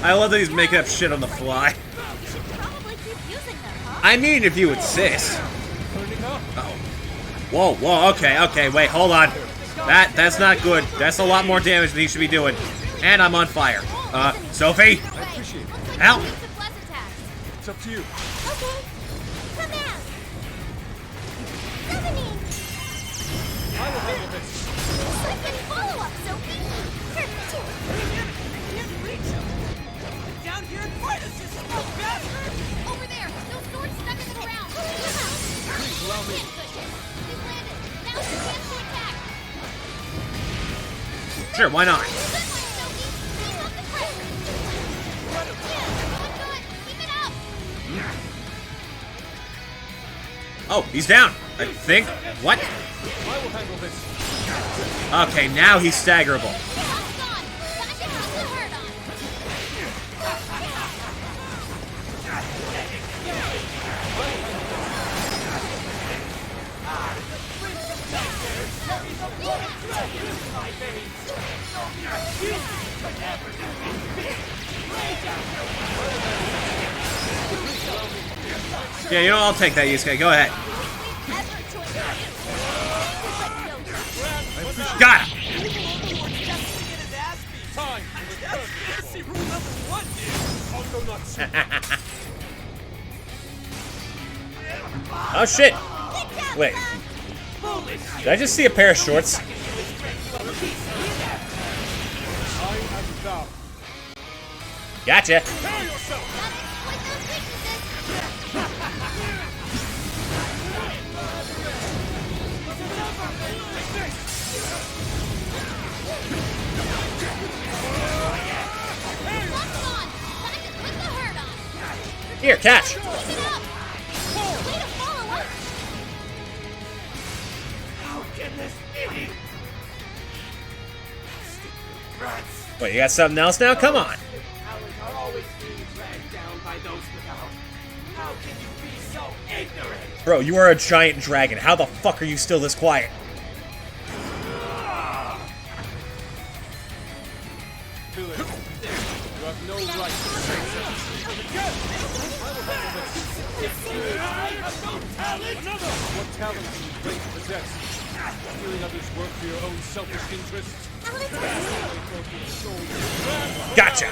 I love that he's making up shit on the fly. You should probably keep using them, huh? I mean, if you insist. Uh-oh. Whoa, whoa, okay, wait, hold on. That's not good. That's a lot more damage than he should be doing. And I'm on fire. Sophie? Help! It's up to you. Okay. Come out. Summoning. I will handle this. Second follow-up, Sophie. Down here in front is just so bad. Over there. Those swords stuck in the ground. Please allow me. We've landed. Now's your chance to attack. Sure, why not? Good one, Sophie. Keep up the pressure. Doing good. Keep it up. Oh, he's down. I think. What? I will handle this. Okay, now he's staggerable. Yeah, you know, I'll take that, Yusuke. Go ahead. Got him! Oh shit! Wait. Did I just see a pair of shorts? Gotcha! Here, catch! Wait, you got something else now? Come on! Are always being dragged down by those without. How can you be so ignorant? Bro, you are a giant dragon. How the fuck are you still this quiet? Too late. You have no right to say so. I have no talent! What talent do you claim to possess? Feeling others work for your own selfish interests? Gotcha!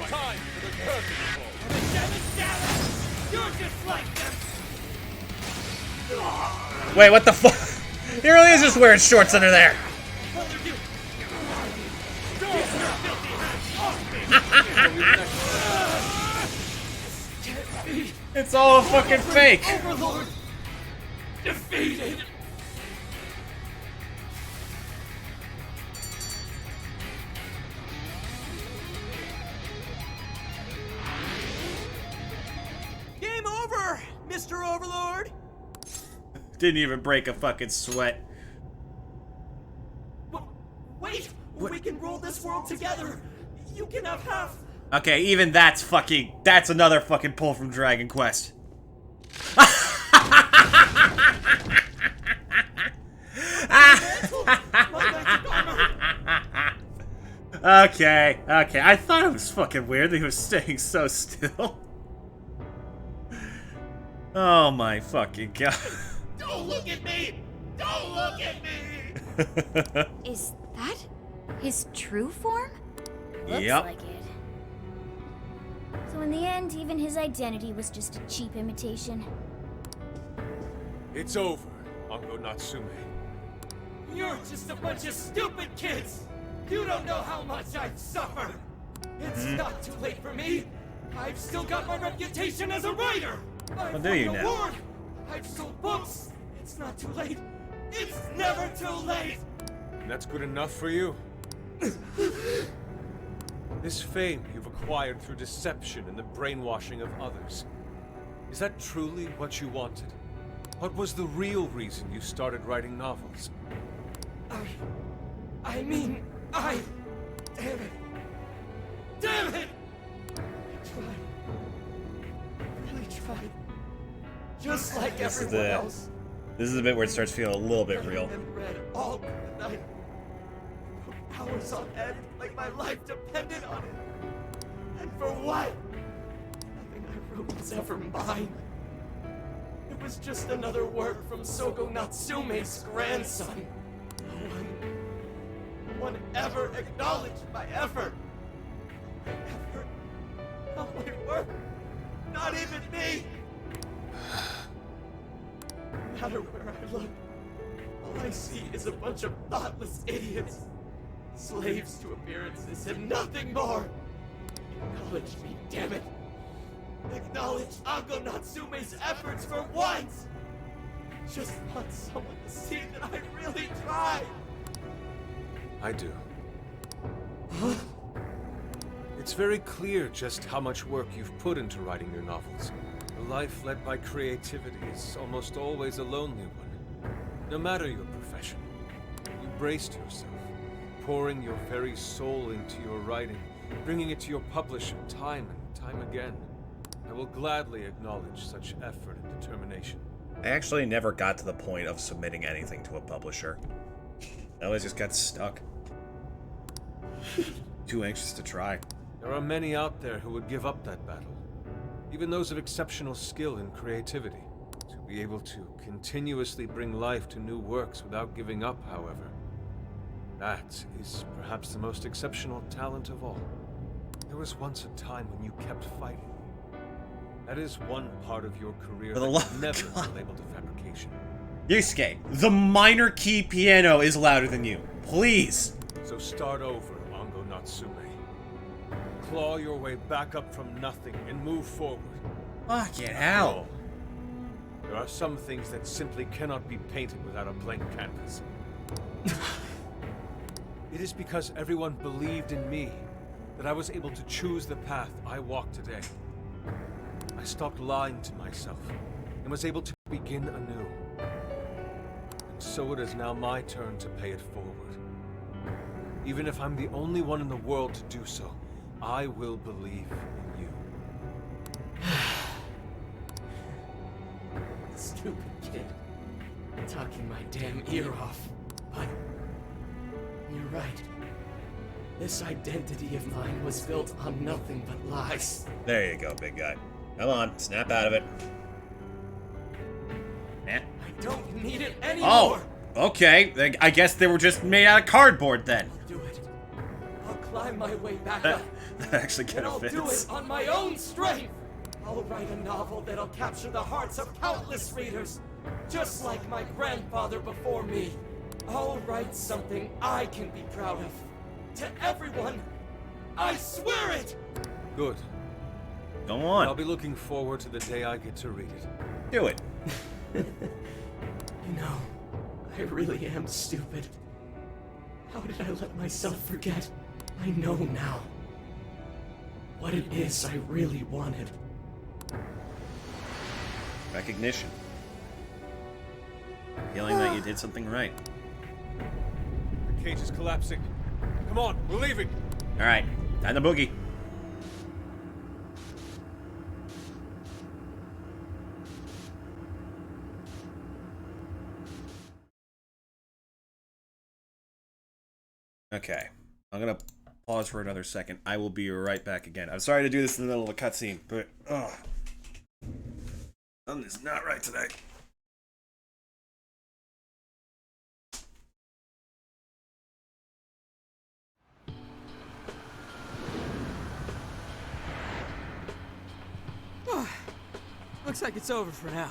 Time for the curtain call. You're just like them! Wait, what the fuck? He really is just wearing shorts under there. It's all a fucking fake. Overlord! Defeated! Game over, Mr. Overlord. Didn't even break a fucking sweat. Wait! We can rule this world together! You can have half! Okay, even that's another fucking pull from Dragon Quest. Okay, okay. I thought it was fucking weird that he was staying so still. Oh my fucking god. Don't look at me! Don't look at me! Is that his true form? Looks Yep. like it. So in the end, even his identity was just a cheap imitation. It's over, Ango Natsume. You're just a bunch of stupid kids! You don't know how much I've suffered! It's not too late for me! I've still got my reputation as a writer! I've do won you an now? award! I've sold books! It's not too late! It's never too late! And that's good enough for you? This fame you've acquired through deception and the brainwashing of others. Is that truly what you wanted? What was the real reason you started writing novels? I mean, damn it! Damn it! I tried. I really tried. Just like This is everyone the else. this is the bit where it starts feeling a little bit real. And read all through the night. For hours on end, like my life depended on it. And for what? Nothing I wrote was ever mine. It was just another work from Sogo Natsume's grandson. No one ever acknowledged my effort. My effort. Not my work. Not even me. No matter where I look, all I see is a bunch of thoughtless idiots. Slaves to appearances and nothing more. Acknowledge me, damn it. Acknowledge Ango Natsume's efforts for once. I just want someone to see that I really tried. I do. It's very clear just how much work you've put into writing your novels. A life led by creativity is almost always a lonely one. No matter your profession, you braced yourself, pouring your very soul into your writing, bringing it to your publisher time and time again. I will gladly acknowledge such effort and determination. I actually never got to the point of submitting anything to a publisher. I always just got stuck. Too anxious to try. There are many out there who would give up that battle. Even those of exceptional skill and creativity. To be able to continuously bring life to new works without giving up, however. That is perhaps the most exceptional talent of all. There was once a time when you kept fighting. That is one part of your career For the that love can of never God. be labeled a fabrication. Yusuke, the minor key piano is louder than you. Please. So start over, Ango Natsume. Claw your way back up from nothing and move forward. Fucking hell. There are some things that simply cannot be painted without a blank canvas. It is because everyone believed in me that I was able to choose the path I walk today. I stopped lying to myself and was able to begin anew. And so it is now my turn to pay it forward. Even if I'm the only one in the world to do so, I will believe in you. Stupid kid. Talking my damn ear off. But you're right. This identity of mine was built on nothing but lies. There you go, big guy. Come on, snap out of it. Eh. I don't need it anymore. Oh, okay. I guess they were just made out of cardboard then. I'll do it. I'll climb my way back That, up. that actually And kind I'll of do fits. it on my own strength. I'll write a novel that'll capture the hearts of countless readers, just like my grandfather before me. I'll write something I can be proud of. To everyone, I swear it! Good. Go on. I'll be looking forward to the day I get to read it. Do it. You know, I really am stupid. How did I let myself forget? I know now what it is I really wanted. Recognition. Feeling that you did something right. The cage is collapsing. Come on, we're leaving. All right, time to boogie. Okay, I'm gonna pause for another second. I will be right back again. I'm sorry to do this in the middle of a cutscene, but something is not right tonight. Looks like it's over for now.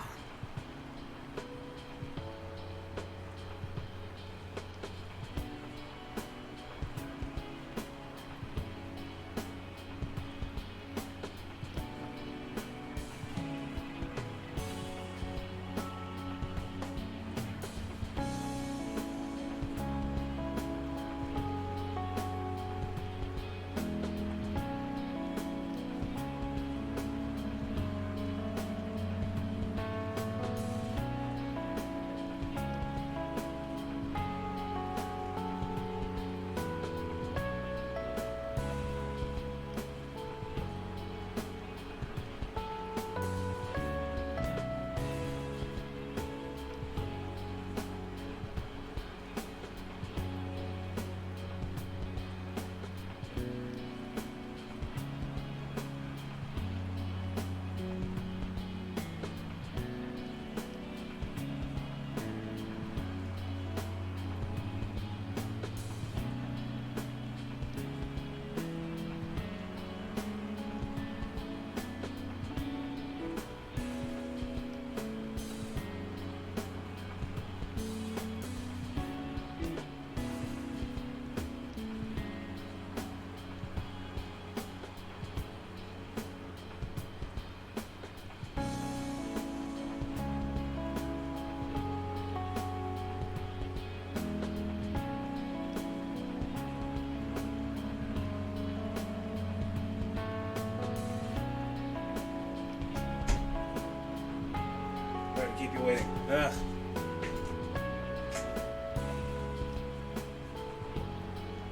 Keep you waiting. Ugh.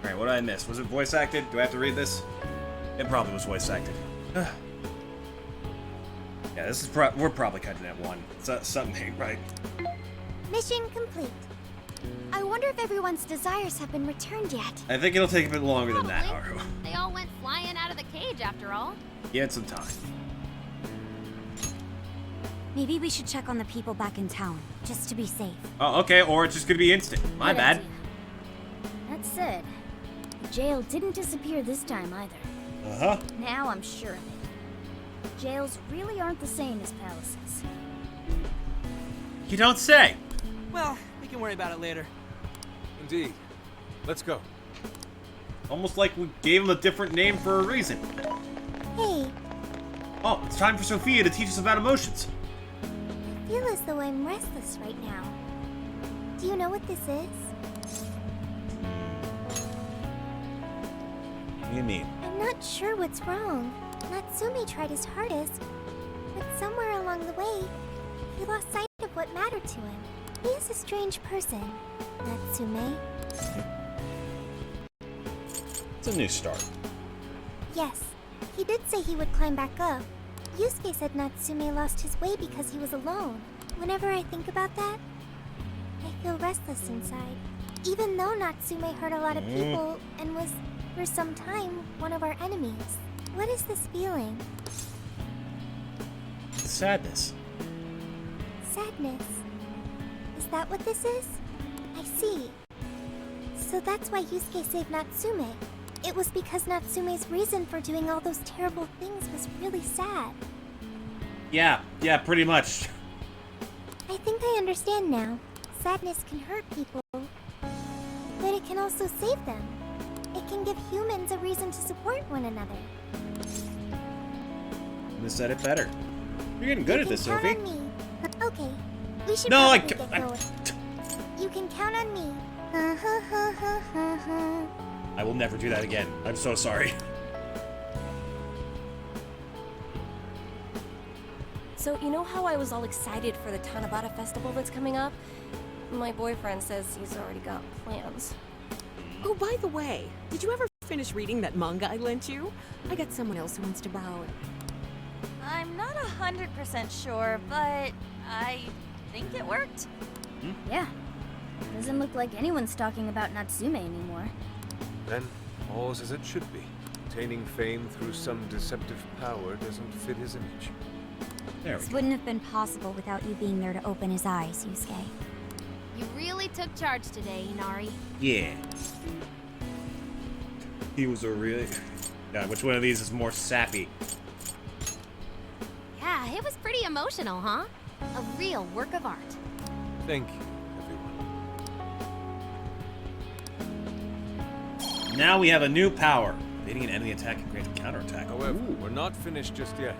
Alright, what did I miss? Was it voice acted? Do I have to read this? It probably was voice acted. Ugh. Yeah, this is we're probably cutting at one. Something ain't right. Mission complete. I wonder if everyone's desires have been returned yet. I think it'll take a bit longer than that, Haru. They all went flying out of the cage after all. You had some time. Maybe we should check on the people back in town, just to be safe. Oh, okay, or it's just gonna be instant. My Good bad. idea. That said, the jail didn't disappear this time either. Uh-huh. Now I'm sure of it. Jails really aren't the same as palaces. You don't say. Well, we can worry about it later. Indeed. Let's go. Almost like we gave him a different name for a reason. Hey, Oh, it's time for Sophia to teach us about emotions. I feel as though I'm restless right now. Do you know what this is? What do you mean? I'm not sure what's wrong. Natsume tried his hardest, but somewhere along the way, he lost sight of what mattered to him. He is a strange person, Natsume. It's a new start. Yes, he did say he would climb back up. Yusuke said Natsume lost his way because he was alone. Whenever I think about that, I feel restless inside. Even though Natsume hurt a lot of people and was, for some time, one of our enemies. What is this feeling? Sadness. Sadness. Is that what this is? I see. So that's why Yusuke saved Natsume. It was because Natsume's reason for doing all those terrible things was really sad. Yeah, pretty much. I think I understand now. Sadness can hurt people, but it can also save them. It can give humans a reason to support one another. You said it better. You're getting good at this, Count Sophie. on me. Okay, we should No, probably get going. You can count on me. I will never do that again. I'm so sorry. So, you know how I was all excited for the Tanabata festival that's coming up? My boyfriend says he's already got plans. Oh, by the way, did you ever finish reading that manga I lent you? I got someone else who wants to borrow it. I'm not 100% sure, but I think it worked. Yeah. Doesn't look like anyone's talking about Natsume anymore. Then, All's as it should be. Obtaining fame through some deceptive power doesn't fit his image. There we This go. wouldn't have been possible without you being there to open his eyes, Yusuke. You really took charge today, Inari. Yeah. He was a really... Yeah, which one of these is more sappy? Yeah, it was pretty emotional, huh? A real work of art. Thank you, everyone. Now we have a new power. Evading an enemy attack and grant a counterattack. However, Ooh. we're not finished just yet.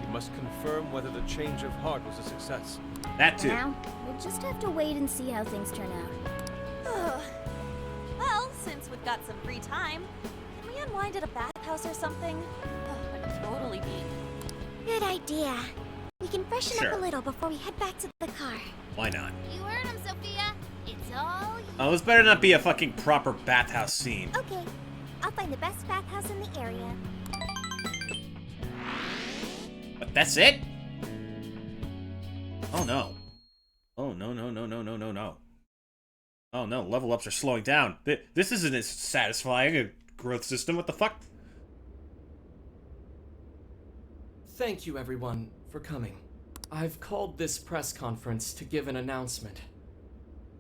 We must confirm whether the change of heart was a success. That too. Now, we'll just have to wait and see how things turn out. Well, since we've got some free time, can we unwind at a bathhouse or something? Oh, I'd totally be. Good idea. We can freshen Sure. up a little before we head back to the car. Why not? You heard him, Sophia. It's all you. Oh, this better not be a fucking proper bathhouse scene. Okay, I'll find the best bathhouse in the area. But that's it? Oh no. Oh no, no, no, no, no, no, no. Oh no, level ups are slowing down. This isn't as satisfying a growth system. What the fuck? Thank you, everyone, for coming. I've called this press conference to give an announcement,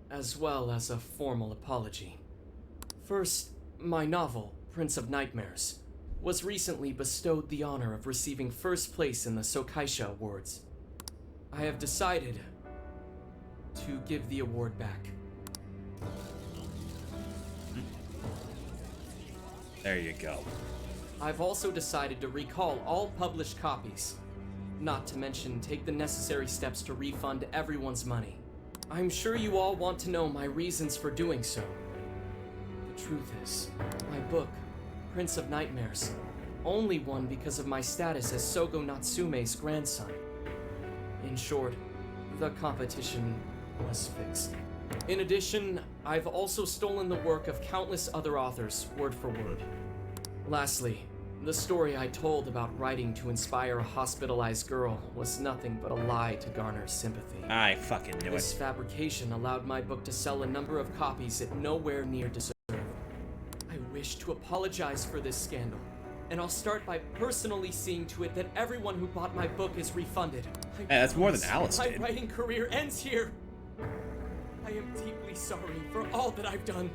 as well as a formal apology. First, my novel, Prince of Nightmares, was recently bestowed the honor of receiving first place in the Sokaisha Awards. I have decided to give the award back. There you go. I've also decided to recall all published copies, not to mention take the necessary steps to refund everyone's money. I'm sure you all want to know my reasons for doing so. The truth is, my book, Prince of Nightmares, only won because of my status as Sogo Natsume's grandson. In short, the competition was fixed. In addition, I've also stolen the work of countless other authors, word for word. Lastly, the story I told about writing to inspire a hospitalized girl was nothing but a lie to garner sympathy. I fucking knew This it. fabrication allowed my book to sell a number of copies it nowhere near deserved. I wish to apologize for this scandal, and I'll start by personally seeing to it that everyone who bought my book is refunded. Hey, that's more than Alice My did. writing career ends here. I am deeply sorry for all that I've done.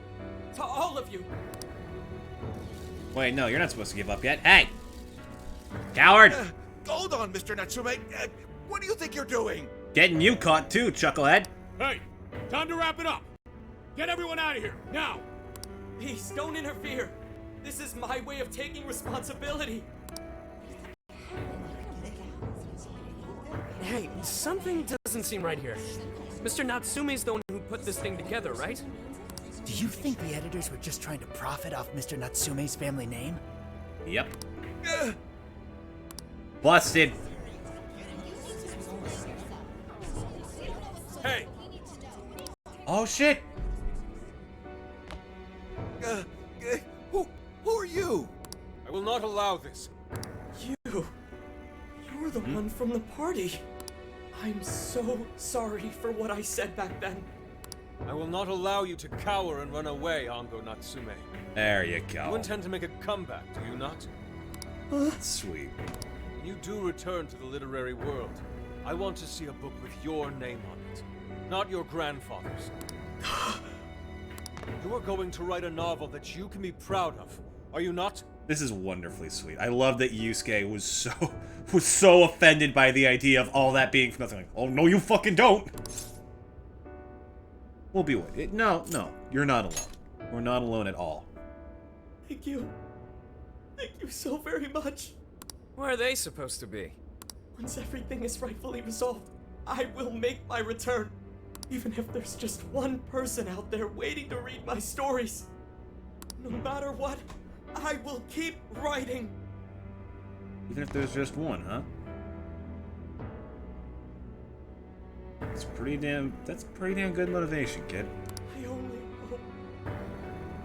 To all of you. Wait, no, you're not supposed to give up yet. Hey! Coward! Hold on, Mr. Natsume. What do you think you're doing? Getting you caught too, Chucklehead. Hey, time to wrap it up. Get everyone out of here, now! Please, don't interfere. This is my way of taking responsibility. Hey, something doesn't seem right here. Mr. Natsume's the one who put this thing together, right? Do you think the editors were just trying to profit off Mr. Natsume's family name? Yep. Busted. Hey! Oh shit! Who are you? I will not allow this. You're the one from the party. I'm so sorry for what I said back then. I will not allow you to cower and run away, Ango Natsume. There you You go. intend to make a comeback, do you not? Sweet. When you do return to the literary world, I want to see a book with your name on it, not your grandfather's. You are going to write a novel that you can be proud of, are you not? This is wonderfully sweet. I love that Yusuke was so offended by the idea of all that being for nothing. Like, oh no, you fucking don't. We'll be with it. No, you're not alone. We're not alone at all. Thank you. Thank you so very much. Where are they supposed to be? Once everything is rightfully resolved, I will make my return. Even if there's just one person out there waiting to read my stories. No matter what, I will keep writing. Even if there's just one, huh? That's pretty damn good motivation, kid. I only hope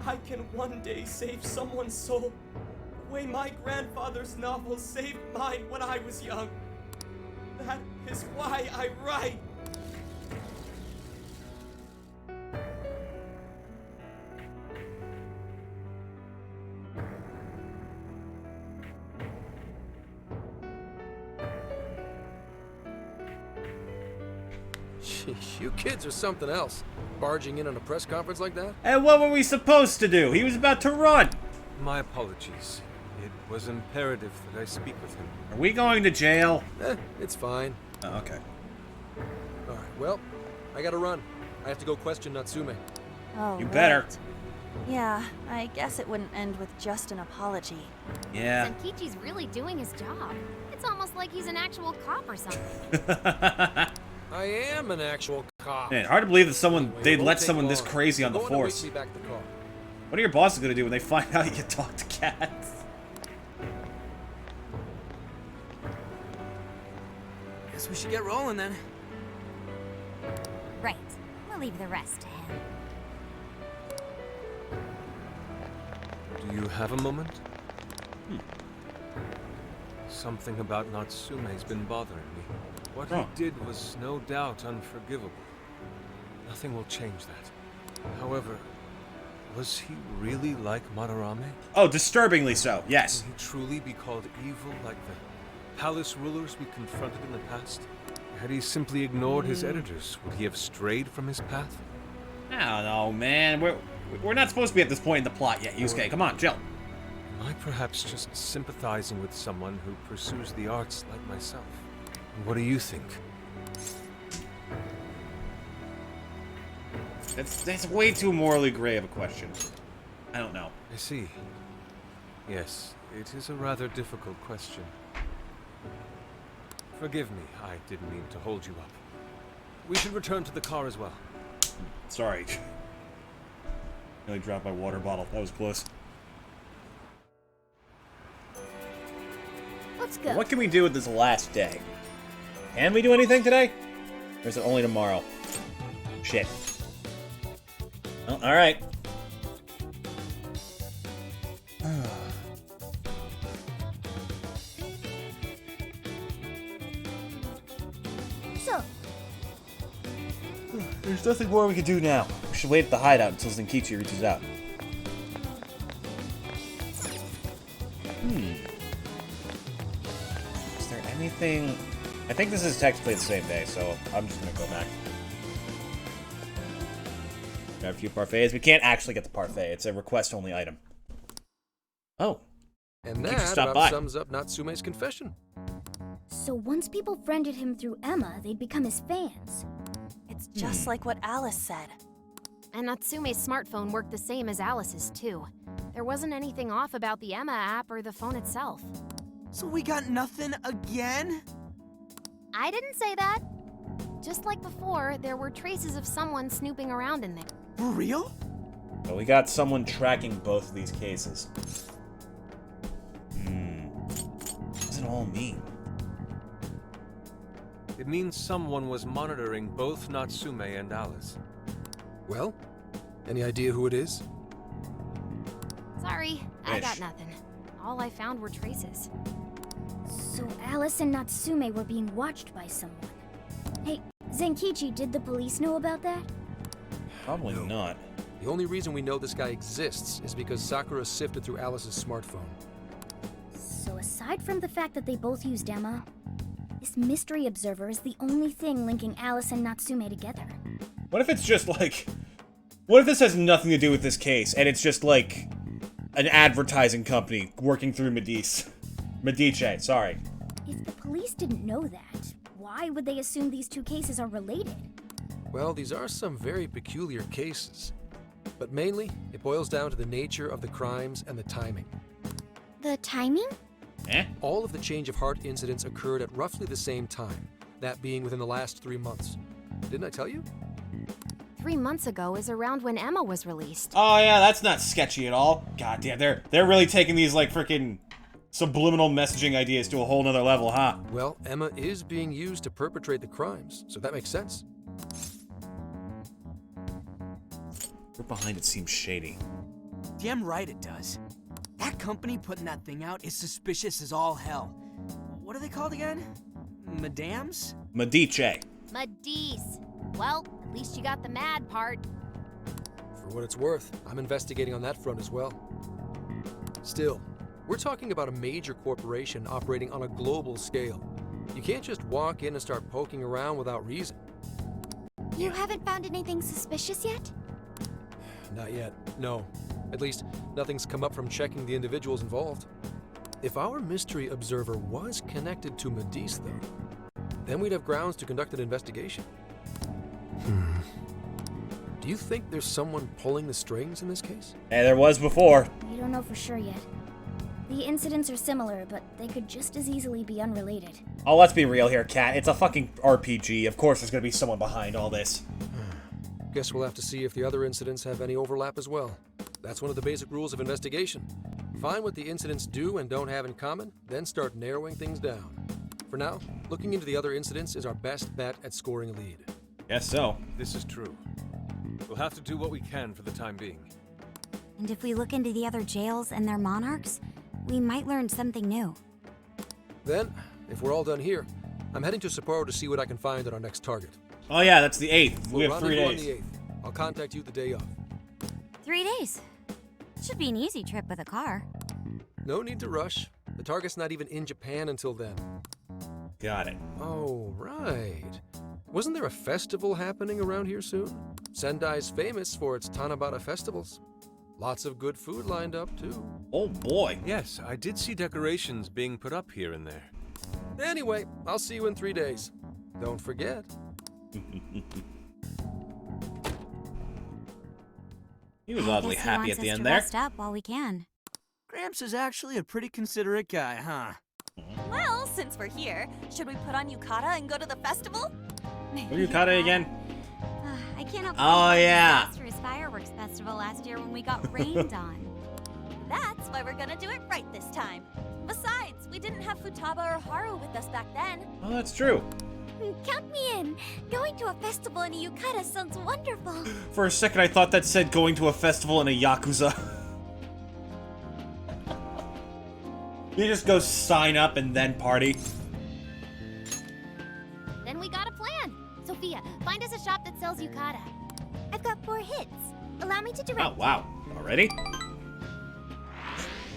I can one day save someone's soul the way my grandfather's novel saved mine when I was young. That is why I write. Sheesh, you kids are something else. Barging in on a press conference like that? And what were we supposed to do? He was about to run. My apologies. It was imperative that I speak with him. Are we going to jail? It's fine. Oh, okay. Alright, well, I gotta run. I have to go question Natsume. Oh, You better. right. Yeah, I guess it wouldn't end with just an apology. Yeah. Zenkichi's really doing his job. It's almost like he's an actual cop or something. I am an actual cop. Man, hard to believe that Anyway, they'd it won't let take someone this long. crazy on the Go and await force. me back at the car. What are your bosses gonna do when they find out you can talk to cats? Guess we should get rolling then. Right. We'll leave the rest to him. Do you have a moment? Something about Natsume's been bothering me. What he did was no doubt unforgivable. Nothing will change that. However, was he really like Madarame? Oh, disturbingly so, yes. Can he truly be called evil like the palace rulers we confronted in the past? Had he simply ignored his editors, would he have strayed from his path? I don't know, man. We're not supposed to be at this point in the plot yet, Yusuke. Come on, chill. Am I perhaps just sympathizing with someone who pursues the arts like myself? What do you think? That's way too morally gray of a question. I don't know. I see. Yes, it is a rather difficult question. Forgive me, I didn't mean to hold you up. We should return to the car as well. Sorry. Nearly dropped my water bottle. That was close. Let's go. What can we do with this last day? Can we do anything today? Or is it only tomorrow? Shit. Well, alright. So, There's nothing more we can do now. We should wait at the hideout until Zenkichi reaches out. Is there anything... I think this is technically the same day, so I'm just gonna go back. Grab a few parfaits. We can't actually get the parfait. It's a request-only item. Oh. And Zenkichi that stopped about by. sums up Natsume's confession. So once people friended him through Emma, they'd become his fans. It's just like what Alice said. And Natsume's smartphone worked the same as Alice's, too. There wasn't anything off about the Emma app or the phone itself. So we got nothing again? I didn't say that. Just like before, there were traces of someone snooping around in there. For real? But we got someone tracking both of these cases. What does it all mean? It means someone was monitoring both Natsume and Alice. Well, any idea who it is? Sorry, I got nothing. All I found were traces. So Alice and Natsume were being watched by someone. Hey, Zenkichi, did the police know about that? Probably not. The only reason we know this guy exists is because Sakura sifted through Alice's smartphone. So aside from the fact that they both used Emma, this mystery observer is the only thing linking Alice and Natsume together. What if it's just like... What if this has nothing to do with this case, and it's just like... an advertising company working through Medici, sorry. If the police didn't know that, why would they assume these two cases are related? Well, these are some very peculiar cases. But mainly, it boils down to the nature of the crimes and the timing. The timing? All of the change of heart incidents occurred at roughly the same time, that being within the last 3 months. Didn't I tell you? 3 months ago is around when Emma was released. Oh yeah, that's not sketchy at all. God damn, they're really taking these like freaking subliminal messaging ideas to a whole nother level, huh? Well, Emma is being used to perpetrate the crimes, so that makes sense. Right behind it seems shady. Damn right it does. That company putting that thing out is suspicious as all hell. What are they called again? Madams? Medici. Medice. Well, at least you got the mad part. For what it's worth, I'm investigating on that front as well. Still, we're talking about a major corporation operating on a global scale. You can't just walk in and start poking around without reason. you. You haven't found anything suspicious yet? Not yet, no. At least, nothing's come up from checking the individuals involved. If our mystery observer was connected to Medice, though, then we'd have grounds to conduct an investigation. Do you think there's someone pulling the strings in this case? Hey, there was before. We don't know for sure yet. The incidents are similar, but they could just as easily be unrelated. Oh, let's be real here, Kat. It's a fucking RPG. Of course there's gonna be someone behind all this. Guess we'll have to see if the other incidents have any overlap as well. That's one of the basic rules of investigation. Find what the incidents do and don't have in common, then start narrowing things down. For now, looking into the other incidents is our best bet at scoring a lead. Guess so. This is true. We'll have to do what we can for the time being. And if we look into the other jails and their monarchs, we might learn something new. Then, if we're all done here, I'm heading to Sapporo to see what I can find on our next target. Oh yeah, that's the 8th. We have 3 rendezvous days. on the 8th. I'll contact you the day of. 3 days. Should be an easy trip with a car. No need to rush. The target's not even in Japan until then. Got it. Oh, right. Wasn't there a festival happening around here soon? Sendai's famous for its Tanabata festivals. Lots of good food lined up, too. Oh boy. Yes, I did see decorations being put up here and there. Anyway, I'll see you in 3 days. Don't forget. He was oddly Guess happy he at wants the us end to there. rest up while we can. Gramps is actually a pretty considerate guy, huh? Well, since we're here, should we put on yukata and go to the festival? What are yukata again? I can't help Oh, yeah. disastrous fireworks festival last year when we got rained on. That's why we're gonna do it right this time. Besides, we didn't have Futaba or Haru with us back then. Oh, that's true. Count me in. Going to a festival in a yukata sounds wonderful. For a second, I thought that said going to a festival in a Yakuza. You just go sign up and then party. Then we got a plan. Sophia, find us a shop that sells yukata. I've got 4 hits. Allow me to direct. Oh, wow. Already?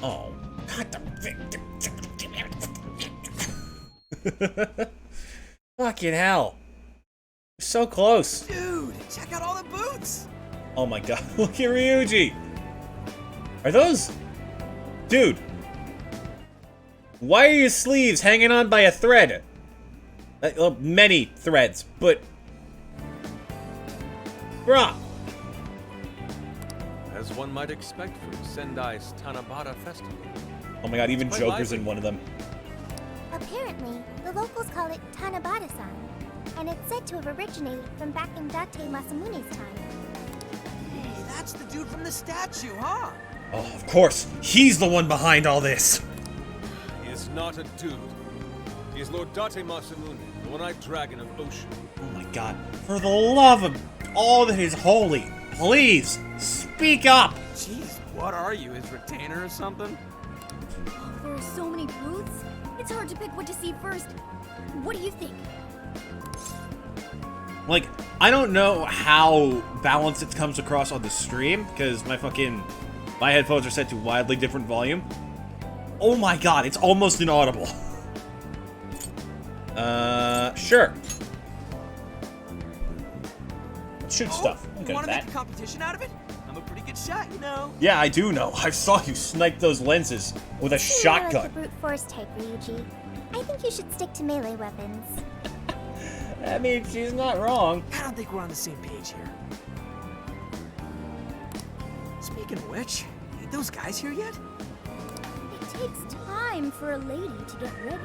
Oh. Fucking hell. So close. Dude, check out all the boots! Oh my god. Look at Ryuji. Are those... Dude. Why are your sleeves hanging on by a thread? Many threads, but... Bruh. As one might expect from Sendai's Tanabata festival. Oh my god, even Quite Joker's lively. in one of them. Apparently, the locals call it Tanabata-san, and it's said to have originated from back in Date Masamune's time. Hey, that's the dude from the statue, huh? Oh, of course. He's the one behind all this. He is not a dude. He is Lord Date Masamune, the one-eyed dragon of Ocean. Oh my god. For the love of all that is holy, please, speak up! Jeez, what are you, his retainer or something? There are so many booths. It's hard to pick what to see first. What do you think? Like, I don't know how balanced it comes across on the stream, because my headphones are set to wildly different volume. Oh my god, it's almost inaudible. Sure. Shoot stuff. I'm You good want at to that. make a competition out of it? I'm a pretty good shot, you know. Yeah, I do know. I saw you snipe those lenses with a You're more shotgun. like the brute force type, Ryuji. I think you should stick to melee weapons. I mean, she's not wrong. I don't think we're on the same page here. Speaking of which, ain't those guys here yet? It takes time for a lady to get ready.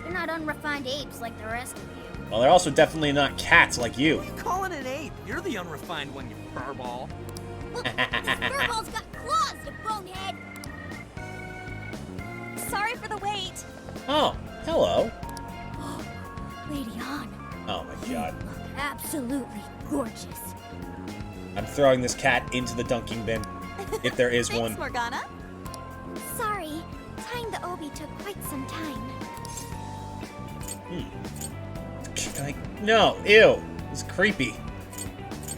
They're not unrefined apes like the rest of you. Well, they're also definitely not cats like you. Calling an ape. You're the unrefined one, you furball. Look, this furball's got claws, you bonehead! Sorry for the wait. Oh, hello. Lady Han, Oh my god. absolutely gorgeous. I'm throwing this cat into the dunking bin, if there is Thanks, one. Morgana. Sorry, tying the obi took quite some time. No, ew. It's creepy.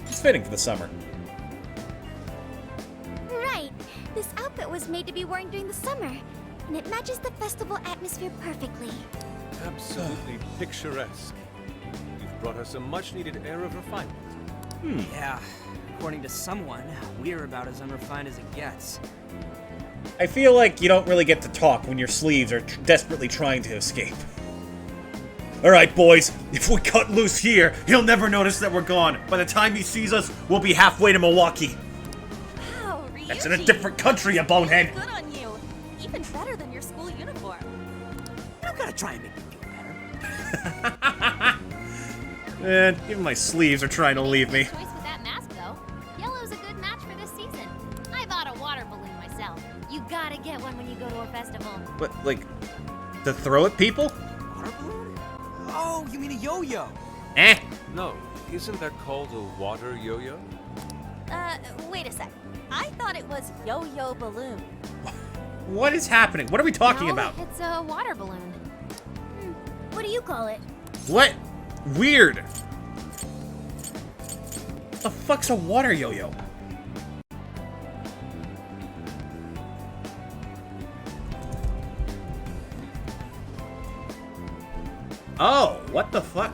It's fitting for the summer. Right. This outfit was made to be worn during the summer, and it matches the festival atmosphere perfectly. Absolutely picturesque. You've brought her some much-needed air of refinement. Yeah, according to someone, we're about as unrefined as it gets. I feel like you don't really get to talk when your sleeves are desperately trying to escape. Alright, boys, if we cut loose here, he'll never notice that we're gone. By the time he sees us, we'll be halfway to Milwaukee. Wow, Ryuji. That's in a different country, you bonehead. Good on you. Even better than your school uniform. You don't gotta try and make me feel better. Man, even my sleeves are trying to leave me. Choice with that mask, though. Yellow's a good match for this season. I bought a water balloon myself. You gotta get one when you go to a festival. What, like, to throw at people? Water balloon? Oh, you mean a yo-yo? Eh. No, isn't that called a water yo-yo? Wait a sec. I thought it was yo-yo balloon. What is happening? What are we talking No, about? It's a water balloon. What do you call it? What? Weird. The fuck's a water yo-yo? Oh, what the fuck?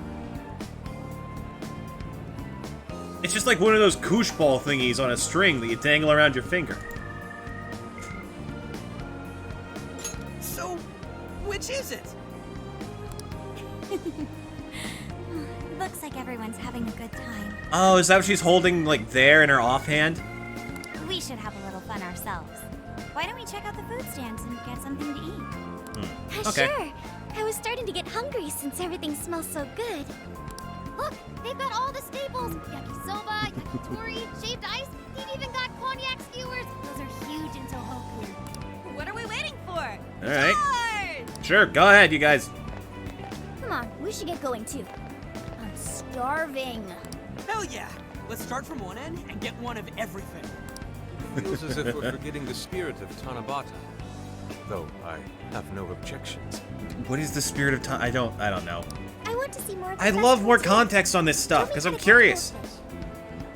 It's just like one of those koosh ball thingies on a string that you dangle around your finger. So, which is it? Looks like everyone's having a good time. Oh, is that what she's holding, like, there in her offhand? We should have a little fun ourselves. Why don't we check out the food stands and get something to eat? Okay. Sure. I was starting to get hungry since everything smells so good. Look, they've got all the staples. Yakisoba, yakitori, shaved ice. They've even got cognac skewers. Those are huge in Tohoku. What are we waiting for? All right. Sure, go ahead, you guys. Come on, we should get going too. I'm starving. Hell yeah! Let's start from one end and get one of everything. Feels as if we're forgetting the spirit of Tanabata. Though I have no objections. What is the spirit of time? I don't know. I want to see more of the I'd love more festival, too. context on this stuff, because I'm curious.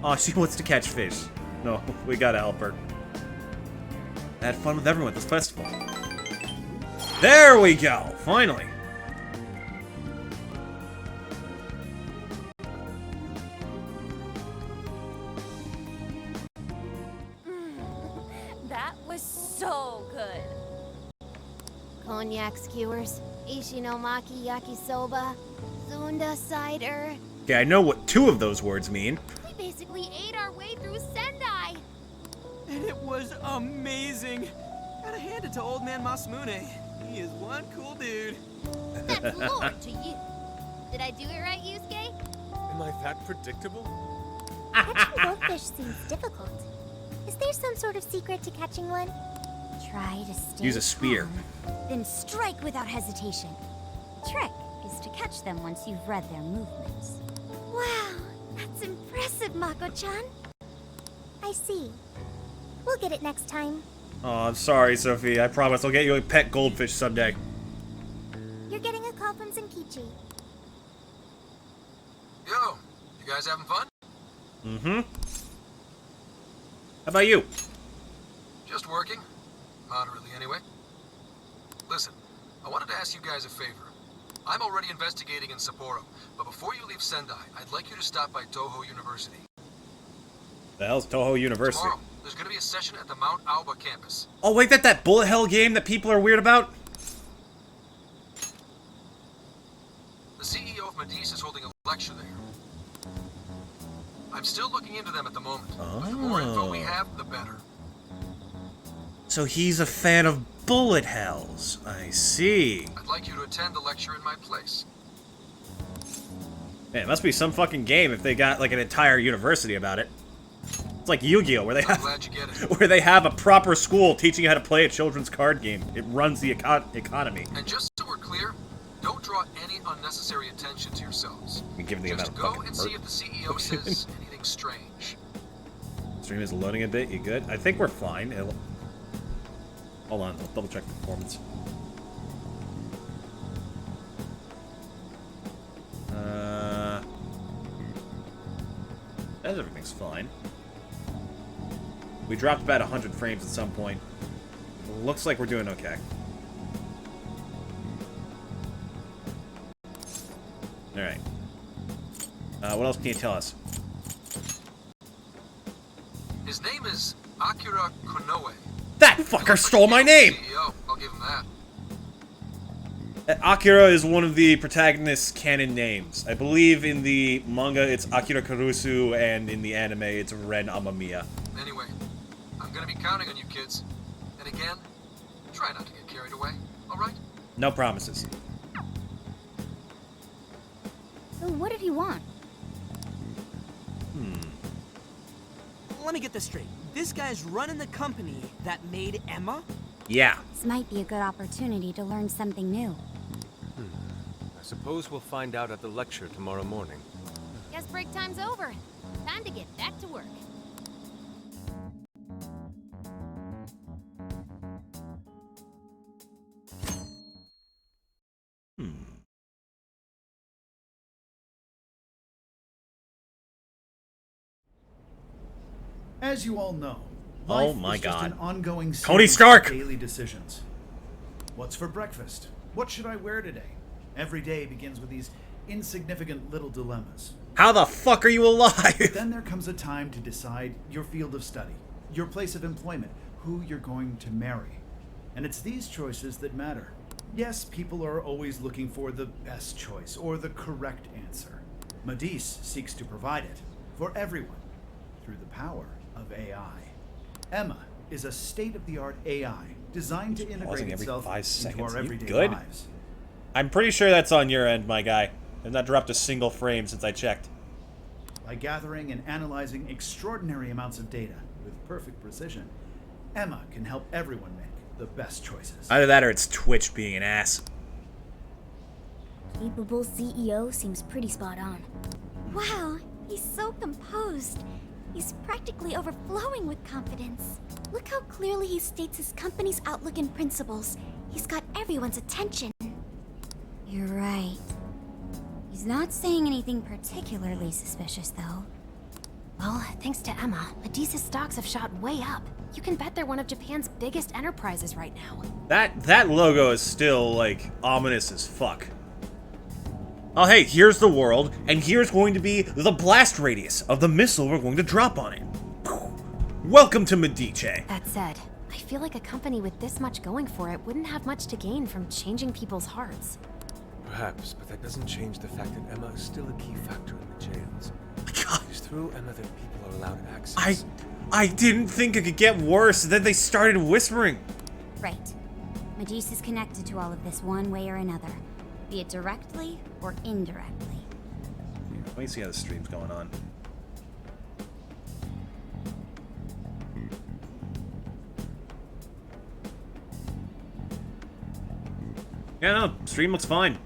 Oh, she wants to catch fish. No, we gotta help her. I had fun with everyone at this festival. There we go! Finally! That was so good. Cognac skewers, ishinomaki yakisoba, zunda cider. Okay, I know what 2 of those words mean. We basically ate our way through Sendai. And it was amazing. Gotta hand it to old man Masamune. He is one cool dude. That's Lord to you. Did I do it right, Yusuke? Am I that predictable? Catching goldfish seems difficult. Is there some sort of secret to catching one? Try to stay Use a spear. calm, then strike without hesitation. Trick is to catch them once you've read their movements. Wow, that's impressive, Mako-chan. I see. We'll get it next time. Oh, I'm sorry, Sophie. I promise I'll get you a pet goldfish someday. You're getting a call from Zenkichi. Yo, you guys having fun? Mm-hmm. How about you? Just working. Moderately, anyway. Listen, I wanted to ask you guys a favor. I'm already investigating in Sapporo, but before you leave Sendai, I'd like you to stop by Toho University. The hell's Toho University? Tomorrow, there's going to be a session at the Mount Aoba campus. Oh, wait, that bullet hell game that people are weird about? The CEO of Medice is holding a lecture there. I'm still looking into them at the moment. But the more info we have, the better. So he's a fan of bullet hells. I see. I'd like you to attend the lecture in my place. Man, it must be some fucking game if they got like an entire university about it. It's like Yu-Gi-Oh, where they have where they have a proper school teaching you how to play a children's card game. It runs the economy. And just so we're clear, don't draw any unnecessary attention to yourselves. Given the amount Just of go fucking and see if the CEO says anything strange. Stream is loading a bit. You good? I think we're fine. Hold on, I'll double check the performance. Everything's fine. We dropped about 100 frames at some point. Looks like we're doing okay. Alright. What else can you tell us? His name is Akira Konoe. That fucker stole my name! CEO, I'll give him that. Akira is one of the protagonist's canon names. I believe in the manga it's Akira Kurusu, and in the anime it's Ren Amamiya. Anyway, I'm gonna be counting on you kids. And again, try not to get carried away, alright? No promises. So what did he want? Let me get this straight. This guy's running the company that made Emma? Yeah. This might be a good opportunity to learn something new. I suppose we'll find out at the lecture tomorrow morning. Guess break time's over. Time to get back to work. As you all know, Oh life my is just God. an ongoing Tony series Stark! of daily decisions. What's for breakfast? What should I wear today? Every day begins with these insignificant little dilemmas. How the fuck are you alive? Then there comes a time to decide your field of study, your place of employment, who you're going to marry. And it's these choices that matter. Yes, people are always looking for the best choice or the correct answer. Medice seeks to provide it for everyone through the power of AI. Emma is a state-of-the-art AI designed to integrate Pausing every itself 5 into seconds. our You everyday good? lives. I'm pretty sure that's on your end, my guy. I've not dropped a single frame since I checked. By gathering and analyzing extraordinary amounts of data with perfect precision, Emma can help everyone make the best choices. Either that or it's Twitch being an ass. Capable CEO seems pretty spot on. Wow, he's so composed. He's practically overflowing with confidence. Look how clearly he states his company's outlook and principles. He's got everyone's attention. You're right. He's not saying anything particularly suspicious, though. Well, thanks to Emma, Medice's stocks have shot way up. You can bet they're one of Japan's biggest enterprises right now. That logo is still, like, ominous as fuck. Oh, hey, here's the world, and here's going to be the blast radius of the missile we're going to drop on it. Welcome to Medice. That said, I feel like a company with this much going for it wouldn't have much to gain from changing people's hearts. Perhaps, but that doesn't change the fact that Emma is still a key factor in the jails. It's through Emma that people are allowed access. I didn't think it could get worse, then they started whispering. Right. Medice is connected to all of this one way or another, be it directly or indirectly. Let me see how the stream's going on. Yeah, no, stream looks fine.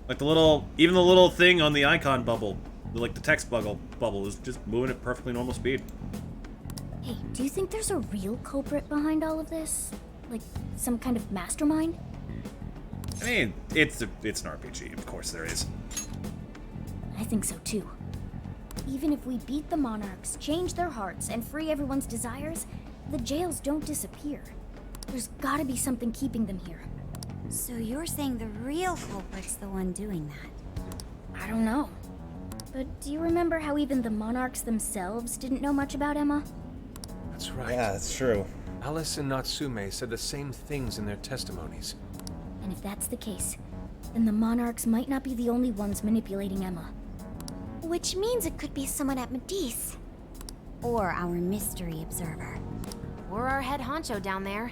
Like even the little thing on the icon bubble, like the text bubble is just moving at perfectly normal speed. Hey, do you think there's a real culprit behind all of this? Like, some kind of mastermind? I mean, it's an RPG, of course there is. I think so too. Even if we beat the monarchs, change their hearts, and free everyone's desires, the jails don't disappear. There's gotta be something keeping them here. So you're saying the real culprit's the one doing that? I don't know. But do you remember how even the monarchs themselves didn't know much about Emma? That's right. Yeah, that's true. Alice and Natsume said the same things in their testimonies. And if that's the case, then the monarchs might not be the only ones manipulating Emma. Which means it could be someone at Medice. Or our mystery observer. Or our head honcho down there.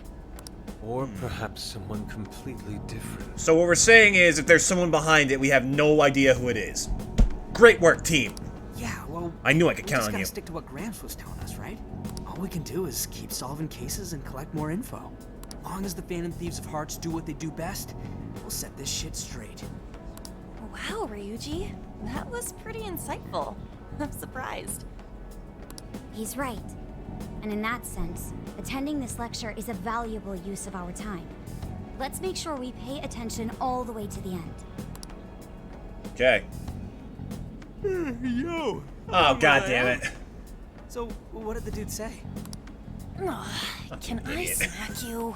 Or perhaps someone completely different. So what we're saying is, if there's someone behind it, we have no idea who it is. Great work, team. Yeah, well, I knew I could we count just on gotta you. stick to what Gramps was telling us, right? All we can do is keep solving cases and collect more info. Long as the Phantom Thieves of Hearts do what they do best, we'll set this shit straight. Wow, Ryuji. That was pretty insightful. I'm surprised. He's right. And in that sense, attending this lecture is a valuable use of our time. Let's make sure we pay attention all the way to the end. Okay. Yo! Oh, god damn it. So, what did the dude say? Can I idiot. smack you?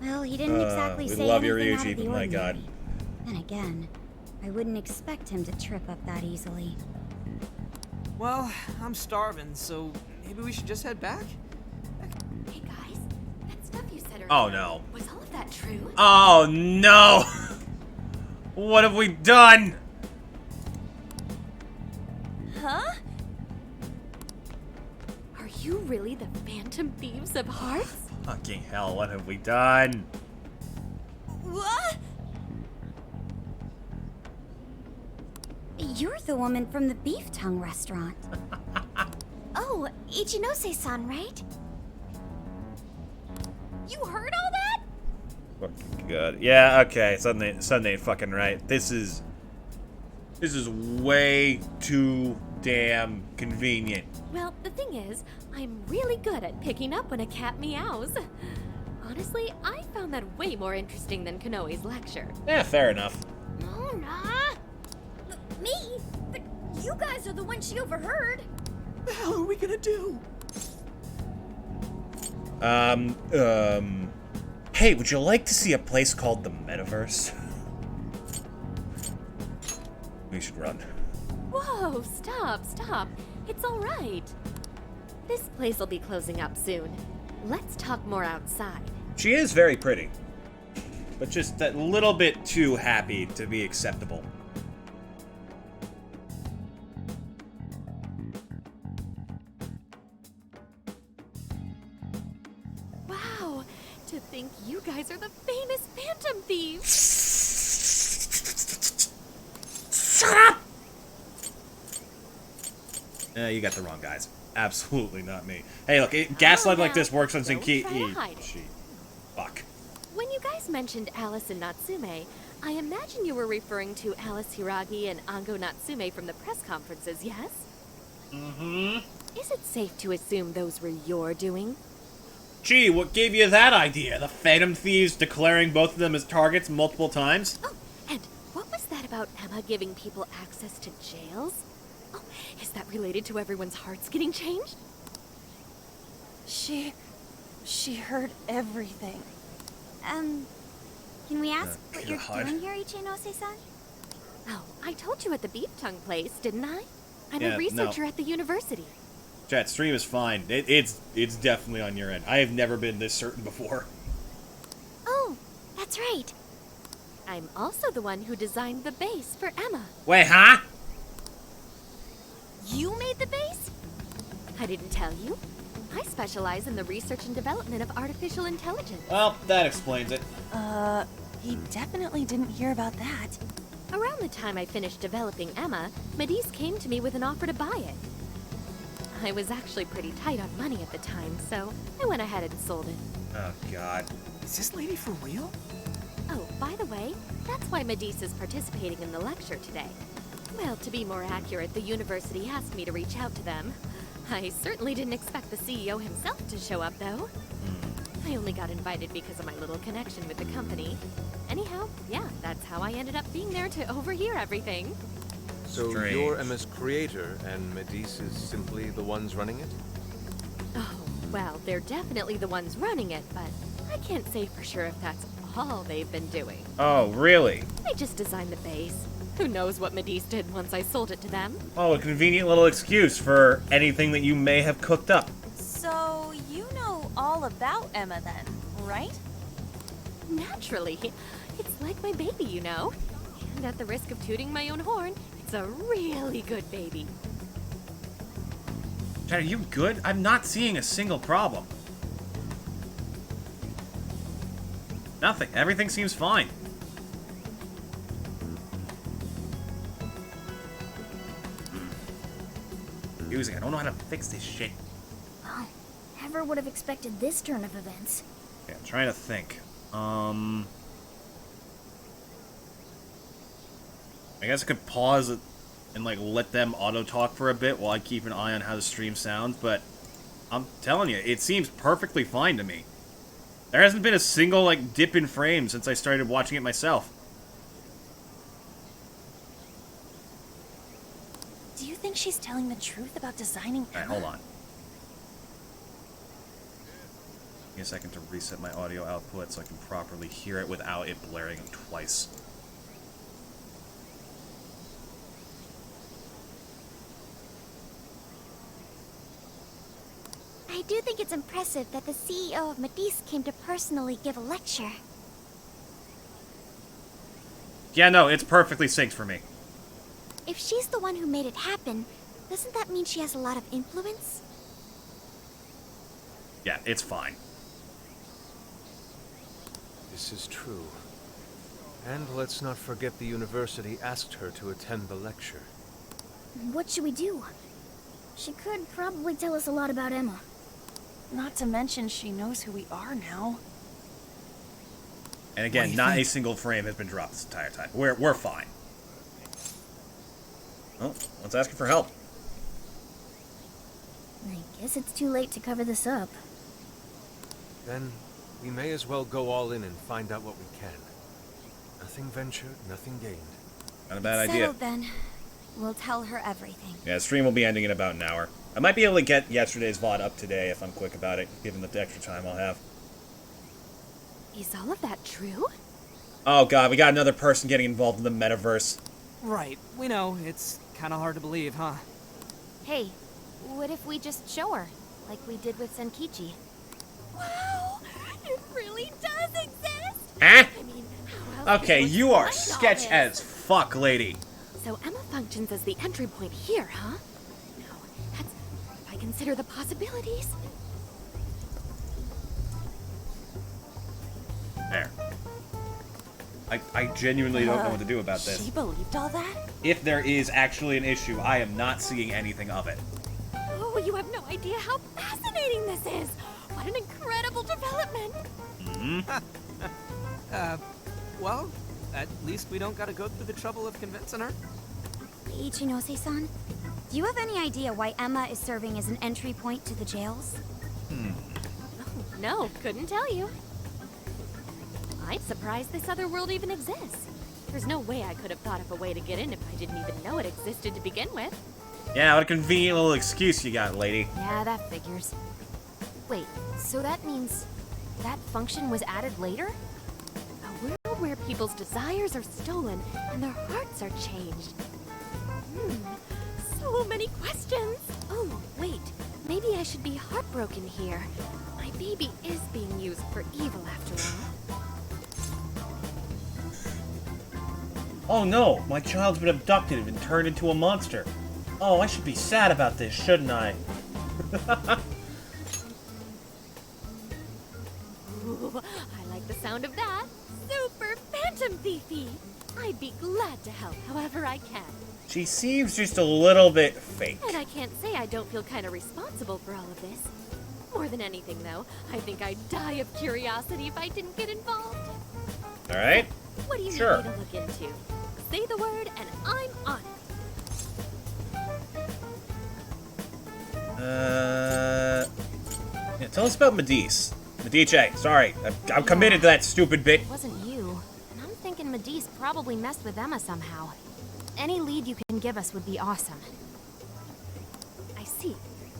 Well, he didn't exactly we say love you, anything out Ryuji, of the but my god. ordinary. Then again, I wouldn't expect him to trip up that easily. Well, I'm starving, so maybe we should just head back? Hey guys, that stuff you said earlier. Oh no. Was all of that true? Oh no! What have we done? Huh? Are you really the Phantom Thieves of Hearts? Fucking hell, what have we done? What? You're the woman from the beef tongue restaurant. Oh, Ichinose-san, right? You heard all that? Fucking good. Yeah, okay. Sunday ain't fucking right. This is way too damn convenient. Well, the thing is, I'm really good at picking up when a cat meows. Honestly, I found that way more interesting than Konoe's lecture. Yeah, fair enough. Mona! Me? But you guys are the ones she overheard. What the hell are we gonna do? Hey, would you like to see a place called the Metaverse? We should run. Whoa, stop. It's all right. This place will be closing up soon. Let's talk more outside. She is very pretty, but just that little bit too happy to be acceptable. Wow, to think you guys are the famous Phantom Thieves. Shut up! You got the wrong guys. Absolutely not me. Hey, look, gaslight like this works on Zinki. Fuck. When you guys mentioned Alice and Natsume, I imagine you were referring to Alice Hiragi and Ango Natsume from the press conferences, yes? Mm-hmm. Is it safe to assume those were your doing? Gee, what gave you that idea? The Phantom Thieves declaring both of them as targets multiple times? Oh, and what was that about Emma giving people access to jails? Oh, is that related to everyone's hearts getting changed? She heard everything. Can we ask what you're doing here, Ichinose-san? Oh, I told you at the beef tongue place, didn't I? I'm Yeah, a researcher at the university. Chat, stream is fine. It's definitely on your end. I have never been this certain before. Oh, that's right. I'm also the one who designed the base for Emma. Wait, huh? You made the base? I didn't tell you. I specialize in the research and development of artificial intelligence. Well, that explains it. He definitely didn't hear about that. Around the time I finished developing Emma, Medis came to me with an offer to buy it. I was actually pretty tight on money at the time, so I went ahead and sold it. Oh, God. Is this lady for real? Oh, by the way, that's why Medis is participating in the lecture today. Well, to be more accurate, the university asked me to reach out to them. I certainly didn't expect the CEO himself to show up, though. I only got invited because of my little connection with the company. Anyhow, yeah, that's how I ended up being there to overhear everything. So Strange. you're Emma's creator, and Medis is simply the ones running it? Oh, well, they're definitely the ones running it, but I can't say for sure if that's all they've been doing. Oh, really? I just designed the base. Who knows what Medis did once I sold it to them? Oh, a convenient little excuse for anything that you may have cooked up. So you know all about Emma then, right? Naturally. It's like my baby, you know. And at the risk of tooting my own horn, it's a really good baby. Chat, are you good? I'm not seeing a single problem. Nothing. Everything seems fine. Confusing. I don't know how to fix this shit. Oh, never would have expected this turn of events. Okay, I'm trying to think. I guess I could pause it and like let them auto talk for a bit while I keep an eye on how the stream sounds, but I'm telling you, it seems perfectly fine to me. There hasn't been a single like dip in frame since I started watching it myself. Do you think she's telling the truth about designing Emma? Alright, hold on. Give me a second to reset my audio output so I can properly hear it without it blaring twice. I do think it's impressive that the CEO of Medice came to personally give a lecture. Yeah, no, it's perfectly synced for me. If she's the one who made it happen, doesn't that mean she has a lot of influence? Yeah, it's fine. This is true. And let's not forget the university asked her to attend the lecture. What should we do? She could probably tell us a lot about Emma. Not to mention she knows who we are now. And again, not a single frame has been dropped this entire time. We're fine. Oh, let's ask her for help. I guess it's too late to cover this up. Then we may as well go all in and find out what we can. Nothing ventured, nothing gained. Not a bad idea. Settled then. We'll tell her everything. Yeah, the stream will be ending in about an hour. I might be able to get yesterday's VOD up today if I'm quick about it, given the extra time I'll have. Is all of that true? Oh god, we got another person getting involved in the metaverse. Right, we know. It's kind of hard to believe, huh? Hey, what if we just show her, like we did with Senkichi? Wow! It really does exist! Huh? I mean, how else Okay, would you are explain all sketch this? as fuck, lady. So Emma functions as the entry point here, huh? No, that's... if I consider the possibilities... There. I genuinely don't know what to do about this. She believed all that? If there is actually an issue, I am not seeing anything of it. Oh, you have no idea how fascinating this is! What an incredible development! Well, at least we don't gotta go through the trouble of convincing her. Ichinose-san, do you have any idea why Emma is serving as an entry point to the jails? Oh, no, couldn't tell you. I'm surprised this other world even exists. There's no way I could have thought of a way to get in if I didn't even know it existed to begin with. Yeah, what a convenient little excuse you got, lady. Yeah, that figures. Wait, so that means that function was added later? A world where people's desires are stolen and their hearts are changed. So many questions. Oh, wait. Maybe I should be heartbroken here. My baby is being used for evil after all. Oh no, my child's been abducted and turned into a monster. Oh, I should be sad about this, shouldn't I? Ooh, I like the sound of that. Super Phantom Thiefy. I'd be glad to help however I can. She seems just a little bit fake. And I can't say I don't feel kind of responsible for all of this. More than anything, though, I think I'd die of curiosity if I didn't get involved. Alright? What do you Sure. need me to look into? Say the word and I'm on it. Yeah, tell us about Medice. Medice, sorry. I'm committed to that stupid bit. It wasn't you. And I'm thinking Medice probably messed with Emma somehow. Any lead you can give us would be awesome. I see.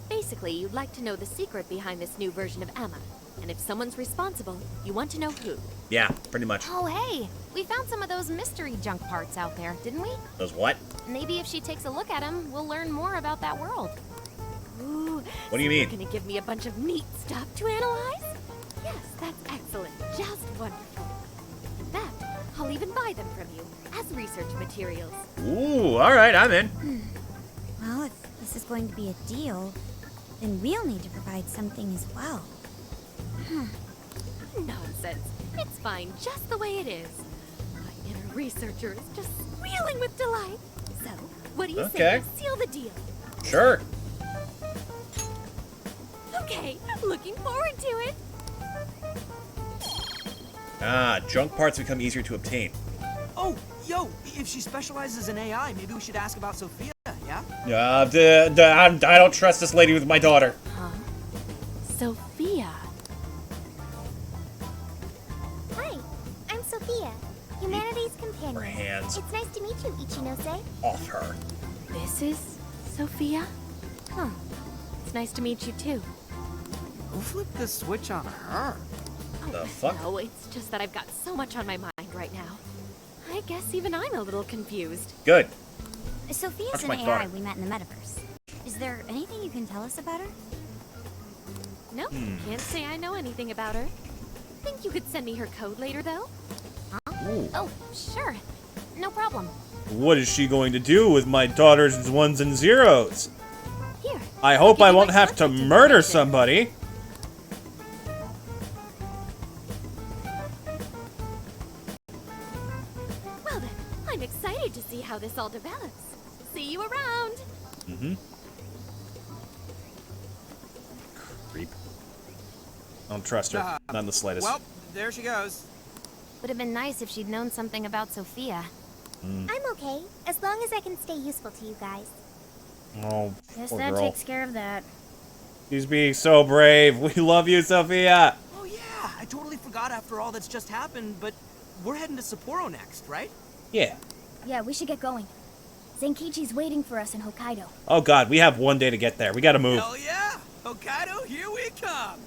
Basically, you'd like to know the secret behind this new version of Emma. And if someone's responsible, you want to know who. Yeah, pretty much. Oh, hey! We found some of those mystery junk parts out there, didn't we? Those what? Maybe if she takes a look at them, we'll learn more about that world. Ooh, What do you so mean? You're gonna give me a bunch of neat stuff to analyze? Yes, that's excellent. Just wonderful. In fact, I'll even buy them from you as research materials. Ooh, alright, I'm in. Well, if this is going to be a deal, then we'll need to provide something as well. Nonsense. It's fine just the way it is. My inner researcher is just squealing with delight. So, what do you say we seal the deal? Sure. Okay, looking forward to it. Ah, junk parts become easier to obtain. Oh, yo, if she specializes in AI, maybe we should ask about Sophia, yeah? I don't trust this lady with my daughter. Huh? Sophia. Hi, I'm Sophia, humanities companion. Her hands. It's nice to meet you, Ichinose. Off her. This is Sophia? Huh. It's nice to meet you too. Who flipped the switch on her? The fuck? No, it's just that I've got so much on my mind right now. I guess even I'm a little confused. Good. Sophia's That's an my AI daughter. we met in the metaverse. Is there anything you can tell us about her? Nope, can't say I know anything about her. Think you could send me her code later, though? Ooh. Oh, sure. No problem. What is she going to do with my daughter's ones and zeros? Here. I hope I won't have to murder somebody. Well then, I'm excited to see how this all develops. See you around. Mm-hmm. Creep. I don't trust her. Not in the slightest. Well, there she goes. Would have been nice if she'd known something about Sophia. I'm okay, as long as I can stay useful to you guys. Oh, Guess poor that girl. takes care of that. She's being so brave. We love you, Sophia. Oh yeah, I totally forgot after all that's just happened, but we're heading to Sapporo next, right? Yeah. Yeah, we should get going. Zenkichi's waiting for us in Hokkaido. Oh god, we have one day to get there. We gotta move. Hell yeah! Hokkaido, here we come!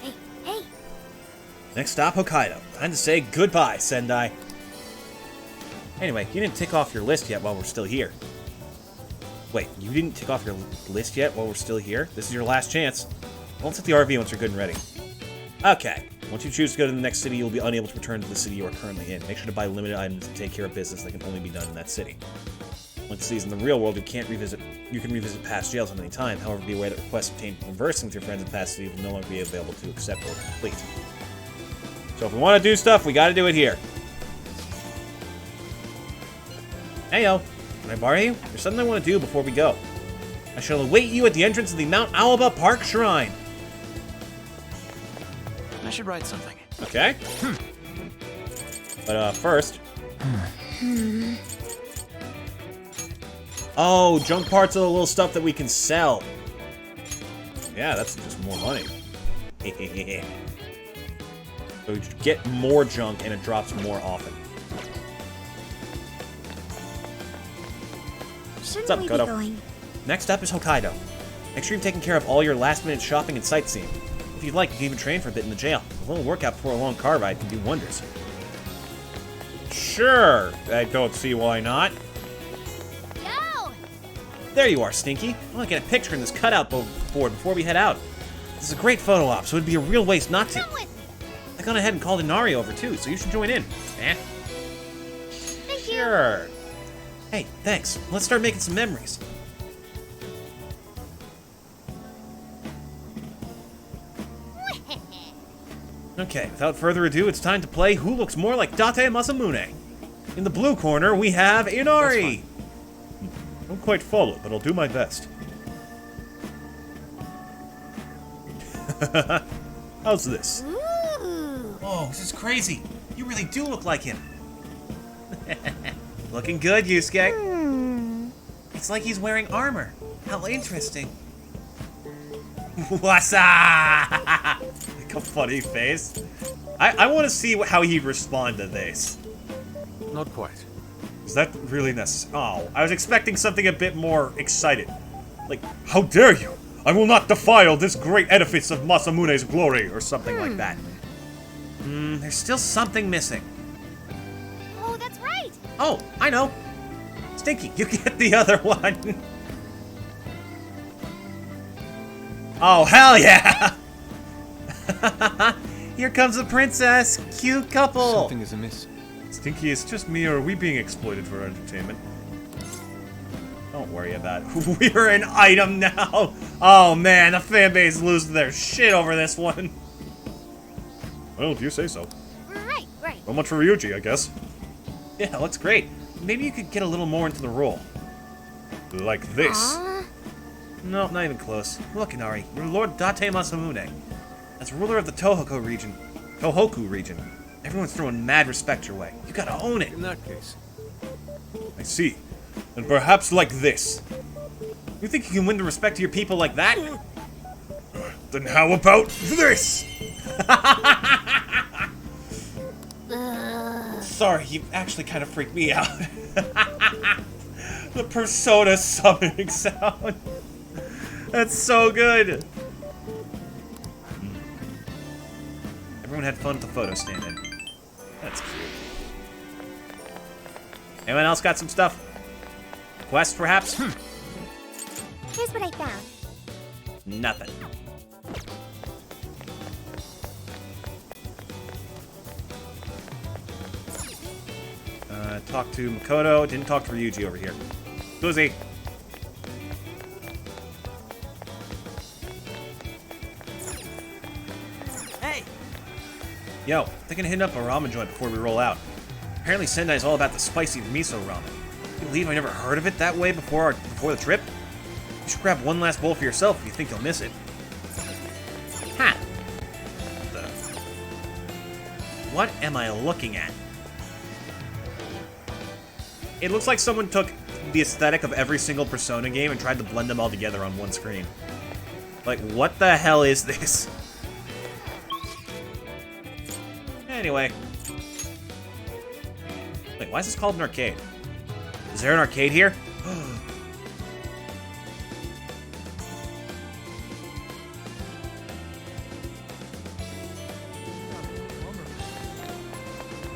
Hey, hey! Next stop, Hokkaido. Time to say goodbye, Sendai. Anyway, you didn't tick off your list yet while we're still here. Wait, you didn't tick off your list yet while we're still here? This is your last chance. Well, let's hit the RV once you're good and ready. Okay. Once you choose to go to the next city, you'll be unable to return to the city you are currently in. Make sure to buy limited items and take care of business that can only be done in that city. Once cities in the real world, you can revisit past jails at any time. However, be aware that requests obtained from conversing with your friends in past cities will no longer be available to accept or complete. So if we want to do stuff, we gotta do it here. Heyo, can I borrow you? There's something I want to do before we go. I shall await you at the entrance of the Mount Alba Park Shrine. I should write something. Okay. But first. Oh, junk parts are the little stuff that we can sell. Yeah, that's just more money. So we get more junk and it drops more often. Shouldn't What's up, we Kodo? be going? Next up is Hokkaido. Make sure you've taken care of all your last-minute shopping and sightseeing. If you'd like, you can even train for a bit in the jail. A little workout before a long car ride can do wonders. Sure, I don't see why not. Yo! There you are, Stinky. I want to get a picture in this cutout board before we head out. This is a great photo op, so it'd be a real waste not to. I gone ahead and called Inari over too, so you should join in. Eh? Thank you. Sure. Hey, thanks. Let's start making some memories. Okay, without further ado, it's time to play Who Looks More Like Date Masamune. In the blue corner, we have Inari. Don't quite follow, but I'll do my best. How's this? Ooh. Whoa, this is crazy. You really do look like him. Looking good, Yusuke. It's like he's wearing armor. How interesting. What's up? Like a funny face. I want to see how he'd respond to this. Not quite. Is that really necessary? Oh, I was expecting something a bit more excited. Like, how dare you? I will not defile this great edifice of Masamune's glory, or something like that. There's still something missing. Oh, that's right. Oh, I know. Stinky, you get the other one. Oh, hell yeah! Here comes the princess. Cute couple. Something is amiss. Stinky, it's just me, or are we being exploited for entertainment? Don't worry about it. We're an item now. Oh man, the fanbase losing their shit over this one. Well, if you say so. Right. So much for Ryuji, I guess. Yeah, looks great. Maybe you could get a little more into the role. Like this. No, not even close. Look, Inari, you're Lord Date Masamune. As ruler of the Tohoku region, everyone's throwing mad respect your way. You gotta own it. In that case. I see. And perhaps like this. You think you can win the respect of your people like that? Then how about this? Sorry, you actually kind of freaked me out. The Persona summoning sound. That's so good. Everyone had fun at the photo stand in. That's cute. Anyone else got some stuff? Quest, perhaps? Here's what I found. Nothing. Talk to Makoto. Didn't talk to Ryuji over here. Boozy. Hey! Yo, thinking of hitting up a ramen joint before we roll out. Apparently Sendai's all about the spicy miso ramen. You believe I never heard of it that way before the trip? You should grab one last bowl for yourself if you think you'll miss it. Ha! What am I looking at? It looks like someone took the aesthetic of every single Persona game and tried to blend them all together on one screen. Like, what the hell is this? Anyway. Wait, why is this called an arcade? Is there an arcade here?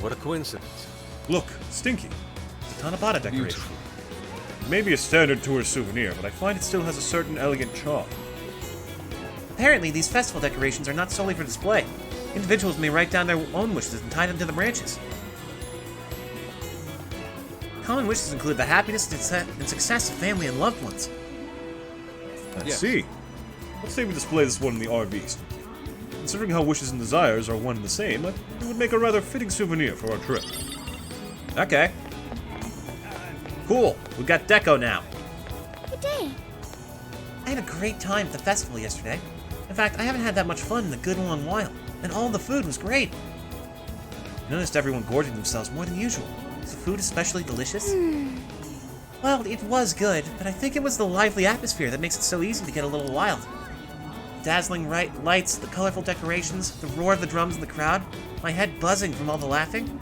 What a coincidence. Look, Stinky. It's a Tanabata decoration. It may be a standard tourist souvenir, but I find it still has a certain elegant charm. Apparently, these festival decorations are not solely for display. Individuals may write down their own wishes and tie them to the branches. Common wishes include the happiness and success of family and loved ones. I see. Let's say we display this one in the RVs. Considering how wishes and desires are one and the same, it would make a rather fitting souvenir for our trip. Okay. Cool. We got deco now. Good day. I had a great time at the festival yesterday. In fact, I haven't had that much fun in a good long while, and all the food was great. I noticed everyone gorging themselves more than usual. Was the food especially delicious? Well, it was good, but I think it was the lively atmosphere that makes it so easy to get a little wild. Dazzling lights, the colorful decorations, the roar of the drums in the crowd, my head buzzing from all the laughing.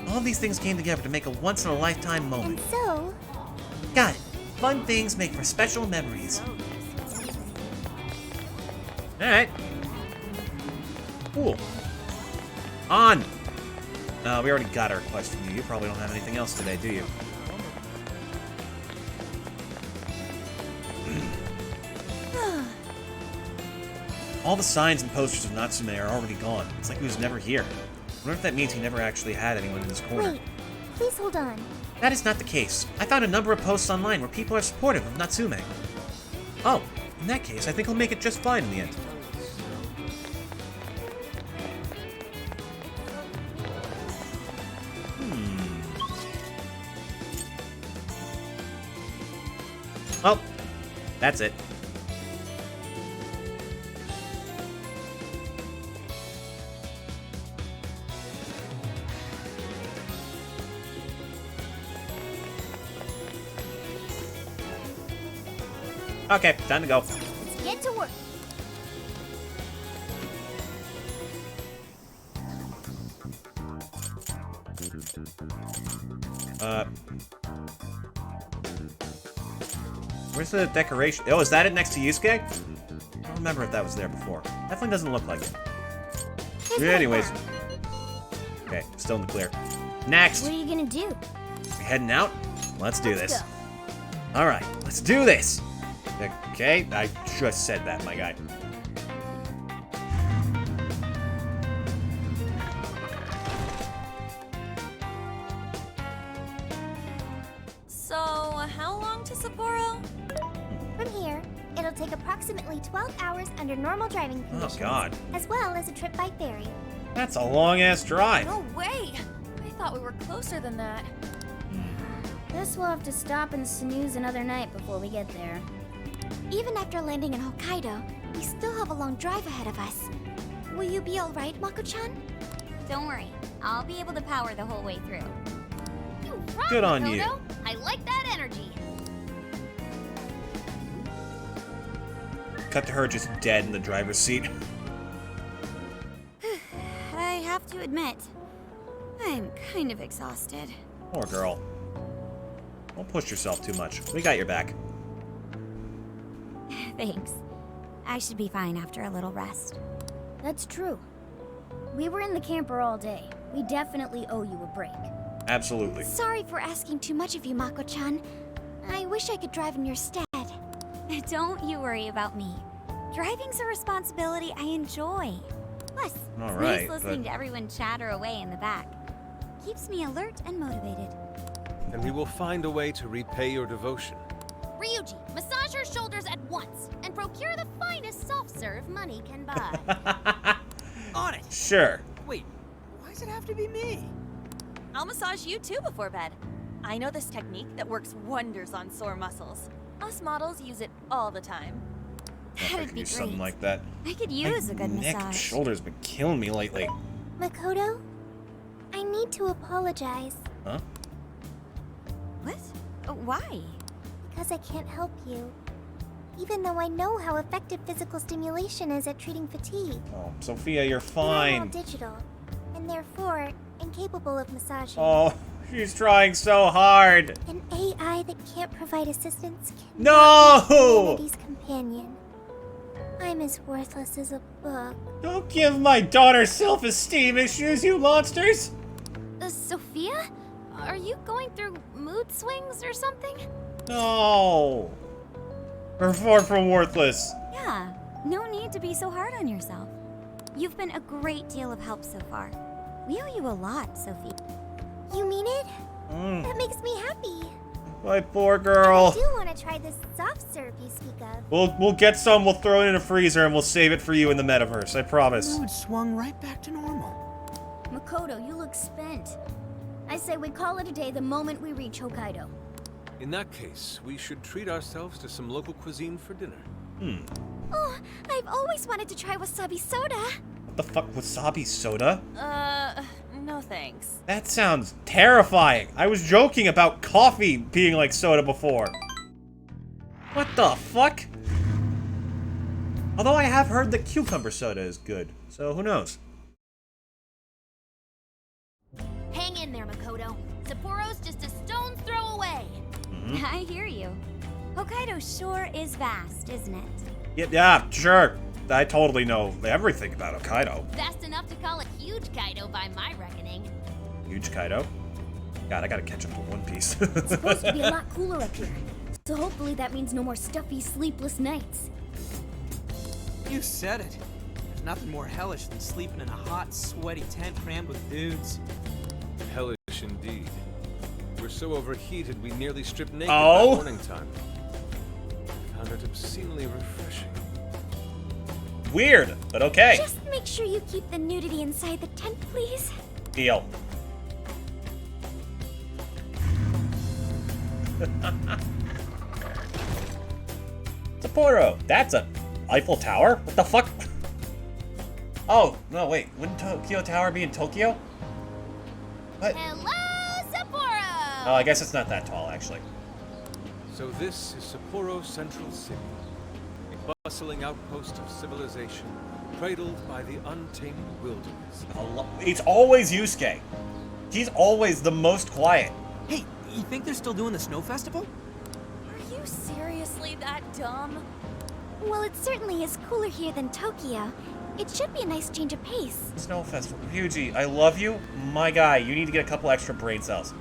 All these things came together to make a once-in-a-lifetime moment. And so... Got it. Fun things make for special memories. Alright. Cool. On! We already got our request from you. You probably don't have anything else today, do you? All the signs and posters of Natsume are already gone. It's like he was never here. I wonder if that means he never actually had anyone in his corner. Wait, please hold on. That is not the case. I found a number of posts online where people are supportive of Natsume. Oh, in that case, I think he'll make it just fine in the end. Well, that's it. Okay, time to go. Let's get to work. Where's the decoration? Oh, is that it next to Yusuke? I don't remember if that was there before. Definitely doesn't look like it. Anyways. Okay, still in the clear. Next! What are you gonna do? We heading out? Let's do Let's this. go. Alright, let's do this! Okay, I just said that, my guy. So, how long to Sapporo? From here, it'll take approximately 12 hours under normal driving conditions. Oh, God. As well as a trip by ferry. That's a long-ass drive. No way! I thought we were closer than that. Guess we'll have to stop and snooze another night before we get there. Even after landing in Hokkaido, we still have a long drive ahead of us. Will you be alright, Mako-chan? Don't worry, I'll be able to power the whole way through. You rock, Good on Makoto. you. I like that energy. Cut to her just dead in the driver's seat. I have to admit, I'm kind of exhausted. Poor girl. Don't push yourself too much. We got your back. Thanks. I should be fine after a little rest. That's true. We were in the camper all day. We definitely owe you a break. Absolutely. Sorry for asking too much of you, Mako-chan. I wish I could drive in your stead. Don't you worry about me. Driving's a responsibility I enjoy. Plus, All it's right, nice listening but- to everyone chatter away in the back. Keeps me alert and motivated. And we will find a way to repay your devotion. Ryuji, massage her shoulders at once and procure the finest soft serve money can buy. On it! Sure. Wait, why does it have to be me? I'll massage you too before bed. I know this technique that works wonders on sore muscles. Us models use it all the time. I That'd could be do something great. like that. I could use a good Neck and massage. shoulders been killing me lately. Makoto, I need to apologize Huh? What? Why? because I can't help you. Even though I know how effective physical stimulation is at treating fatigue. Oh, Sophia, you're But I'm all fine. digital, and therefore incapable of massaging. Oh, she's trying so hard. An AI that can't provide assistance can No! humanity's companion. I'm as worthless as a book. Don't give my daughter self-esteem issues, you monsters! Sophia? Are you going through mood swings or something? No! We're far from worthless. Yeah, no need to be so hard on yourself. You've been a great deal of help so far. We owe you a lot, Sophie. You mean it? Mm. That makes me happy. My poor girl. I do want to try this soft serve you speak of. We'll get some, we'll throw it in a freezer, and we'll save it for you in the metaverse, I promise. Mood swung right back to normal. Makoto, you look spent. I say we call it a day the moment we reach Hokkaido. In that case, we should treat ourselves to some local cuisine for dinner. Oh, I've always wanted to try wasabi soda. What the fuck, wasabi soda? No thanks. That sounds terrifying. I was joking about coffee being like soda before. What the fuck? Although I have heard that cucumber soda is good, so who knows? Hang in there, Makoto. Sapporo's just a stone's throw away. I hear you. Hokkaido sure is vast, isn't it? Yeah, sure. I totally know everything about Hokkaido. Vast enough to call it huge Kaido by my reckoning. Huge Kaido. God, I gotta catch up to One Piece. It's supposed to be a lot cooler up here. So hopefully that means no more stuffy, sleepless nights. You said it. There's nothing more hellish than sleeping in a hot, sweaty tent crammed with dudes. Hellish indeed. We're so overheated we nearly stripped naked Oh. by morning time. Found it obscenely refreshing. Weird, but okay. Just make sure you keep the nudity inside the tent, please. Deal. Sapporo, that's a Eiffel Tower? What the fuck? Oh, no, wait. Wouldn't Tokyo Tower be in Tokyo? What? Hello, Sapporo! Oh, I guess it's not that tall, actually. So this is Sapporo Central City, a bustling outpost of civilization, cradled by the untamed wilderness. It's always Yusuke. He's always the most quiet. Hey, you think they're still doing the snow festival? Are you seriously that dumb? Well, it certainly is cooler here than Tokyo. It should be a nice change of pace. Snow Festival. Ryuji, I love you. My guy, you need to get a couple extra brain cells.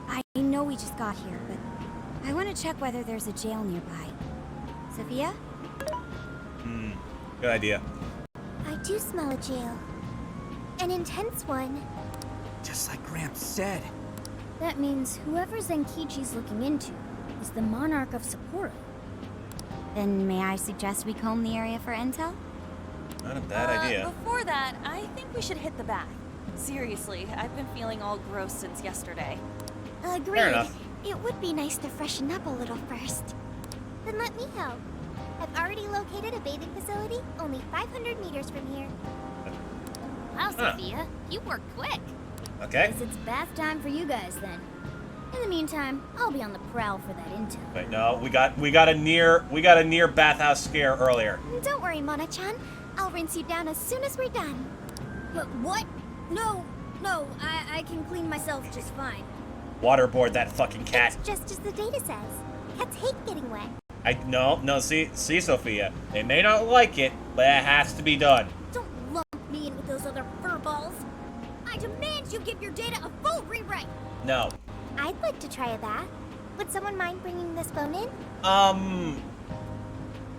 I know we just got here, but I want to check whether there's a jail nearby. Sophia? Good idea. I do smell a jail. An intense one. Just like Gramps said. That means whoever Zenkichi's looking into is the monarch of Sapporo. Then may I suggest we comb the area for intel? Not a bad idea. Before that, I think we should hit the bath. Seriously, I've been feeling all gross since yesterday. Agreed. Fair enough. It would be nice to freshen up a little first. Then let me help. I've already located a bathing facility only 500 meters from here. Wow, Sophia, you were quick. Okay. Guess it's bath time for you guys then. In the meantime, I'll be on the prowl for that intel. Wait, no, we got a near bathhouse scare earlier. Don't worry, Mona-chan. I'll rinse you down as soon as we're done. What? No, I can clean myself just fine. Waterboard that fucking cat. It's just as the data says. Cats hate getting wet. No, see, Sophia. They may not like it, but it has to be done. Don't lump me in with those other furballs. I demand you give your data a full rewrite. No. I'd like to try a bath. Would someone mind bringing this phone in?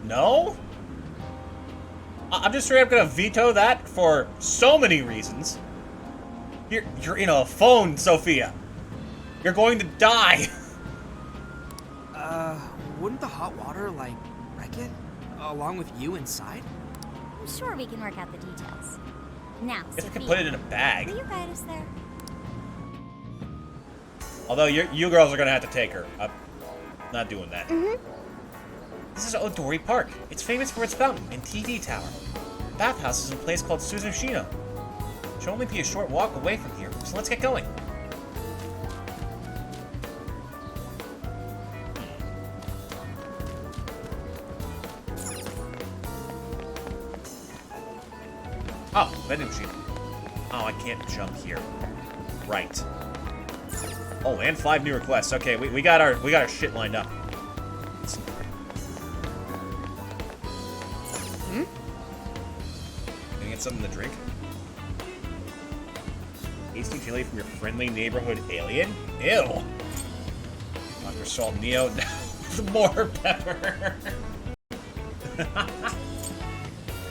No? I'm just straight up gonna veto that for so many reasons. You're in a phone, Sophia. You're going to die. Wouldn't the hot water, like, wreck it? Along with you inside? I'm sure we can work out the details. Now, Guess we Sophia, can put it in a bag. will you guide us there? Although you girls are gonna have to take her. I'm not doing that. This is Odori Park. It's famous for its fountain and TV tower. The bathhouse is in a place called Suzushino. It should only be a short walk away from here, so let's get going. Oh, vending machine. Oh, I can't jump here. Right. Oh, and 5 new requests. Okay, we got our shit lined up. Can I get something to drink? Tasty chili from your friendly neighborhood alien? Ew. Dr. Salt Neo. More pepper.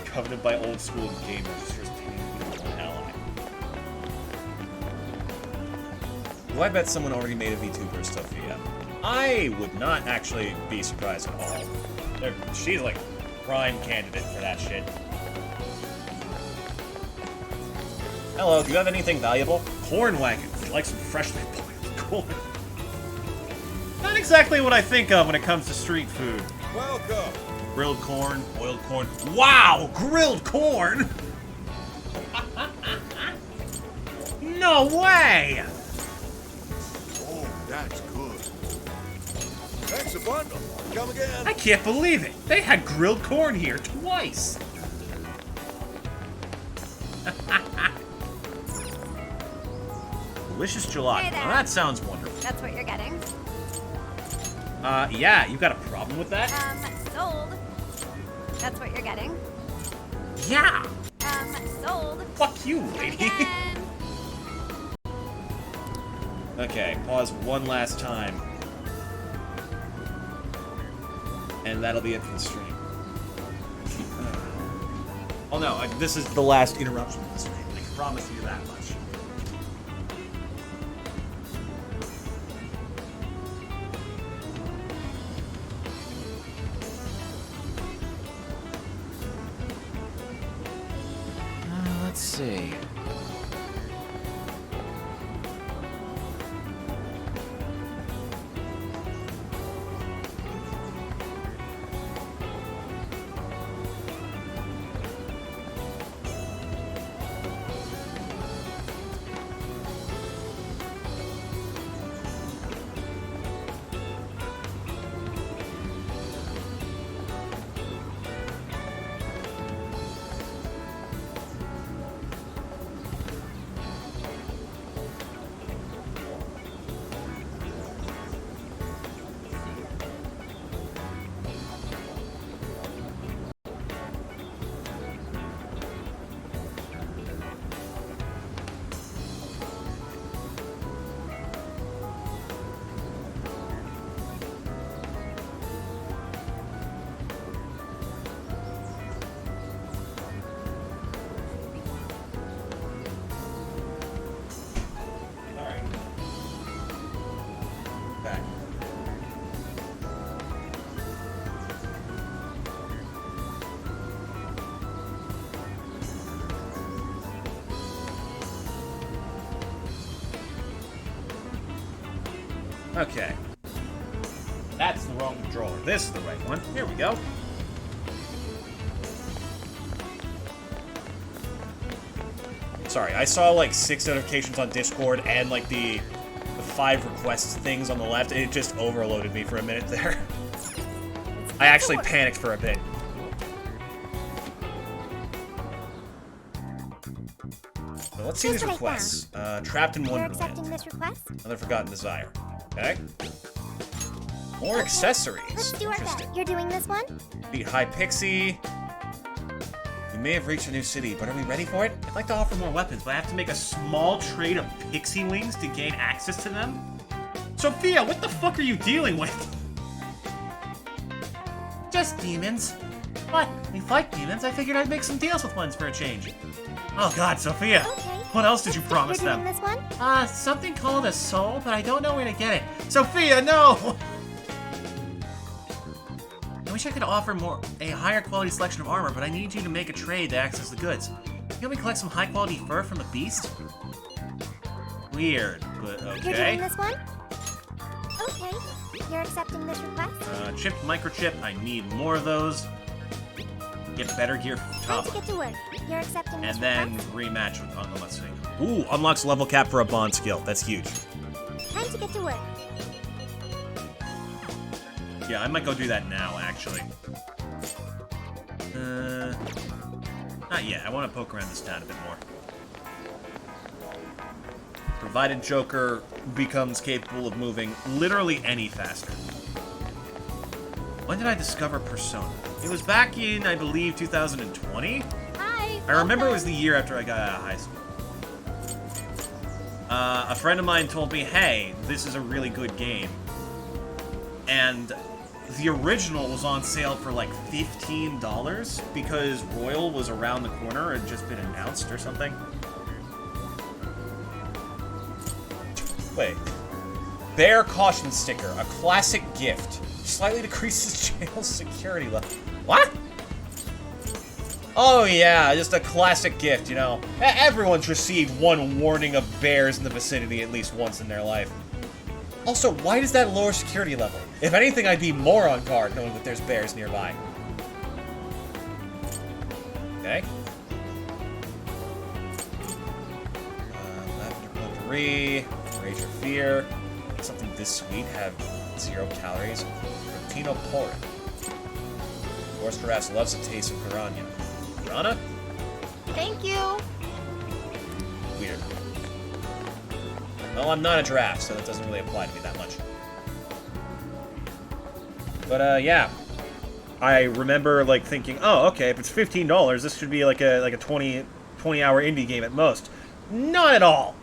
Coveted by old school gamers. Here's one ally. Well, I bet someone already made a VTuber, Sophia. I would not actually be surprised at all. She's like prime candidate for that shit. Hello, do you have anything valuable? Corn wagon. Would you like some freshly boiled corn? Not exactly what I think of when it comes to street food. Welcome. Grilled corn, boiled corn. Wow! Grilled corn? No way! Oh, that's good. Thanks a bundle. Come again. I can't believe it. They had grilled corn here twice. Delicious gelato. Hey there. Now that sounds wonderful. That's what you're getting. Yeah, you got a problem with that? Sold. That's what you're getting. Yeah. Sold. Fuck you, lady. Okay, pause one last time. And that'll be it for the stream. Oh no, this is the last interruption of the stream. I can promise you that much. Let's see. Okay. That's the wrong controller. This is the right one. Here we go. Sorry, I saw like 6 notifications on Discord and like the 5 requests things on the left. It just overloaded me for a minute there. I actually panicked for a bit. So let's see these requests. Trapped in You're Wonderland. accepting this request? Another forgotten desire. Okay. More accessories. Let's do our Interesting. bet. You're doing this one? Beat High Pixie. We may have reached a new city, but are we ready for it? I'd like to offer more weapons, but I have to make a small trade of pixie wings to gain access to them? Sophia, what the fuck are you dealing with? Just demons. What? We fight demons? I figured I'd make some deals with ones for a change. Oh god, Sophia! Okay. What else did you promise You're them? doing this one? Something called a soul, but I don't know where to get it. Sophia, no! I wish I could offer a higher quality selection of armor, but I need you to make a trade to access the goods. Can you help me collect some high quality fur from the beast? Weird, but okay. You're doing this one? Okay. You're accepting this request? Chipped microchip. I need more of those. Get better gear from Time top. to get to work. You're accepting this And then request? rematch with let's see. Ooh, unlocks level cap for a bond skill. That's huge. Time to get to work. Yeah, I might go do that now, actually. Not yet. I want to poke around this town a bit more. Provided Joker becomes capable of moving literally any faster. When did I discover Persona? It was back in, I believe, 2020? Hi! I remember it was the year after I got out of high school. A friend of mine told me, hey, this is a really good game. And the original was on sale for like $15 because Royal was around the corner and just been announced or something. Wait. Bear caution sticker, a classic gift. Slightly decreases jail security level. What? Oh yeah, just a classic gift, you know. Everyone's received one warning of bears in the vicinity at least once in their life. Also, why does that lower security level? If anything, I'd be more on guard knowing that there's bears nearby. Okay. Lavender potpourri, rage or fear. Something this sweet, have 0 calories. Tino pork. Forest Harass loves the taste of piranha. Piranha? Thank you! Weird. Well, I'm not a giraffe, so that doesn't really apply to me that much. But, yeah. I remember, like, thinking, oh, okay, if it's $15, this should be like a 20-hour indie game at most. Not at all!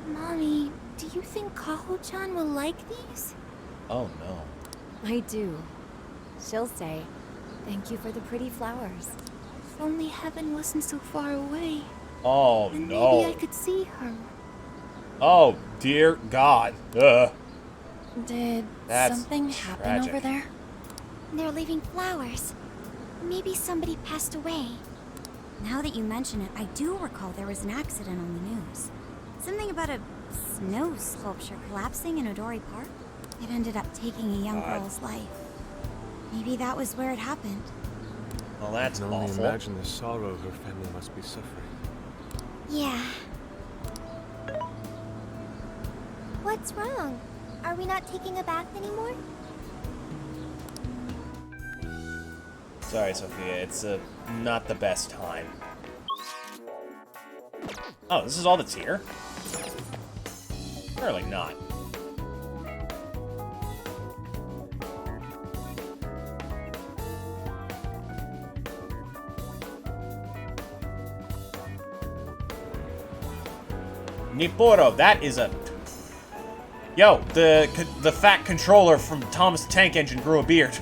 Mommy, do you think Kaho-chan will like these? Oh, no. I do. She'll say, thank you for the pretty flowers. If only heaven wasn't so far away. Oh, and no. Maybe I could see her. Oh, dear God. Did That's something happen tragic. over there? They're leaving flowers. Maybe somebody passed away. Now that you mention it, I do recall there was an accident on the news. Something about a snow sculpture collapsing in Odori Park. It ended up taking a young girl's life. Maybe that was where it happened. Well, that's I can only awful. imagine the sorrow her family must be suffering. Yeah. What's wrong? Are we not taking a bath anymore? Sorry, Sophia, it's not the best time. Oh, this is all that's here? Apparently not. Nipporo, that is a... Yo, the fat controller from Thomas the Tank Engine grew a beard.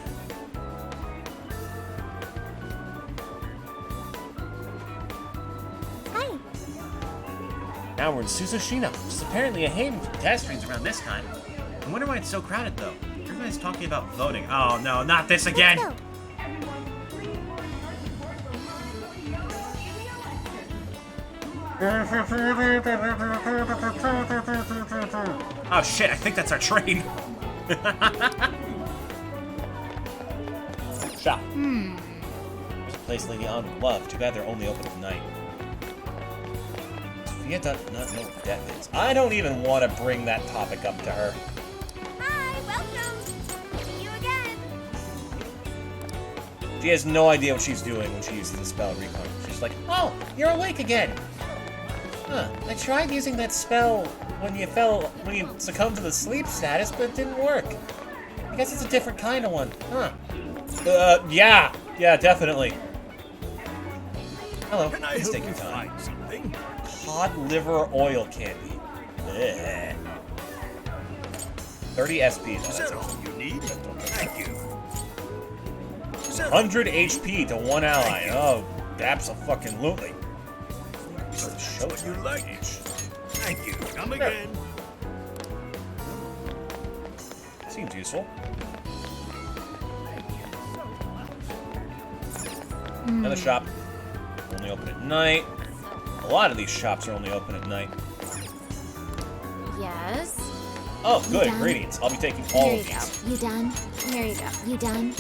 Hi. Now we're in Suzushino, which is apparently a haven for pedestrians around this time. I wonder why it's so crowded, though. Everybody's talking about voting. Oh, no, not this again! Let's go. Oh shit, I think that's our train. Shop. There's a place Lady Ann would love. Too bad they're only open at night. Sophia does not know what death is. I don't even want to bring that topic up to her. Hi, welcome. See you again. She has no idea what she's doing when she uses the spell Recon. She's like, oh, you're awake again. Huh, I tried using that spell when you succumbed to the sleep status, but it didn't work. I guess it's a different kind of one, huh? Yeah, definitely. Hello, Can I please help take your you time. find something? Cod liver oil candy. Ugh. 30 SPs. Is that all you need? Thank you. 100 HP to one ally. Oh, abso-fucking-lutely. What you like? Thank you. Come again. Seems useful. Another shop. Only open at night. A lot of these shops are only open at night. Yes? Oh, good. You done? Ingredients. I'll be taking all Here of you go. these. You done? Here you go. You done?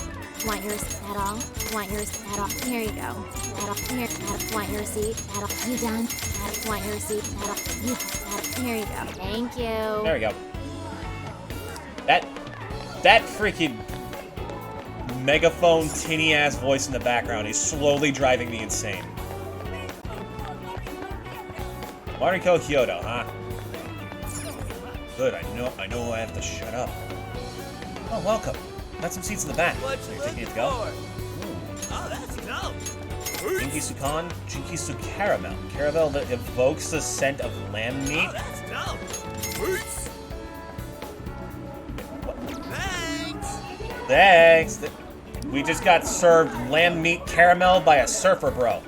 Want yours at all? Want yours at all? Here you go. At all. Here. Want your receipt? At all. You done? Want your receipt? At all. You. Here you go. Thank you. There we go. That freaking megaphone tinny ass voice in the background is slowly driving me insane. Mariko Kyoto, huh? Good, I know I have to shut up. Oh, welcome. Got some seats in the back. So you're taking it to go? Oh, that's dope. Jinkisu-kan, Jinkisu Caramel. Caramel that evokes the scent of lamb meat. Oh, that's dope. Thanks. We just got served lamb meat caramel by a surfer bro.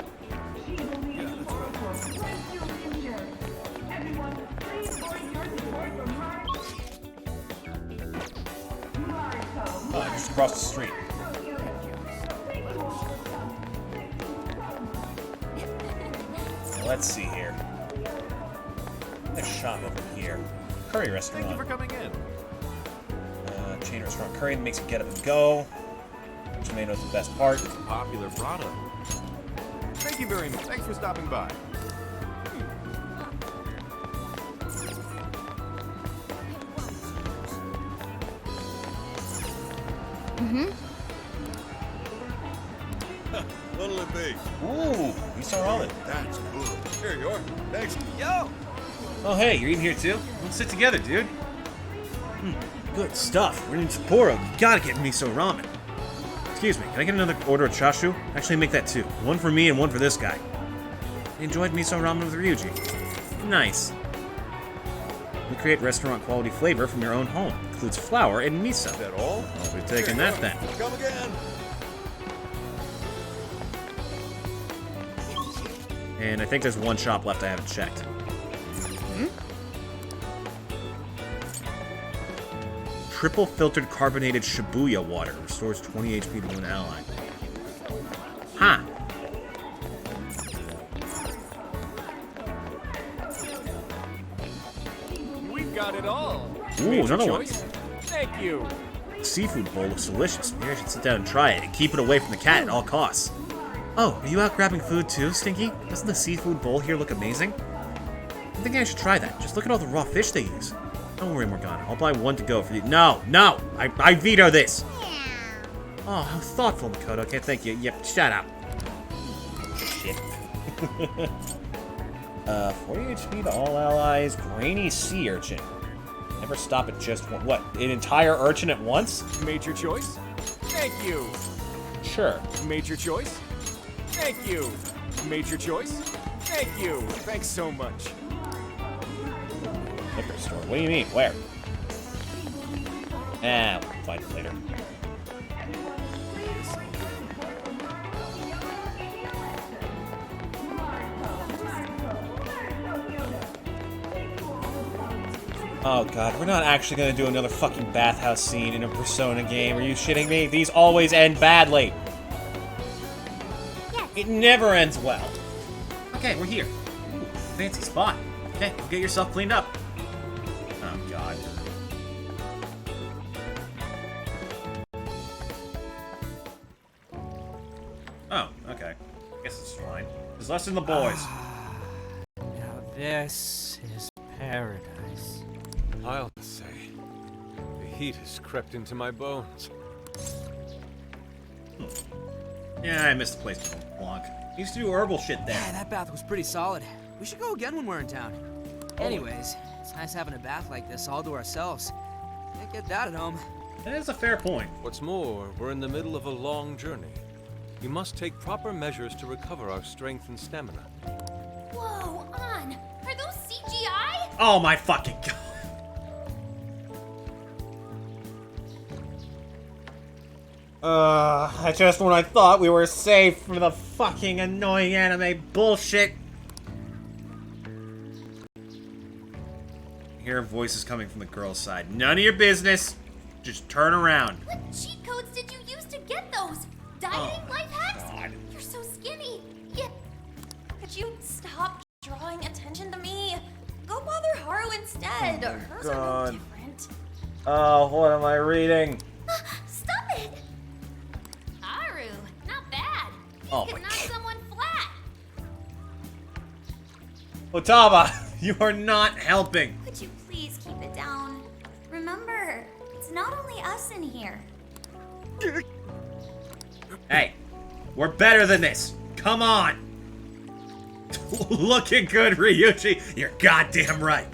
Oh, just across the street. Let's see here. There's a shop over here. Curry restaurant. Thank you for coming in. Chain restaurant curry that makes you get up and go. Tomato's the best part. It's a popular product. Thank you very much. Thanks for stopping by. What'll it be? Ooh, miso ramen. That's good. Here you are. Thanks. Yo! Oh, hey, you're eating here too? Let's sit together, dude. Good stuff. We're in Sapporo. You gotta get miso ramen. Excuse me, can I get another order of chashu? Actually, make that two. One for me and one for this guy. Enjoyed miso ramen with Ryuji. Nice. We create restaurant quality flavor from your own home. Includes flour and miso. Is that all? I'll be taking that then. Come again. And I think there's one shop left I haven't checked. Triple filtered carbonated Shibuya water. Restores 20 HP to one ally. Huh. We've got it all. Ooh, another one. Thank you. The seafood bowl looks delicious. Maybe I should sit down and try it and keep it away from the cat at all costs. Oh, are you out grabbing food too, Stinky? Doesn't the seafood bowl here look amazing? I'm thinking I should try that. Just look at all the raw fish they use. Don't worry, Morgana. I'll buy one to go for you. No! I veto this! Oh, how thoughtful, Makoto. Okay, thank you. Yep, shut up. Shit. 40 HP to all allies. Grainy sea urchin. Never stop at just one. What? An entire urchin at once? Made your choice? Thank you. Sure. Made your choice? Thank you. Made your choice? Thank you. Thanks so much. Liquor store. What do you mean? Where? Ah, we'll find it later. Oh god, we're not actually gonna do another fucking bathhouse scene in a Persona game. Are you shitting me? These always end badly. Yes. It never ends well. Okay, we're here. Ooh, fancy spot. Okay, get yourself cleaned up. Oh god. Oh, okay. Guess it's fine. There's less in the boys. Now this is paradise. I'll say, the heat has crept into my bones. Yeah, I missed the place with a block. Used to do herbal shit there. Yeah, that bath was pretty solid. We should go again when we're in town. Anyways, it's nice having a bath like this all to ourselves. Can't get that at home. That is a fair point. What's more, we're in the middle of a long journey. We must take proper measures to recover our strength and stamina. Whoa, An! Are those CGI? Oh my fucking god. Just when I thought we were safe from the fucking annoying anime bullshit. I hear voices coming from the girl's side. None of your business. Just turn around. What cheat codes did you use to get those? Dieting life hacks? You're so skinny. Yeah. Could you stop drawing attention to me? Go bother Haru instead. Hers are no different. Oh, what am I reading? Stop it! Haru, not bad. You Oh could my knock someone flat. Otaba, you are not helping. Would you please keep it down? Remember, it's not only us in here. Hey, we're better than this. Come on. Looking good, Ryuichi. You're goddamn right.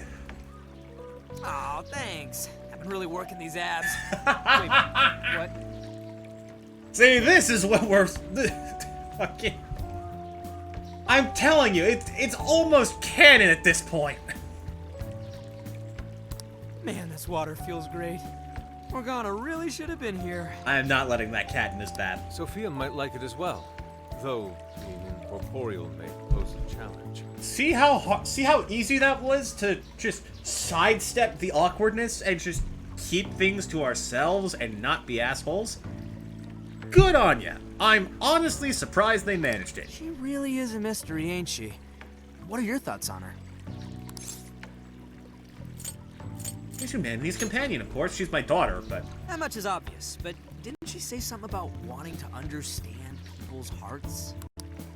Oh, thanks. I've been really working these abs. Wait, what? See, this is what we're fucking. I'm telling you, it's almost canon at this point. Man, this water feels great. Morgana really should have been here. I am not letting that cat in this bath. Sophia might like it as well, though being incorporeal may pose a challenge. See how easy that was to just sidestep the awkwardness and just keep things to ourselves and not be assholes? Good on ya. I'm honestly surprised they managed it. She really is a mystery, ain't she? What are your thoughts on her? She's humanity's companion, of course. She's my daughter, but... That much is obvious, but didn't she say something about wanting to understand people's hearts?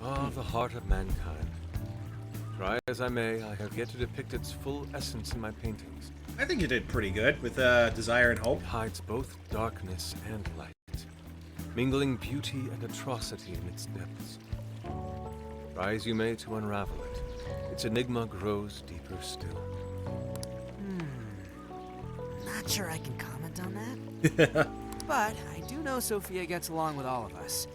Ah, the heart of mankind. Try as I may, I have yet to depict its full essence in my paintings. I think you did pretty good with desire and hope. It hides both darkness and light, mingling beauty and atrocity in its depths. Try as you may to unravel it, its enigma grows deeper still. Not sure I can comment on that. But I do know Sophia gets along with all of us.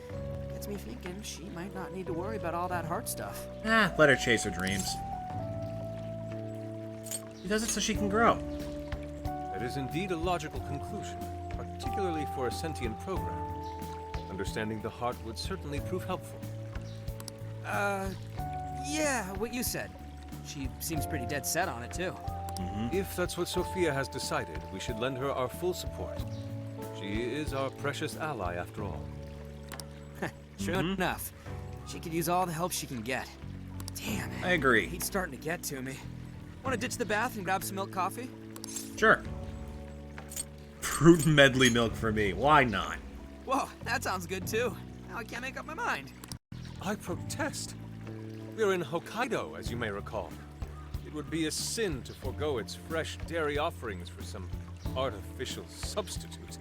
Gets me thinking she might not need to worry about all that heart stuff. Let her chase her dreams. She does it so she can grow. That is indeed a logical conclusion, particularly for a sentient program. Understanding the heart would certainly prove helpful. Yeah, what you said. She seems pretty dead set on it, too. If that's what Sophia has decided, we should lend her our full support. She is our precious ally, after all. True enough. She could use all the help she can get. Damn. I agree. He's starting to get to me. Want to ditch the bath and grab some milk coffee? Sure. Fruit medley milk for me. Why not? Whoa, that sounds good too. Now I can't make up my mind. I protest. We're in Hokkaido, as you may recall. It would be a sin to forego its fresh dairy offerings for some artificial substitute.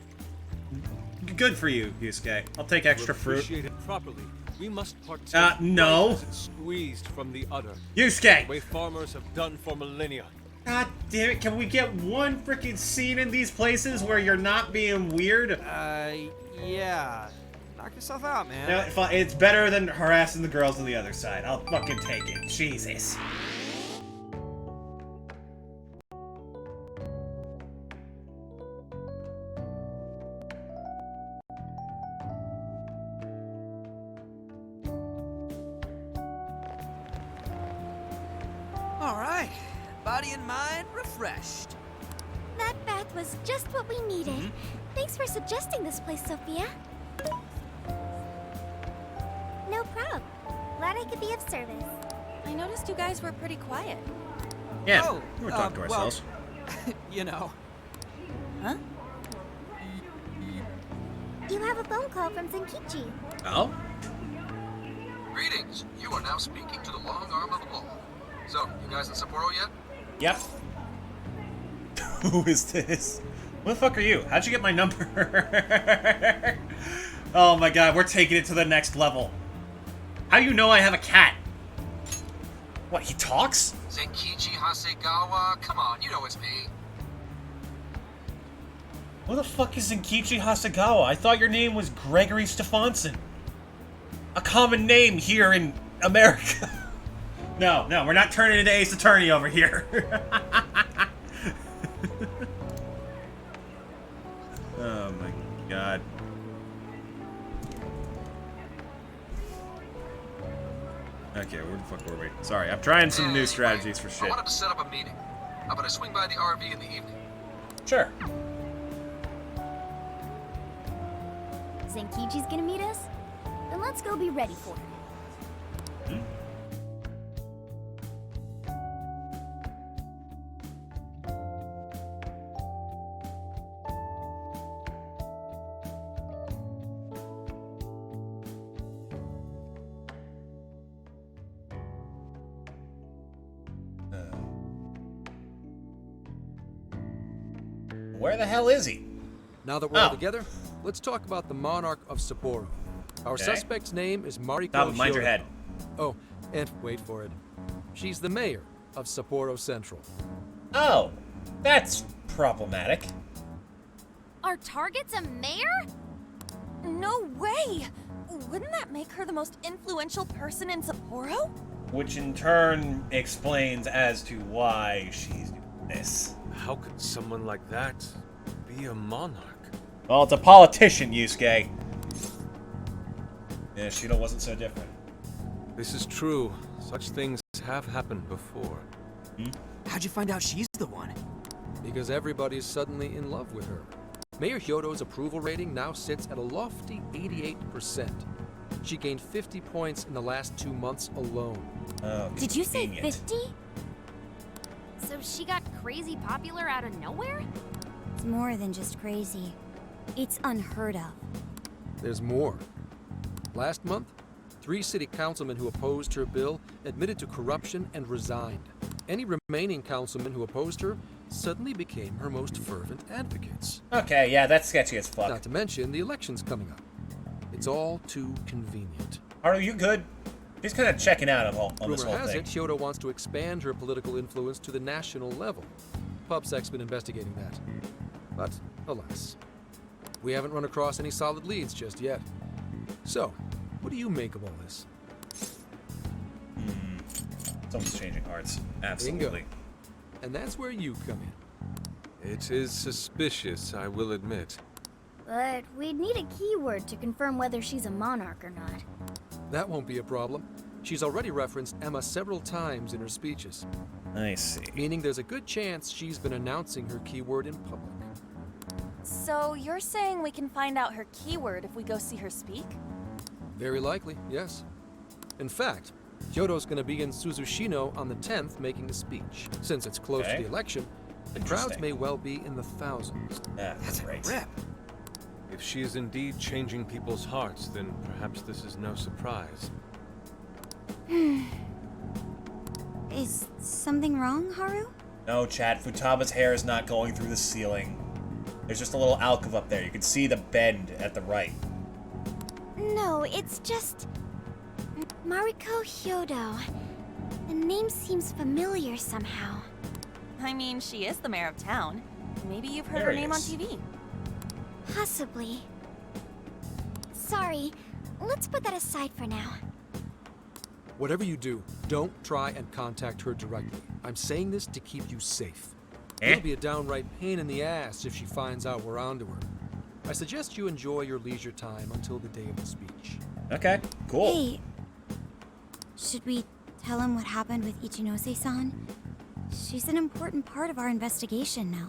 Good for you, Yusuke. I'll take extra fruit. Appreciate it properly. We must partake no. right as it's squeezed from the udder. Yusuke! The way farmers have done for millennia. God damn it, can we get one freaking scene in these places where you're not being weird? Yeah. Knock yourself out, man. No, it's better than harassing the girls on the other side. I'll fucking take it. Jesus. All right. Body and mind refreshed. That bath was just what we needed. Thanks for suggesting this place, Sophia. No problem. Glad I could be of service. I noticed you guys were pretty quiet. Yeah, we were talking to well, ourselves. You know. Huh? You have a phone call from Zenkichi. Oh? Greetings. You are now speaking to the long arm of the law. So, you guys in Sapporo yet? Yep. Who is this? What the fuck are you? How'd you get my number? Oh my god, we're taking it to the next level. How do you know I have a cat? What, he talks? Zenkichi Hasegawa? Come on, you know it's me. What the fuck is Zenkichi Hasegawa? I thought your name was Gregory Stefansson. A common name here in America. No, we're not turning into Ace Attorney over here. Oh my god. Okay, where the fuck were we? Sorry, I'm trying some new strategies for I shit. wanted to set up a meeting. How about I swing by the RV in the evening? Sure. Zenkichi's gonna meet us? Then let's go be ready for her. Where the hell is he? Now that we're all together, let's talk about the Monarch of Sapporo. Our Okay. suspect's name is Mariko Stop, mind your Hyodo. head. Oh, and wait for it. She's the mayor of Sapporo Central. Oh, that's problematic. Our target's a mayor? No way! Wouldn't that make her the most influential person in Sapporo? Which in turn explains as to why she's doing this. How could someone like that be a monarch? Well, it's a politician, Yusuke. Yeah, Shido wasn't so different. This is true. Such things have happened before. How'd you find out she's the one? Because everybody's suddenly in love with her. Mayor Hyodo's approval rating now sits at a lofty 88%. She gained 50 points in the last 2 months alone. Oh, Did you say dang it. 50? So she got crazy popular out of nowhere? It's more than just crazy. It's unheard of. There's more. Last month, 3 city councilmen who opposed her bill admitted to corruption and resigned. Any remaining councilmen who opposed her suddenly became her most fervent advocates. Okay, yeah, that's sketchy as fuck. Not to mention the elections coming up. It's all too convenient. Are you good? He's kind of checking out on this Rumor whole has thing. it, Hyodo wants to expand her political influence to the national level. PubSec's been investigating that. But, alas, we haven't run across any solid leads just yet. So, what do you make of all this? Someone's changing hearts. Absolutely. Bingo. And that's where you come in. It is suspicious, I will admit. But we'd need a keyword to confirm whether she's a monarch or not. That won't be a problem. She's already referenced Emma several times in her speeches. I see. Meaning there's a good chance she's been announcing her keyword in public. So you're saying we can find out her keyword if we go see her speak? Very likely, yes. In fact, Hyodo's going to be in Suzushino on the 10th making a speech. Since it's close to the election, the crowds may well be in the thousands. That's great. If she is indeed changing people's hearts, then perhaps this is no surprise. Is something wrong, Haru? No, chat. Futaba's hair is not going through the ceiling. There's just a little alcove up there. You can see the bend at the right. No, it's just... Mariko Hyodo. The name seems familiar somehow. I mean, she is the mayor of town. Maybe you've heard There her it name on is. TV. Possibly. Sorry, let's put that aside for now. Whatever you do, don't try and contact her directly. I'm saying this to keep you safe. It'll be a downright pain in the ass if she finds out we're onto her. I suggest you enjoy your leisure time until the day of the speech. Okay, cool. Hey, should we tell him what happened with Ichinose-san? She's an important part of our investigation now.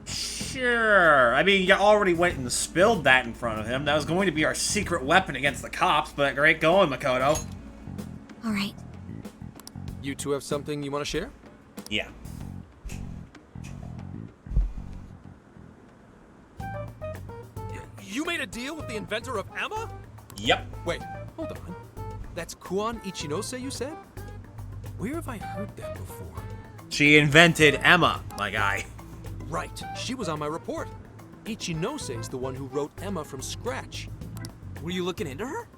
Sure. I mean, you already went and spilled that in front of him. That was going to be our secret weapon against the cops, but great going, Makoto. All right. You two have something you want to share? Yeah. You made a deal with the inventor of Emma? Yep. Wait, hold on. That's Kuon Ichinose, you said? Where have I heard that before? She invented Emma, my guy. Right, she was on my report. Ichinose is the one who wrote Emma from scratch. Were you looking into her?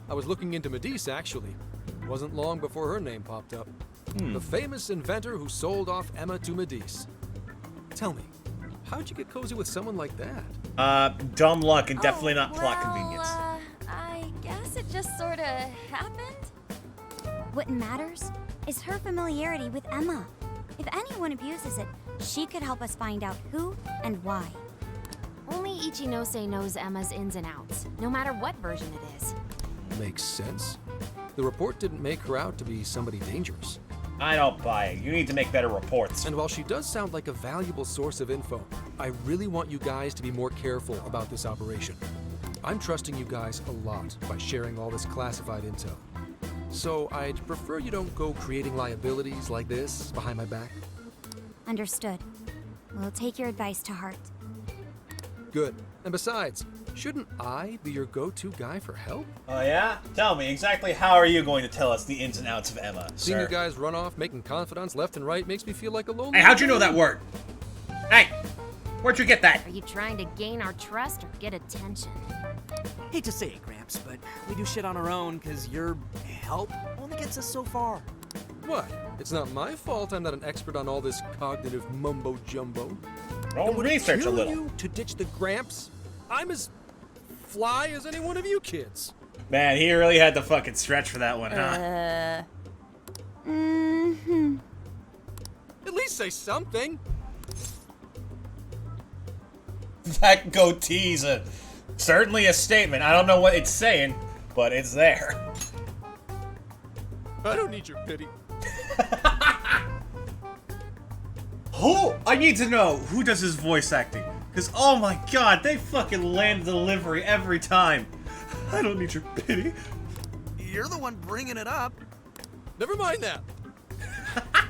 I was looking into Medice, actually. Wasn't long before her name popped up. The famous inventor who sold off Emma to Medice. Tell me, how'd you get cozy with someone like that? Dumb luck and definitely not plot convenience. I guess it just sorta happened. What matters is her familiarity with Emma. If anyone abuses it, she could help us find out who and why. Only Ichinose knows Emma's ins and outs, no matter what version it is. makes sense. The report didn't make her out to be somebody dangerous. I don't buy it. You need to make better reports. And while she does sound like a valuable source of info, I really want you guys to be more careful about this operation. I'm trusting you guys a lot by sharing all this classified intel. So I'd prefer you don't go creating liabilities like this behind my back. Understood. We'll take your advice to heart. Good. And besides, shouldn't I be your go-to guy for help? Oh yeah? Tell me, exactly how are you going to tell us the ins and outs of Emma, Seeing sir? you guys run off making confidants left and right makes me feel like a lonely... Hey, how'd you know that word? Hey, where'd you get that? Are you trying to gain our trust or get attention? Hate to say it, Gramps, but we do shit on our own because your help only gets us so far. What? It's not my fault I'm not an expert on all this cognitive mumbo-jumbo. Roll research a kill little. You to ditch the Gramps? I'm as fly as any one of you kids. Man, he really had to fucking stretch for that one, huh? At least say something. That goatee's certainly a statement. I don't know what it's saying, but it's there. I don't need your pity. Who? I need to know who does his voice acting. Because, oh my god, they fucking land delivery every time. I don't need your pity. You're the one bringing it up. Never mind that.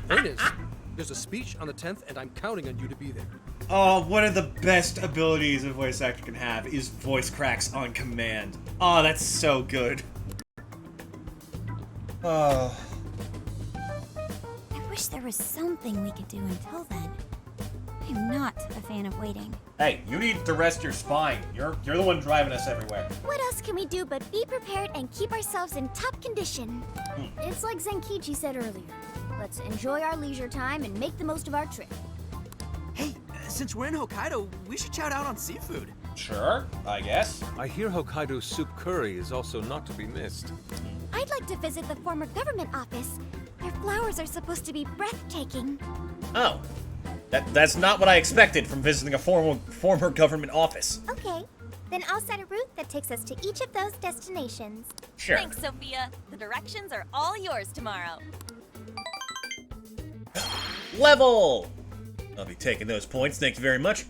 Point is, there's a speech on the 10th, and I'm counting on you to be there. Oh, one of the best abilities a voice actor can have is voice cracks on command. Oh, that's so good. Oh. I wish there was something we could do until then. I'm not a fan of waiting. Hey, you need to rest your spine. You're the one driving us everywhere. What else can we do but be prepared and keep ourselves in top condition? It's like Zenkichi said earlier. Let's enjoy our leisure time and make the most of our trip. Hey, since we're in Hokkaido, we should shout out on seafood. Sure, I guess. I hear Hokkaido soup curry is also not to be missed. I'd like to visit the former government office. Their flowers are supposed to be breathtaking. Oh. That's not what I expected from visiting a former government office. Okay, then I'll set a route that takes us to each of those destinations. Sure. Thanks, Sophia. The directions are all yours tomorrow. Level! I'll be taking those points, thank you very much.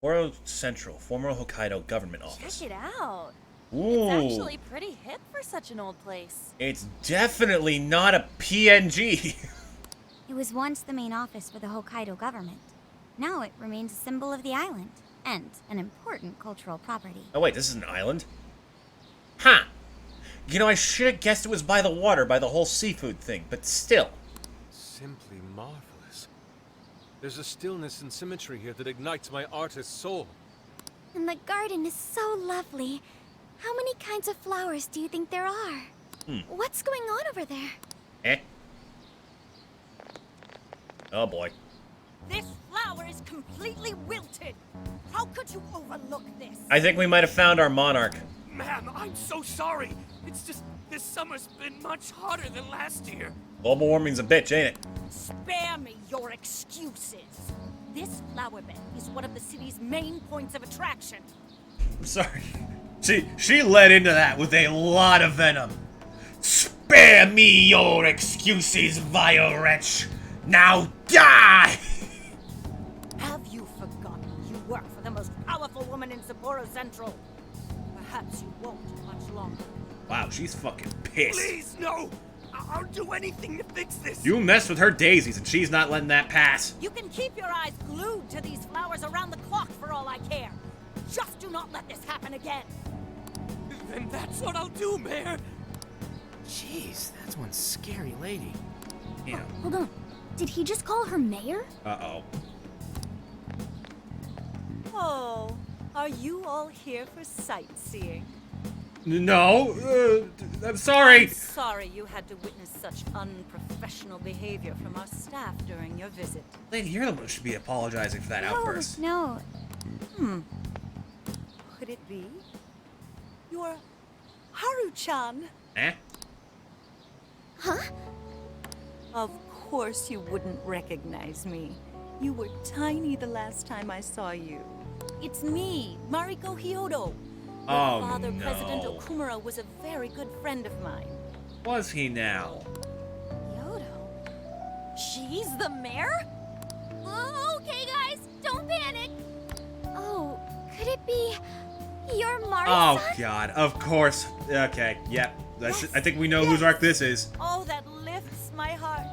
Oro Central, former Hokkaido government office. Check it out. Ooh. It's actually pretty hip for such an old place. It's definitely not a PNG. It was once the main office for the Hokkaido government. Now it remains a symbol of the island, and an important cultural property. Oh wait, this is an island? Huh. You know, I should have guessed it was by the water, by the whole seafood thing, but still. Simply marvelous. There's a stillness and symmetry here that ignites my artist's soul. And the garden is so lovely. How many kinds of flowers do you think there are? What's going on over there? Eh? Oh boy. This flower is completely wilted. How could you overlook this? I think we might have found our monarch. Ma'am, I'm so sorry. It's just this summer's been much hotter than last year. Global warming's a bitch, ain't it? Spare me your excuses. This flower bed is one of the city's main points of attraction. I'm sorry. She led into that with a lot of venom. Spare me your excuses, vile wretch. Now die! Have you forgotten you work for the most powerful woman in Sapporo Central? Perhaps you won't much longer. Wow, she's fucking pissed. Please, no! I'll do anything to fix this. You mess with her daisies and she's not letting that pass. You can keep your eyes glued to these flowers around the clock for all I care. Just do not let this happen again. Then that's what I'll do, Mayor. Jeez, that's one scary lady. Yeah. Hold on. Did he just call her mayor? Uh-oh. Oh, are you all here for sightseeing? No, I'm sorry. I'm sorry you had to witness such unprofessional behavior from our staff during your visit. Lady, you're the one who should be apologizing for that outburst. No. Could it be? You're Haru-chan. Eh? Huh? Of course you wouldn't recognize me. You were tiny the last time I saw you. It's me, Mariko Hyodo. Your Oh, father, no. President Okumura, was a very good friend of mine. Was he now? She's the mayor? Okay, guys, don't panic. Oh, could it be your Mari-san? Oh, God. Of course. Okay, yep. I think we know whose arc this is. Oh, that lifts my heart.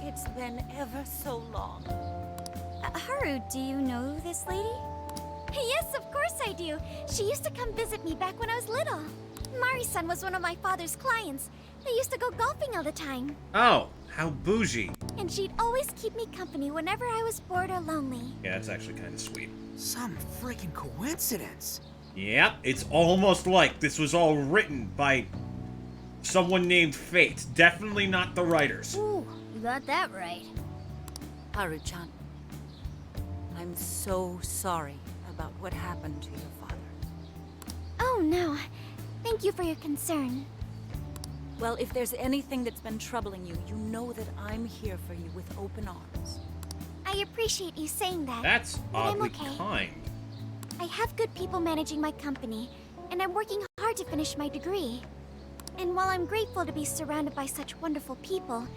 It's been ever so long. Haru, do you know this lady? Yes, of course I do. She used to come visit me back when I was little. Mari-san was one of my father's clients. They used to go golfing all the time. Oh, how bougie. And she'd always keep me company whenever I was bored or lonely. Yeah, that's actually kind of sweet. Some freaking coincidence. Yep, it's almost like this was all written by someone named Fate. Definitely not the writers. Ooh, you got that right. Haru-chan, I'm so sorry about what happened to your father. Oh, no. Thank you for your concern. Well, if there's anything that's been troubling you, you know that I'm here for you with open arms. I appreciate you saying that. That's but I'm oddly okay. kind. I have good people managing my company, and I'm working hard to finish my degree. And while I'm grateful to be surrounded by such wonderful people,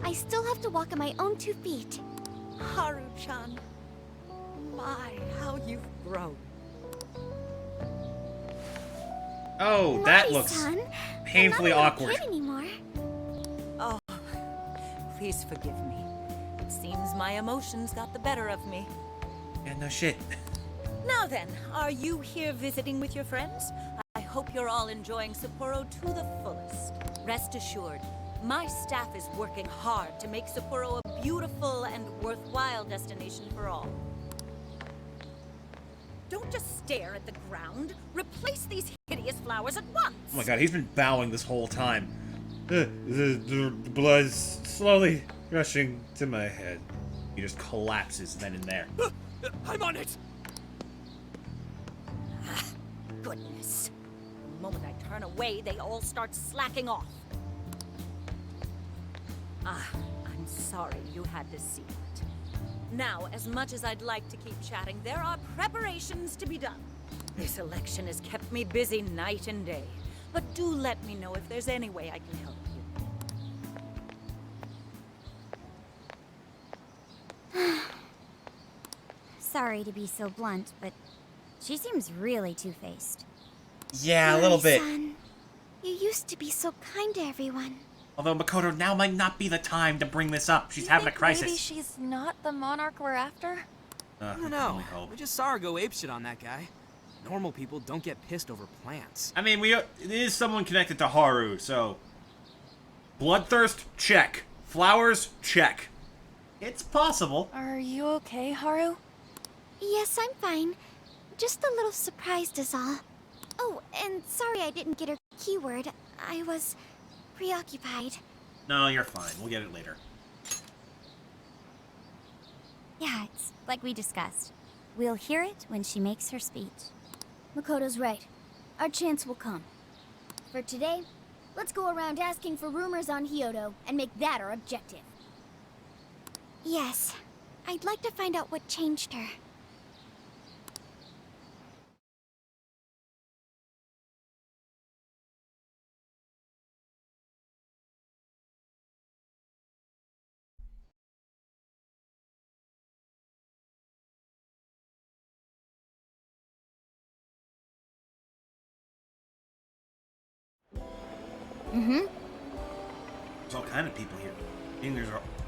I still have to walk on my own 2 feet. Haru-chan, my, how you've grown. Oh, that looks Mari-san, painfully I'm not a awkward. kid anymore. Oh, please forgive me. It seems my emotions got the better of me. Yeah, no shit. Now then, are you here visiting with your friends? I hope you're all enjoying Sapporo to the fullest. Rest assured, my staff is working hard to make Sapporo a beautiful and worthwhile destination for all. Don't just stare at the ground. Replace these hideous flowers at once. Oh my god, he's been bowing this whole time. The blood's slowly rushing to my head. He just collapses then and there. I'm on it! Goodness. The moment I turn away, they all start slacking off. I'm sorry you had to see that. Now, as much as I'd like to keep chatting, there are preparations to be done. This election has kept me busy night and day. But do let me know if there's any way I can help you. Sorry to be so blunt, but she seems really two-faced. Yeah, a little bit. Mari-san, you used to be so kind to everyone. Although Makoto, now might not be the time to bring this up. She's having a crisis. Maybe she's not the monarch we're after? I don't know. We just saw her go apeshit on that guy. Normal people don't get pissed over plants. I mean, it is someone connected to Haru, so... Bloodthirst? Check. Flowers? Check. It's possible. Are you okay, Haru? Yes, I'm fine. Just a little surprised is all. Oh, and sorry I didn't get her keyword. I was preoccupied. No, you're fine. We'll get it later. Yeah, it's like we discussed. We'll hear it when she makes her speech. Makoto's right. Our chance will come. For today, let's go around asking for rumors on Hyodo and make that our objective. Yes. I'd like to find out what changed her. Mm-hmm. There's all kind of people here. And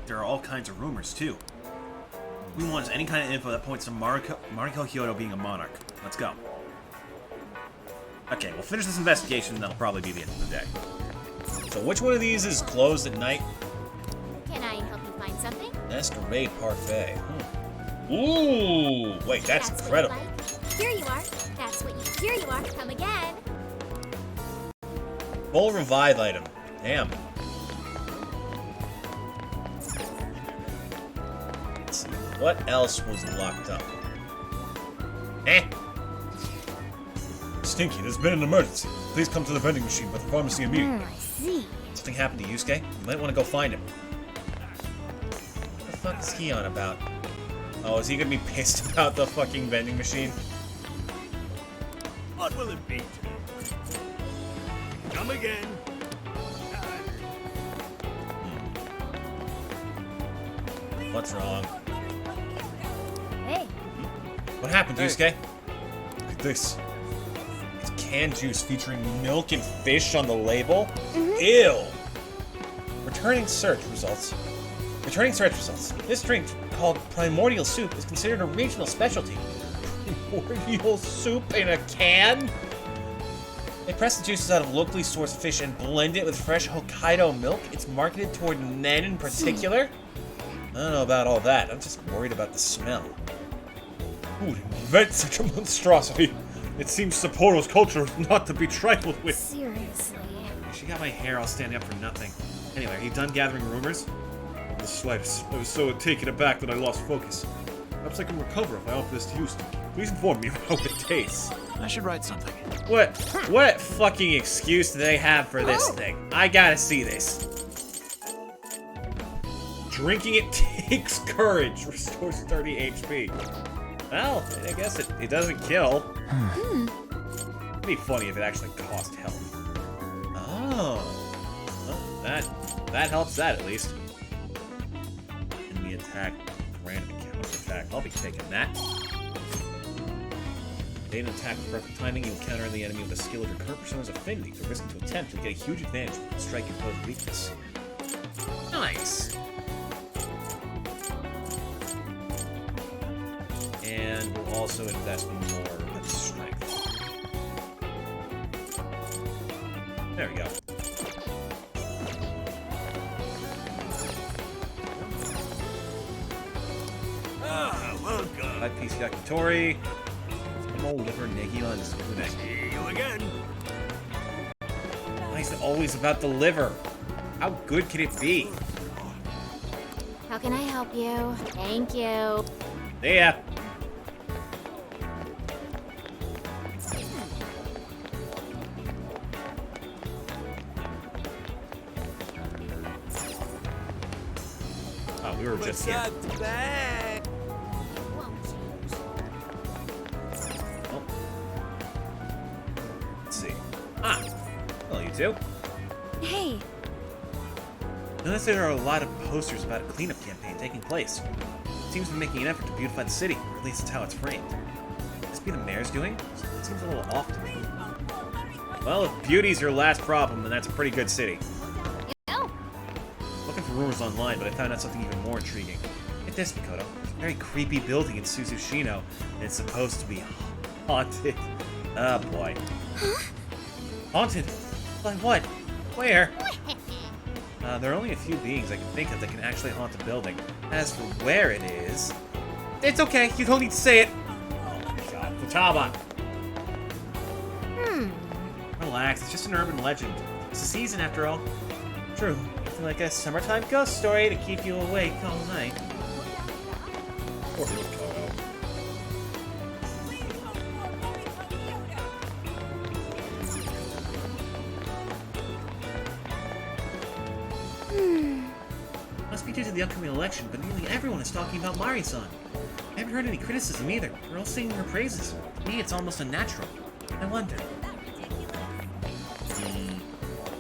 there are all kinds of rumors, too. We want any kind of info that points to Mariko Hyodo being a monarch. Let's go. Okay, we'll finish this investigation, and that'll probably be the end of the day. So which one of these is closed at night? Can I help you find something? Masquerade Parfait. Ooh, wait, that's incredible. What you like. Here you are. That's what you. Here you are. Come again. Full revive item. Damn. Let's see. What else was locked up? Stinky, there's been an emergency. Please come to the vending machine by the pharmacy immediately. I see. Something happened to Yusuke? You might want to go find him. What the fuck is he on about? Oh, is he gonna be pissed about the fucking vending machine? What will it be today? Come again. What's wrong? Hey. What happened, Yusuke? Look at this. It's canned juice featuring milk and fish on the label? Ew! Returning search results. This drink, called Primordial Soup, is considered a regional specialty. Primordial soup in a can? They press the juices out of locally sourced fish and blend it with fresh Hokkaido milk. It's marketed toward men in particular? I don't know about all that. I'm just worried about the smell. Who would invent such a monstrosity? It seems Sapporo's culture is not to be trifled with. Seriously. She got my hair all standing up for nothing. Anyway, are you done gathering rumors? The slightest. I was so taken aback that I lost focus. Perhaps I can recover if I offer this to you. Please inform me of how it tastes. I should write something. What fucking excuse do they have for this thing? I gotta see this. Drinking it takes courage. Restores 30 HP. Well, I guess it doesn't kill. It'd be funny if it actually cost health. Oh. Well, that helps that at least. Enemy attack, random counter attack. I'll be taking that. Made an attack with perfect timing, you encounter the enemy with a skill of your current persona's affinity. For risking to attempt, you'll get a huge advantage with the strike imposed weakness. Nice! And we'll also invest more in strength. There we go. Ah, welcome. 5-piece yakitori. Liver, Negion, and Sukune. See you again. Why is it always about the liver? How good can it be? How can I help you? Thank you. See ya. Oh, we were just here. Hello, you two. Hey. Notice there are a lot of posters about a cleanup campaign taking place. It seems to be making an effort to beautify the city, or at least that's how it's framed. Could this be the mayor's doing? It seems a little off to me. Well, if beauty's your last problem, then that's a pretty good city. Looking for rumors online, but I found out something even more intriguing. Get this, Mikoto. There's a very creepy building in Suzushino, and it's supposed to be haunted. Oh boy. Huh? Haunted? By what? Where? There are only a few beings I can think of that can actually haunt a building. As for where it is... It's okay, you don't need to say it! God, Futaba! Relax, it's just an urban legend. It's the season after all. True, nothing like a summertime ghost story to keep you awake all night. Poor Mikoto. Must be due to the upcoming election, but nearly everyone is talking about Mari-san. I haven't heard any criticism either. They're all singing her praises. To me, it's almost unnatural. I wonder.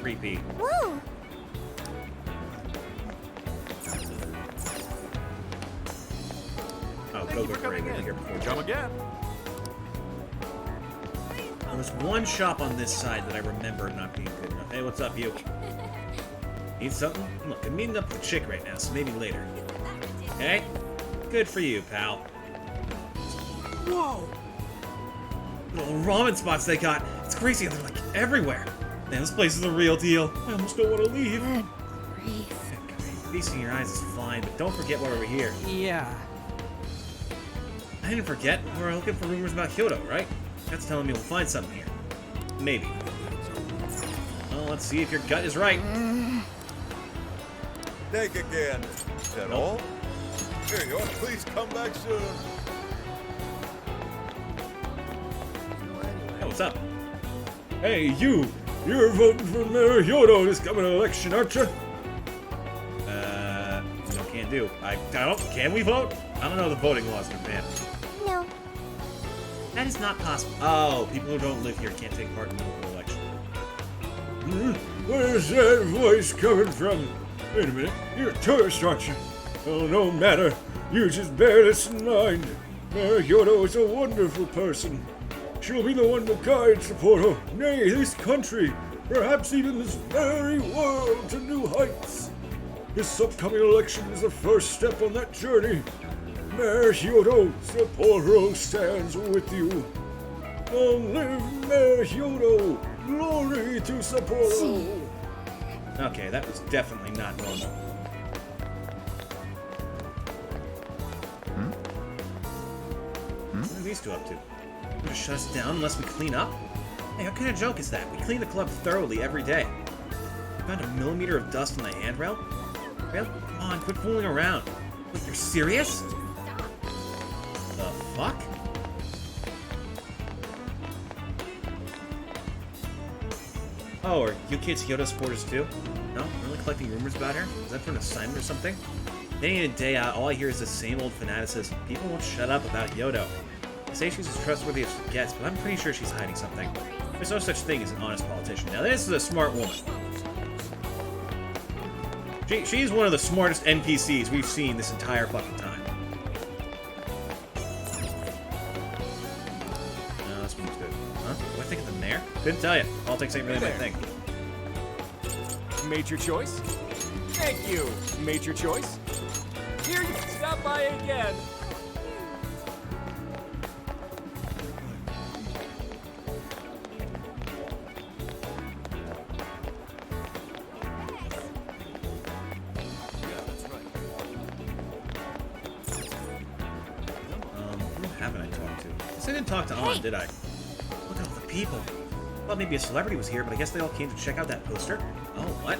Creepy. Whoa! Oh, go great. We'll be here before. Come again. There was one shop on this side that I remember not being good enough. Hey, what's up, you? Need something? Look, I'm meeting up with a chick right now, so maybe later. Okay? Good for you, pal. Whoa! Little ramen spots they got. It's crazy, they're like everywhere. Man, this place is the real deal. I almost don't want to leave. Good grief. Feasting your eyes is fine, but don't forget why we're here. Yeah. I didn't forget. We're looking for rumors about Kyoto, right? That's telling me we'll find something here. Maybe. Well, let's see if your gut is right. Think again. Is that all? Here you are. Please come back soon. Hey, what's up? Hey, you! You're voting for Mayor Kyoto this coming election, aren't you? No, can't do. I don't. Can we vote? I don't know the voting laws in advance. No. That is not possible. Oh, people who don't live here can't take part in the local election. Where's that voice coming from? Wait a minute, you're a tourist, aren't you? Oh, no matter. You just bear this in mind. Mayor Yodo is a wonderful person. She'll be the one to guide Sapporo, nay, this country, perhaps even this very world to new heights. This upcoming election is the first step on that journey. Mayor Yodo, Sapporo stands with you. Long live Mayor Yodo! Glory to Sapporo! Okay, that was definitely not normal. What are these two up to? They're gonna shut us down unless we clean up? Hey, what kind of joke is that? We clean the club thoroughly every day. You found a millimeter of dust on the handrail? Rail? Come on, quit fooling around. Wait, you're serious? The fuck? Oh, are you kids Kyoto supporters too? No? Really collecting rumors about her? Is that for an assignment or something? Day in and day out, all I hear is the same old fanaticism. People won't shut up about Yodo. They say she's as trustworthy as she gets, but I'm pretty sure she's hiding something. There's no such thing as an honest politician. Now this is a smart woman. She's one of the smartest NPCs we've seen this entire fucking time. No, this one's good. Huh? What do I think of the mayor? Couldn't tell you. Politics ain't really my thing. Made your choice? Thank you, made your choice. Here, you stop by again. Who haven't I talked to? Guess I didn't talk to An, did I? Look at all the people. Thought maybe a celebrity was here, but I guess they all came to check out that poster. Oh, what?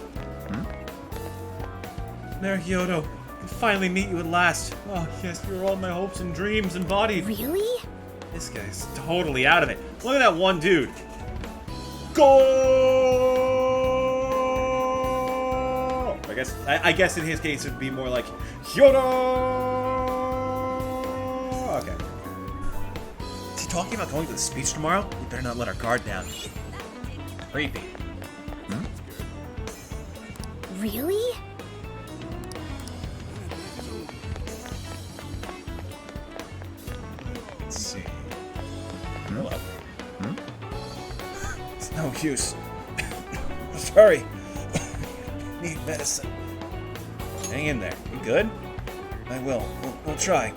Mayor Kyoto, I can finally meet you at last. Oh, yes, you're all my hopes and dreams embodied. Really? This guy's totally out of it. Look at that one dude. Go! I guess in his case it'd be more like Kyoto. Okay. Is he talking about going to the speech tomorrow? We better not let our guard down. Creepy. Really? Let's see. Hello. It's no use. Sorry. Need medicine. Hang in there. You good? I will. We'll try.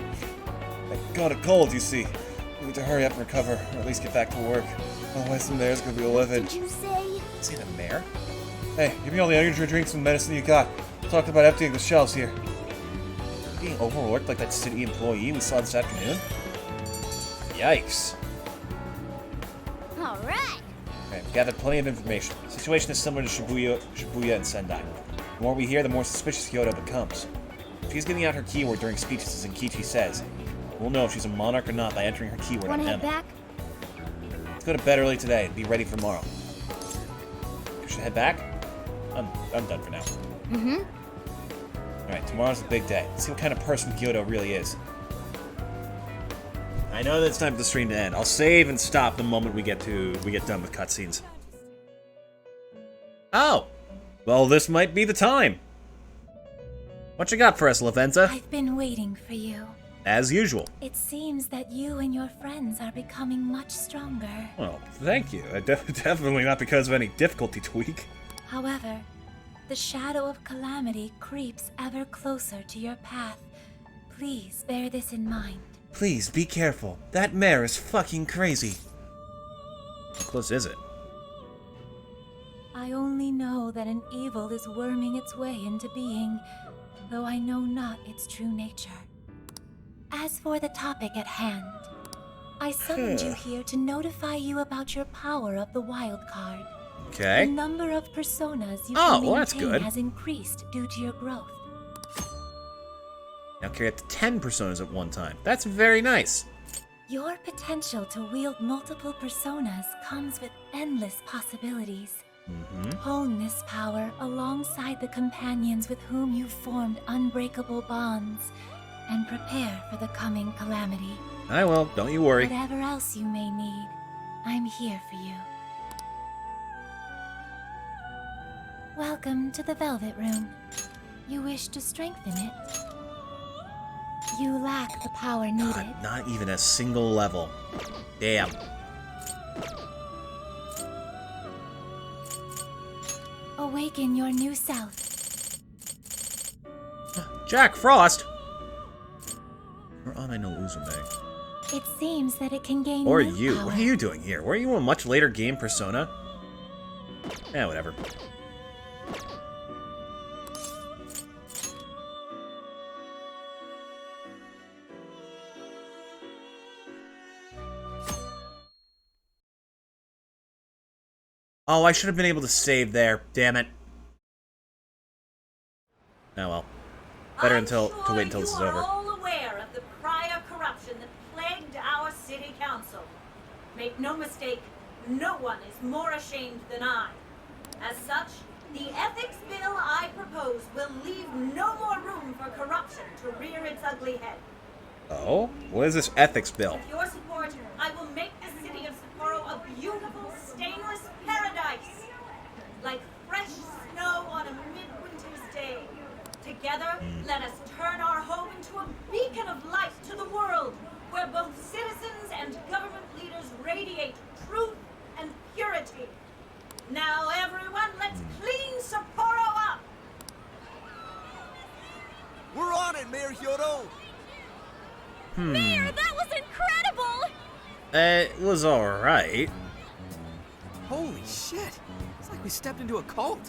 I got a cold, you see. We need to hurry up and recover, or at least get back to work. Otherwise, the mayor's gonna be livid. Did you say? Say the mayor? Hey, give me all the energy drinks and medicine you got. We'll talk about emptying the shelves here. Being overworked like that city employee we saw this afternoon? Yikes. All right. Okay, we've gathered plenty of information. The situation is similar to Shibuya and Sendai. The more we hear, the more suspicious Kyoto becomes. If she's giving out her keyword during speeches, as Enkichi says, we'll know if she's a monarch or not by entering her keyword Wanna on head Emma. back? Let's go to bed early today and be ready for tomorrow. We should head back? I'm done for now. Mm-hmm. Alright, tomorrow's the big day. Let's see what kind of person Kyoto really is. I know that it's time for the stream to end. I'll save and stop the moment we get done with cutscenes. Oh! Well, this might be the time. What you got for us, Lavenza? I've been waiting for you. As usual. It seems that you and your friends are becoming much stronger. Well, thank you. Definitely not because of any difficulty tweak. However, the shadow of calamity creeps ever closer to your path. Please bear this in mind. Please, be careful. That mare is fucking crazy. How close is it? I only know that an evil is worming its way into being, though I know not its true nature. As for the topic at hand, I summoned you here to notify you about your power of the wild card. Okay. The number of personas you Oh, can well, that's maintain good. has increased due to your growth. Now carry up to 10 personas at one time. That's very nice. Your potential to wield multiple personas comes with endless possibilities. Hone this power alongside the companions with whom you've formed unbreakable bonds, and prepare for the coming calamity. I will, don't you worry. Whatever else you may need, I'm here for you. Welcome to the Velvet Room. You wish to strengthen it? You lack the power needed. God, not even a single level. Damn. Awaken your new self. Jack Frost! Or am I no Uzume? It seems that it can gain Or new you. power. What are you doing here? Were you a much later game Persona? Eh, whatever. Oh, I should have been able to save there. Damn it. Oh well. Better to wait until this is over. You are all aware of the prior corruption that plagued our city council. Make no mistake, no one is more ashamed than I. As such, the ethics bill I propose will leave no more room for corruption to rear its ugly head. Oh? What is this ethics bill? With your support, I will make the city of Sapporo a beautiful, stainless paradise. Like fresh snow on a midwinter's day. Together, let us turn our home into a beacon of light to the world, where both citizens and government leaders radiate truth and purity. Now, everyone, let's clean Sapporo up! We're on it, Mayor Hyodo! Mayor, that was incredible! It was alright. Holy shit! It's like we stepped into a cult.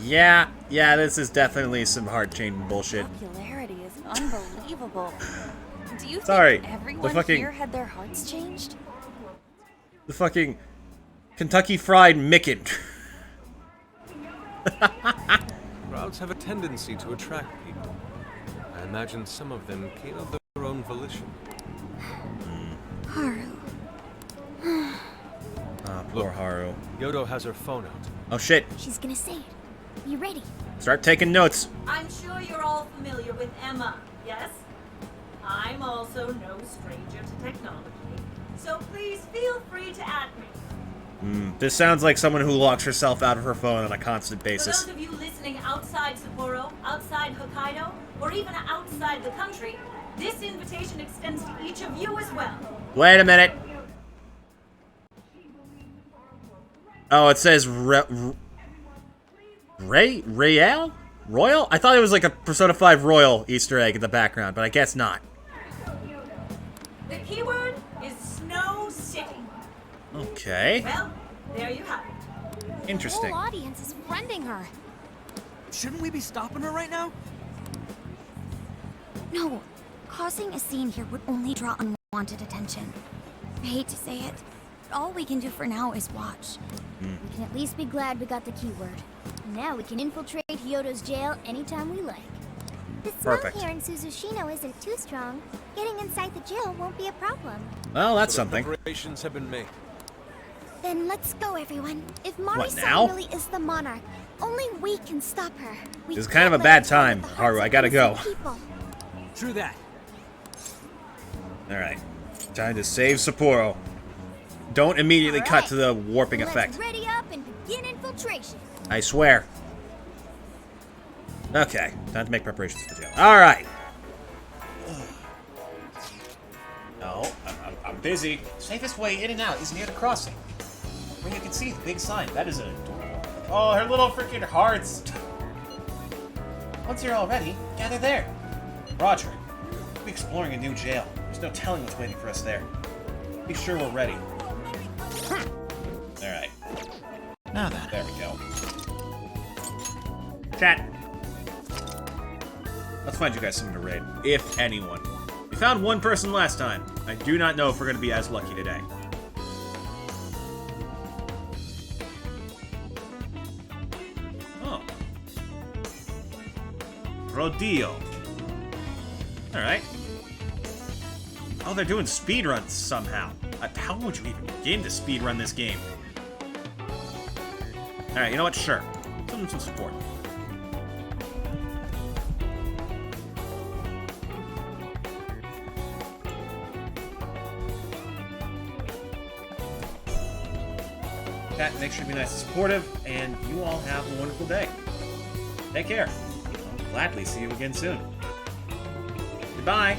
Yeah, this is definitely some heart-changing bullshit. Popularity is unbelievable. Do you Sorry, think the everyone fucking- here had their hearts changed? The fucking Kentucky Fried Micken. Crowds have a tendency to attract people. I imagine some of them came of their own volition. Haru. Ah, poor Haru. Yodo has her phone out. Oh shit. She's gonna say it. Be ready. Start taking notes. I'm sure you're all familiar with Emma, yes? I'm also no stranger to technology, so please feel free to add me. This sounds like someone who locks herself out of her phone on a constant For basis. those of you listening outside Sapporo, outside Hokkaido, or even outside the country, this invitation extends to each of you as well. Wait a minute. Oh, it says Royal? I thought it was like a Persona 5 Royal Easter egg in the background, but I guess not. The keyword is Snow City. Okay. Well, there you have it. Interesting. The whole audience is friending her. Shouldn't we be stopping her right now? No. Causing a scene here would only draw unwanted attention. I hate to say it, but all we can do for now is watch. We can at least be glad we got the keyword. Now we can infiltrate Hyodo's jail anytime we like. The smell Perfect. here in Suzushino isn't too strong. Getting inside the jail won't be a problem. Well, that's So the something. preparations have been made. Then let's go, everyone. If What, Mari-san now? really is the monarch, only we can stop her. We This is kind of a can't let bad her time, with the Haru. hearts I of gotta go. innocent people. True that. Alright. Time to save Sapporo. Don't immediately cut to the warping Let's effect. ready up and begin infiltration. I swear. Okay, time to make preparations for the jail. Alright. No, I'm busy. Safest way in and out is near the crossing. Where you can see the big sign. That is adorable. Oh, her little freaking hearts. Once you're all ready, gather there. Roger. We'll be exploring a new jail. There's no telling what's waiting for us there. Be sure we're ready. Alright. Now then. There we go. Chat. Let's find you guys something to raid, if anyone. We found one person last time. I do not know if we're going to be as lucky today. Oh. Rodeo. Alright. Oh, they're doing speedruns somehow. How would you even begin to speedrun this game? Alright, you know what? Sure. Some support. that. Make sure to be nice and supportive, and you all have a wonderful day. Take care. I'll gladly see you again soon. Goodbye.